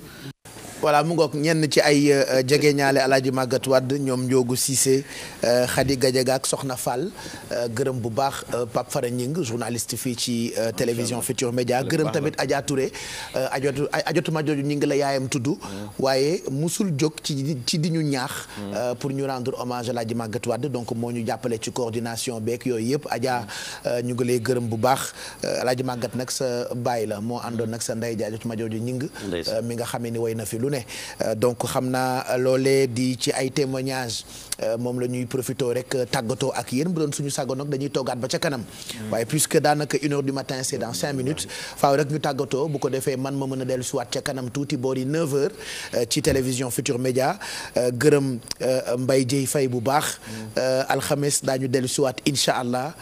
voilà mu ngoog ñenn ci ay jegeñaale Alaaji Maguette Wade ñoom Ndiogou Cissé Khady Gadiaga ak Soxna Fall gërëm bu baax Pape Fara Ñing journaliste fii ci télévision Futur Média gërëm tamit Adja Touré ajotuma jooju ñi ngi la yaayam tudd waaye musul jóg ci di ñu ñaax pour ñu rendre hommage Alaaji Maguette Wade donc moo ñu jàppale ci coordination beeg yooyu yëpp Adja ñu ngi lay gërëm bu baax Alaaji Maguette nag sa baay la moo àndoon nag sa ndey ja ajotuma jooju ñing mi nga xamee ni way na fi lu ne donc xam naa loolee di ci ay témoignages moom la ñuy profité rek tàggatoo ak yéen bu doon suñu sago nag dañuy toogaat ba ca kanam waaye puisque daanaka 1h du matin c'est dans 5 minutes faaw rek ñu tàggatoo bu ko defee man ma mën a dellu siwaat ca kanam tuuti boori 9h ci télévision Futur Média gërëm Mbaye Dieye Faye bu baax alxames daañu dellu siwaat incha allah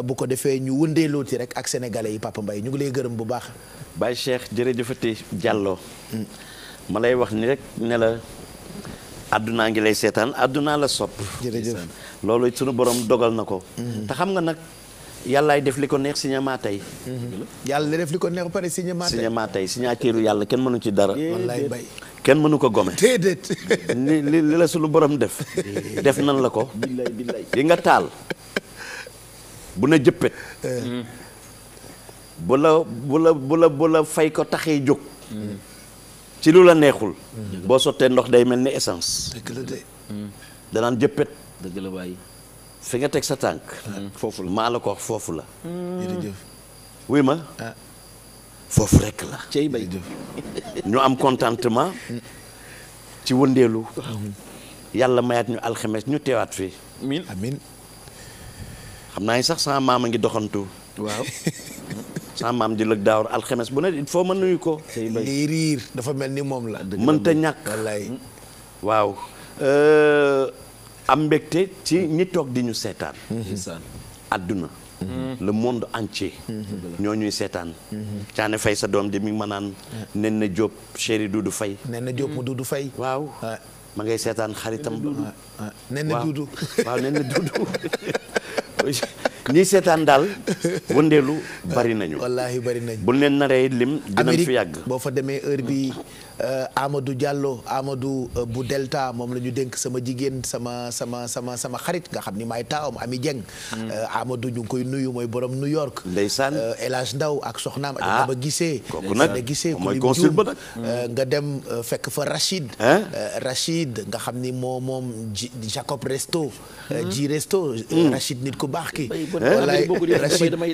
bu ko defee ñu wëndeelooti rek ak sénégalais yi Papa Mbaye ñu ngi lay gërëm bu baax. Baye Cheikh jërëjëfati Diallo. ma lay wax ni rek ne la àddunaa ngi lay seetaan àddunaa la sopp. jërëjëf loolu sunu borom dogal na ko. te xam nga nag yàllaay def li ko neex cinéma tey. yàlla def li ko neex ba pare cinéma tey signature yàlla kenn mënu ci dara. wallaay bay kenn mënu ko gome. déedéet. li la sunu borom def. def nan la ko. yi nga taal bu na jëppet. bu la fay ko taxee jóg. ci lu la neexul. boo sottee ndox day mel ni essence. dëgg la de. danaan jëppet. dëgg la waay. fi nga teg sa tànk. foofu la maa la ko wax foofu la. jërëjëf. wuy ma. foofu rekk la. cey bay. ñu am contentement. ci wëndeelu. yàlla mayaat ñu alxames ñu teewaat fii. amiin. xam naa ni sax sama maam a ngi doxantu. waaw. sama maam di lëg daawar alxames bu ne il faut ma nuyu ko. lii riir dafa mel ni moom la. mënta ñàkk. wallaay. waaw. am mbégte ci ñi toog di ñu seetaan. àdduna. le monde entier. ñoo ñuy seetaan. Caane Fay sa doom di mi ngi ma naan nen na Jóob chéri Duudu Fay. nen na Jóob mu Duudu Fay. waaw. ma ngay seetaan xaritam. nen na Duudu. waaw nen na Duudu. ñii seetaan daal wëndeelu bari nañu. wallaahi bari nañu. bu leen naree lim dinañ fi yàgg. boo fa demee heure bi Amadou Diallo Amadou bu Delta moom la ñu dénk sama jigéen sama xarit nga xam ni maay taawam Ami Dieng. Amadou ñu ngi koy nuyu mooy borom New York. ndeysaan El Hadj Ndaw ak soxnaam. ba gisee. kooku nag mooy consul ba nag. nga dem fekk fa Rachid. Rachid nga xam ni moom Jacob Resto. ji Resto. Rachid nit ku baax ki. wallaay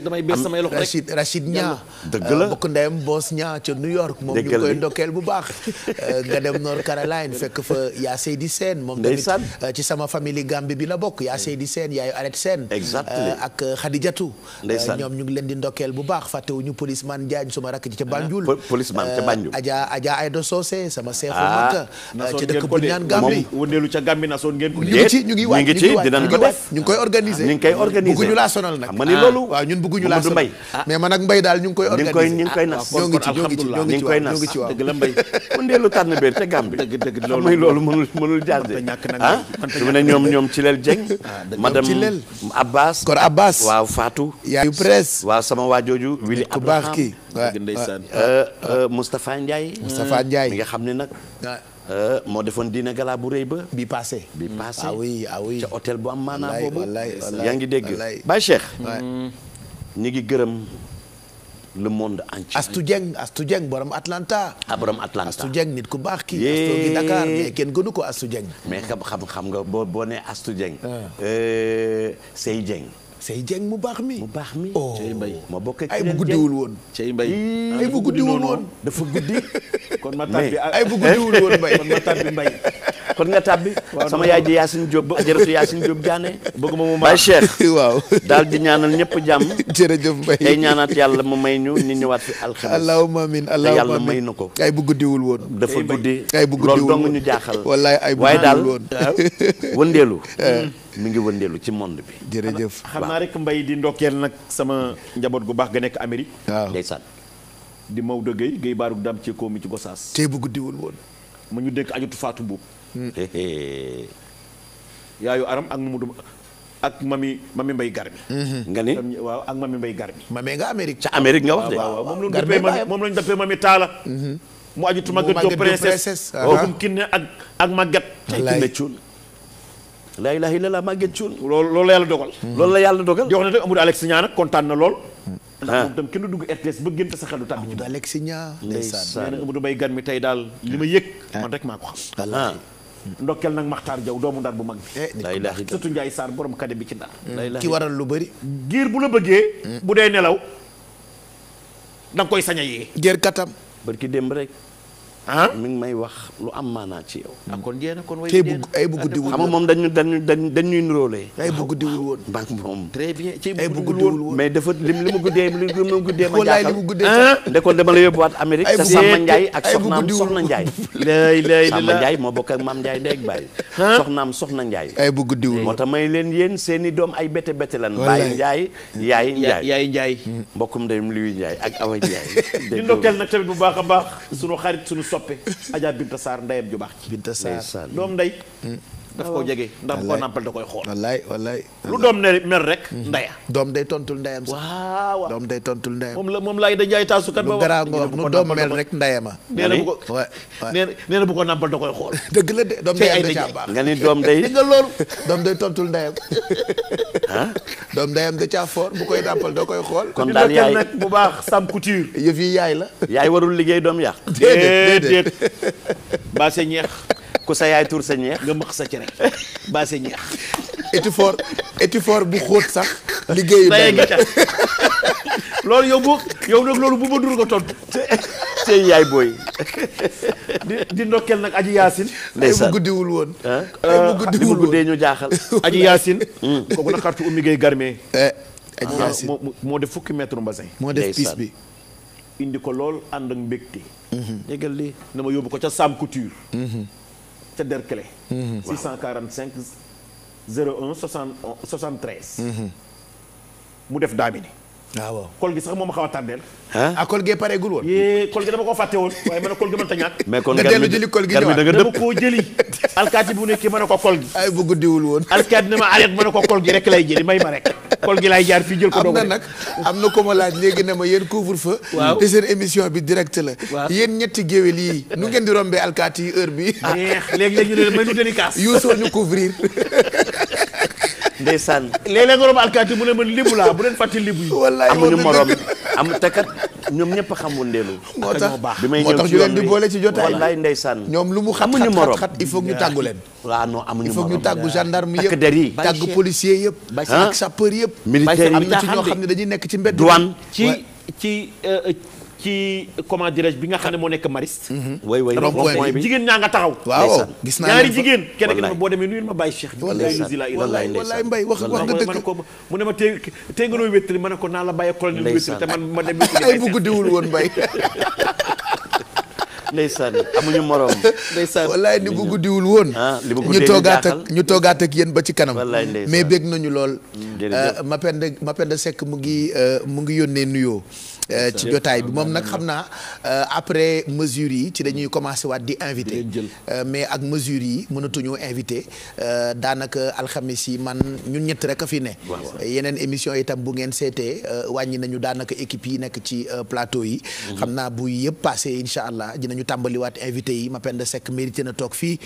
damay bees samay loxo rek. Rachid Ñaa. dëgg la bokk ndeyam boos Ñaa ca New York. moom ñu koy ndokkeel bu baax. nga dem North Caroline fekk fa yaa Seydi Sène moom tamit ci sama famille Gambie bi la bokk yaa Seydi Sène yaayu Arrête Sène ak Khadijatou ñoom ñu ngi leen di ndokkeel bu baax fàttewuñu policeman Diagne suma rakk ji ca Banjul policeman ca Banjul Adja Aïda Socé sama seexu makka ca dëkk bu ñaan Gambie wëndeelu ca Gambie na soon ngeen ko ñu ngi waaj dinañ ko def ñu ngi koy organiser bëgguñu laa sonal nag ma ni loolu waaw ñun bëgguñu laa sonal mais man ak Mbaye daal ñu ngi koy organiser ñu ngi koy nas ñoo ngi ci dëgg la Mbaye wëndeelu tànn béer ca Gambie dëgg loolu mënul jaar de su ma ne ñoom ci leel Dieng madame Abbas Kor Abbas waaw Fatou yaayu presse waaw sama waajooju Willy ku baax ki Moustapha Ndiaye mi nga xam ne nag moo defoon dîner gala bu rëy ba bi passé ah oui ca hôtel bu am maanaa boobu wallaay yaa ngi dégg Baye Cheikh ñi ngi gërëm le monde entier. Astou Dieng borom Atlanta. borom Atlanta Astou Dieng nit ku baax ki Astou gi Dakar mais kenn gënu ko Astou Dieng. mais xam nga boo nee Astou Dieng. Sey Dieng. Sey Dieng mu baax mi. oh Cey Mbaye ma bokk ak ay bu guddiwul woon. Cey Mbaye ay bu guddiwul woon. dafa guddi. kon ma tàbbi ay bu guddiwul woon Mbaye kon ma tàbbi Mbaye. kon nga tàbbi sama yaay ji Yacine Diop ajaratu Yacine Diop Diané bëgg ma mu Baye Cheikh waaw daal di ñaanal ñëpp jàmm jërëjëf Mbaye tey ñaanaat yàlla mu may ñu ñëwaat fi alxames allahumma amin te yàlla may na ko ay bu guddiwul woon dafa guddi ay bu guddiwul loolu dong ñu jaaxal wallaay ay bu waaye daal woon wëndeelu mi ngi wëndeelu ci monde bi jërëjëf xam naa rek Mbaye di ndokkeel nag sama njaboot gu baax ga nekk Amérique waaw ndeysaan di Maodo Gueye baaruk dam ci ko mi ci Gosaas tey bu guddiwul woon ma ñu dénk ajutu Fatou Mbuub yaayu aram ak Mamadou ak mami Mbaye Garmi nga ni waaw ak mami Mbaye Garmi mami nga Amérique ca Amérique nga wax de waaw moom lañu dëppee mami Taala mu ajutu Maguette Diop princesse kookum kinne ak Maguette kinne cuun laa ilaaha illallaah Maguette cuun loolu la yàlla dogal loolu la yàlla dogal di wax ne rek Amadou Alex Niang nag kontaan na lool ndax moom tam kenn du dugg RTS ba génte sa xel du tàbbi ci Amadou Alex Niang ndeysaan nee na Amadou Mbaye Garmi tey daal li ma yëg man rek maa ko xam ndokkeel nag Maxtaar Jaw doomu Ndar bu mag bi surtout Ndiaye Sarr borom kade bi ci Ndar ki waral lu bëri giir bu la bëggee bu dee nelaw danga koy sañ a yee géer katam barki démb rek mi ngi may wax lu am maanaa ci yow kon jéena kon way ay bu guddiwul xam nga moom dañuy nuróole ay bu guddiwul woon banque moom très bien ci ay bu guddiwul woon mais dafa li mu guddee ma wallaay li mu guddee ndekoon dama la yóbbuwaat Amérique te Samba Ndiaye ak soxnaam Soxna Ndiaye Samba Ndiaye moo bokk ak Maam Ndiaye ndey ak baay Soxna Ndiaye ay bu guddiwul moo tax may leen yéen seeni doom ay bete lan Baye Ndiaye yaay Ndiaye mbokkum ndeyum Liwi Ndiaye ak Awa Ndiaye di ndokkeel nag tamit bu baax a baax sunu xarit sunu soppe Adja Binta Sarr ndeyam ju baax ci Binta Sarr doom ndey daf koo jege ndax bu ko nàmpal da koy xool wallaay lu doom ne mer rek ndeya doom day tontul ndeyam sax waaw doom day tontul ndeyam moom laay da jaay taasukat ba wax nu doom mel rek ndeyama nee na bu ko nee na bu ko nàmpal da koy xool dëgg la de doom ndeyam da caa baax nga ni doom day nga loolu doom day tontul ndeyam doom ndeyam da caa foor bu koy nàmpal da koy xool kon daal yaay nag bu baax Sam Couture yëf yi yaay la yaay warul liggéey doom yàq déedéet baa sa ñeex ku sa yaay tur sa ñeex nga mëq sa cere baa sa ñeex étufor bu xóot sax liggéeyu loolu yow nag loolu bu ma dur nga tontu tey yaay booy di ndokkeel nag Aji Yaasin ay bu guddiwul woon ay bu guddee ñu jaaxal Aji Yaasin kooku na xartu Oumy Gueye Garmé Aji Yaasin moo def fukki mètre mbasin moo def piis bi indi ko lool ànd ak mbégte déggal lii na ma yóbbu ko ca Sam Couture ca Derklé 645 01 73 mu def daamine waaw kol gi sax moom ma xaw a tàddeel kol gee pareegul woon kol gi dama koo fàtte woon waaye ma ne kol gi mënta ñàkk mais kon nga dellu jëli kol gi ñëwaat dama koo jëli alkaati bu nekkee ma ne ko kol gi ay bu guddiwul woon alkaati ne ma arrête ma ne ko kol gi rek lay jëli may ma rek kol gi lay jaar fii jël ko doog am na nag am na ko ma laaj léegi ne ma yéen couvre-feu te seen émission bi direct la yéen ñetti géwél yi nu ngeen di rombee alkaati yi heure bi léegi ñu ne may nu dédicace yuusoo ñu couvrir ndeysaan léeg-léeg nga romb alkaati mu ne man libu laa bu leen fàtte libu yi wallaay amuñu morom am te kat ñoom ñëpp a xam wëndeelu moo tax bi may moo ñëw tax ci ñu yoon leen di boole ci jotaay wallaay ndeysaan ñoom lu mu xat amuñu morom xat il faut ñu tàggu leen waaw non amuñu il faut morom ñu tàggu gendarme yëpp takk der yi tàggu policier yëpp ak sapeur yëpp militaire am na ci ñoo xam ne dañuy nekk ci mbedd douane ci comment dirais-je bi nga xam ne moo nekk Mariste. way rond-point bi jigéen ñaa nga taxaw. waaw gis naa ñaari jigéen kenn ki ma boo demee nuyul ma bàyyi Cheikh. wallaay mbay wax nga dëgg mu ne ma tey nga nooy wéttali ma ne ko naa la bàyyi colonel wéttali te man ma dem ay bu guddiwul woon mbay ndeysaan amuñu morom ndeysaan wallaay ni bu guddiwul woon ñu toogaat ak yéen ba ci kanam mais bég nañu lool Mapenda Seck mu ngi yónnee nuyoo ci jotaay bi moom nag xam naa après mesures yi ci dañuy commencé waat di invité mais ak mesures yi mënatuñoo invité daanaka alxamis yi man ñun ñett rek a fi ne yeneen émission itam bu ngeen seetee wàññi nañu daanaka équipe yi nekk ci plateau yi xam naa bu yëpp passé incha allah dinañu tàmbaliwaat invité yi Mapenda Seck mérité na toog fii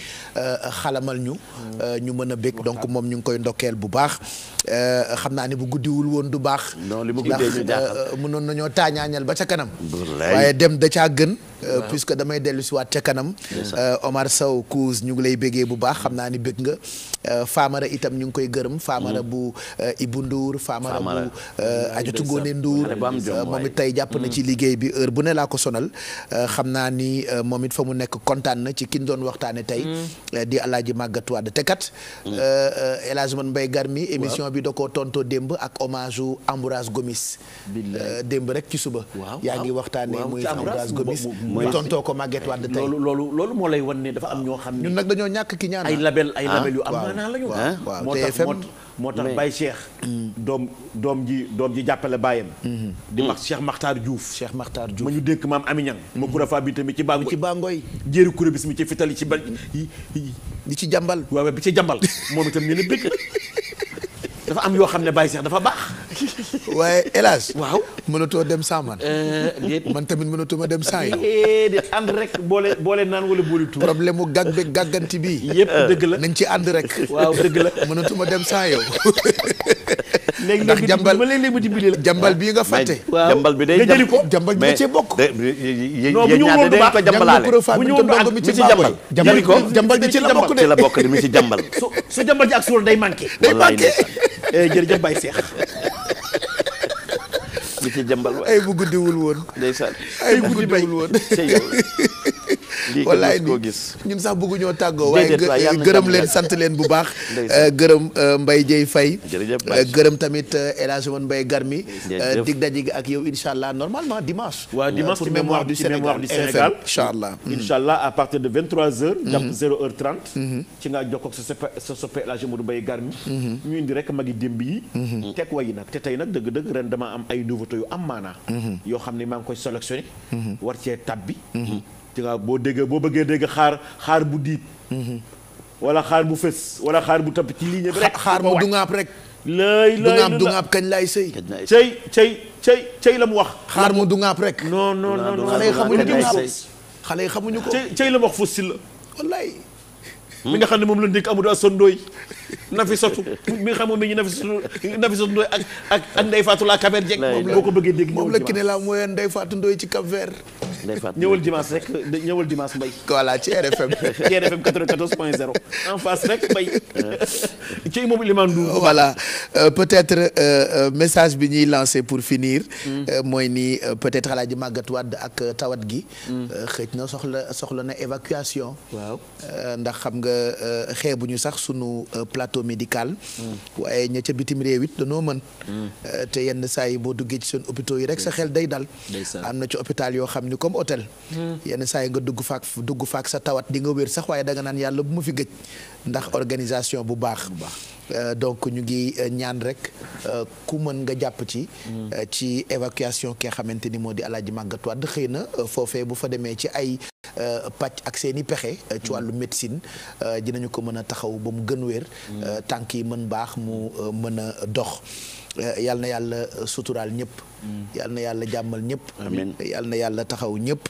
xalamal ñu ñu mën a bég donc moom ñu ngi koy ndokkeel bu baax xam naa ne bu guddiwul woon du baax ndax mënoon nañoo taañaañal ba ca kanam waaye dem da caa gën puisque damay dellu si waat ca kanam. Omar Sow Kouz ñu ngi lay béggee bu baax xam naa ni bégg nga. Famara itam ñu ngi koy gërëm. Famara bu Ibou Ndour. Famara bu Adjatou Ngoné Ndour. moom it tey jàpp na ci liggéey bi heure bu ne laa ko sonal. xam naa ni moom it fa mu nekk kontaan na ci ki ñu doon waxtaane tey. di Alaaji Màggat Wàdd te kat. El Hadj Mbaye Garmi émission bi da koo tontoo démb ak hommage u Ambroise Gomis. démb rek ci suba. yaa ngi waxtaanee muy Ambroise Gomis. muy tontoo ko Màggat Wàdd tey. loolu moo lay wan ne dafa am ñoo xam ne. ñun nag dañoo ñàkk ki ñaan ay label yu am maanaa lañu. waaw moo tax Baye Cheikh. doom ji jàppale baayam. di wax Cheikh Makhtar Diouf. ma ñu dénk maam Aminang. ma kura fa bi tamit ci Bangoy. jéeri kuré bis mi ci fitali ci ba di ci jàmbal. waaw bi ci jàmbal moom itam ñu ne bëgg dafa am yoo xam ne Baye Cheikh dafa baax. waaye hélas. waaw mënatoo dem sans man. man tamit mënatuma dem sans yow. déedéet ànd rek boole naan wala boole tuur. problème mu gàgg beeg gàgganti bi. yëpp dëgg la nañ ci ànd rek. waaw dëgg la mënatuma dem sans yow. ndax jambal bii nga fàtte. waaw jambal bi day jëli ko jambal bi da cee bokk. non bu ñu woon du baax bu ñu woon du mi ci jambal. jambal ko jambal bi ci la bokk de. ci la bokk di mi ci jambal. su jambal ji ak suul day manqué. jërëjëf Baye Cheikh. mi ci jambal waay. ay bu guddiwul woon. ndeysaan ay bu guddiwul woon. wallaay ni ñun sax bëgguñoo tàggoo waaye gërëm leen sant leen bu baax. gërëm Mbaye Dieye Faye. gërëm tamit El Hadj Mbaye Garmi. dig daje gi ak yow incha allah normalement dimanche. waaw dimanche pour mémoire du Sénégal incha allah. incha allah à partir de 23h. jàpp 0h30. ci nga jokkoo ak sa soppe El Hadj Mbaye Garmi. ñu indi rek magi démb yi. teg wayi nag te tey nag dëgg-dëgg ren dama am ay nouveautés yu am maanaa. yoo xam ne maa ngi koy sélectionné. war cee tabbi. ci nga boo bëggee dégg xaar bu diib. wala xaar bu fës wala xaar bu tapp ci ligne bi rek. xaar mu dungaab rek. dungaab kañ lay sëy. cey la mu wax. xaar mu dungaab rek. non xale yi xamuñu ko. cey la mu wax fës si la. wallaay. mi nga xam ne moom la ndékk Amadou Assane Ndoye Nafisatu mi nga xam moom mi ñu Nafisatu Ndoye ak Ndeye Fatou la Cap Vert Jek boo ko bëggee dégg moom la ki ne la mooy Ndeye Fatou Ndoye ci Cap Vert. ñëwal dimanche rek ñëwal dimanche Mbaye. voilà ci RFM. ci RFM 94.0 en face rek Mbaye. ci moom Iliman Ndour. voilà peut-être message bi ñuy lancer pour finir. mooy ni peut-être Alaaji Màggat Wàdd ak tawat gi. xëj na soxla na évacuation. waaw ndax xam nga xeebuñu sax sunu plateau médical. waaye ña ca bitim réew it dañoo mën. te yenn saa yi boo duggee ci seen hôpitaux yi rek sa xel day dal. am na ci hôpital yoo xam ni comme hôtel. yenn saa yi nga dugg faak sa tawat di nga wér sax waaye danga naan yàlla bu ma fi gëj ndax organisation bu baax. donc ñu ngi ñaan rek ku mën nga jàpp ci évacuation ki nga xamante ni moo di Alaaji Màggat Wàdd xëy na foofee bu fa demee ci ay pàcc ak seen i pexe ci wàllu médecine dinañu ko mën a taxaw ba mu gën wér tànk yi mën baax mu mën a dox yal na yàlla suturaal ñëpp. yal na yàlla jàmmal ñëpp. yal na yàlla taxaw ñëpp.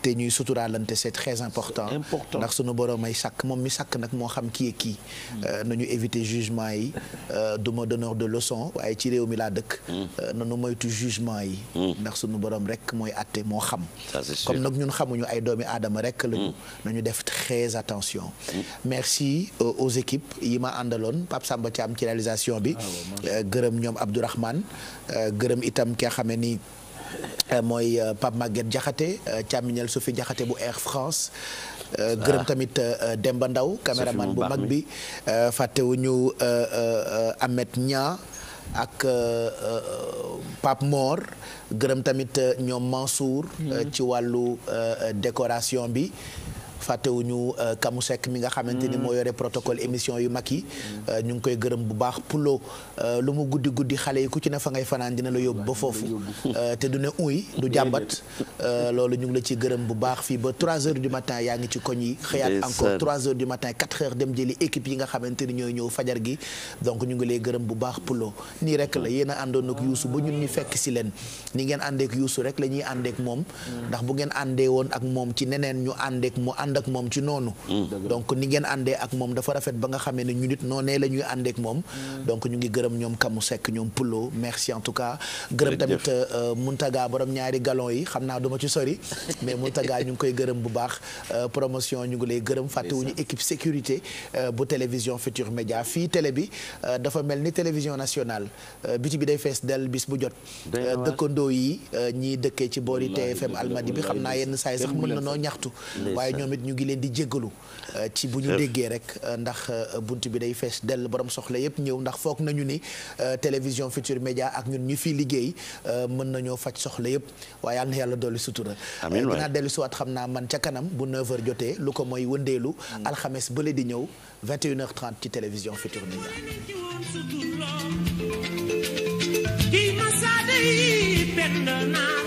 te ñuy suturaalante c'est très important. ndax sunu borom ay sàkk moom mi sàkk nag moo xam kii kii. nañu éviter jugement yi du ma donneur de leçon waaye ci réew mi laa dëkk. nanu moytu jugement yi. ndax sunu borom rek mooy àtte moo xam. comme nag ñun xamuñu ay doomi aadama rek lañu. nañu def très attention. merci aux équipes yi ma àndaloon Pape Samba Thiam ci réalisation bi. gërëm ñoom Abdourahmane gërëm itam ki nga xam ne ni mooy Pape Maguette Diakhaté càmmiñal Sophie Diakhaté bu Air France. gërëm tamit Demba Ndaw caméraman bu mag bi fàttewuñu Ahmed Nia ak Pape Mor gërëm tamit ñoom Mansour ci wàllu décoration bi fàttewuñu Kamou Seck mi nga xamante ni moo yore protocole émission yu mag yi ñu ngi koy gërëm bu baax pulo lu mu guddi guddi xale yi ku ci ne fa ngay fanaan dina la yóbbu ba foofu te du ne uy du jàmbat loolu ñu ngi la ci gërëm bu baax fii ba 3 heures du matin yaa ngi ci koñ yi xëyaat encore 3 heures du matin 4 heures dem jëli équipe yi nga xamante ni ñooy ñëw fajar gi donc ñu ngi lay gërëm bu baax pulo nii rek la yéen a àndoon ak Youssou ba ñun ñu fekk si leen ni ngeen àndeek Youssou rek la ñuy àndeek moom ndax bu ngeen àndee woon ak moom ci neneen ñu àndeek mu ànd ànd ak moom ci noonu. donc ni ngeen àndee ak moom dafa rafet ba nga xamee ne ñu nit noonee la ñuy àndee ak moom. donc ñu ngi gërëm ñoom Kamou Seck ñoom Pulo merci en tout cas. gërëm tamit Muntaga borom ñaari galon yi xam naa duma ci sori mais Muntaga ñu ngi koy gërëm bu baax promotion ñu ngi lay gërëm fàttewuñu équipe sécurité bu télévision Futur Média fii télé bi dafa mel ni télévision nationale biti bi day fees del bis bu jot. dëkkandoo yi ñii dëkkee ci boori TFM Almadi bi xam naa yenn saa yi sax mën na noo ñaxtu waaye ñoom it ñu ngi leen di jéggalu ci bu ñu déggee rek ndax bunt bi day fees dell borom soxla yëpp ñëw ndax foog nañu ni télévision Futur Média ak ñun ñu fi liggéey mën nañoo faj soxla yëpp waaye yal na yàlla dolli sutura. amiin dinaa dellu si waat xam naa man ca kanam bu 9h jotee lu ko mooy wëndeelu alxames bële di ñëw 21h30 ci télévision Futur Média. Ki masade yi benn naar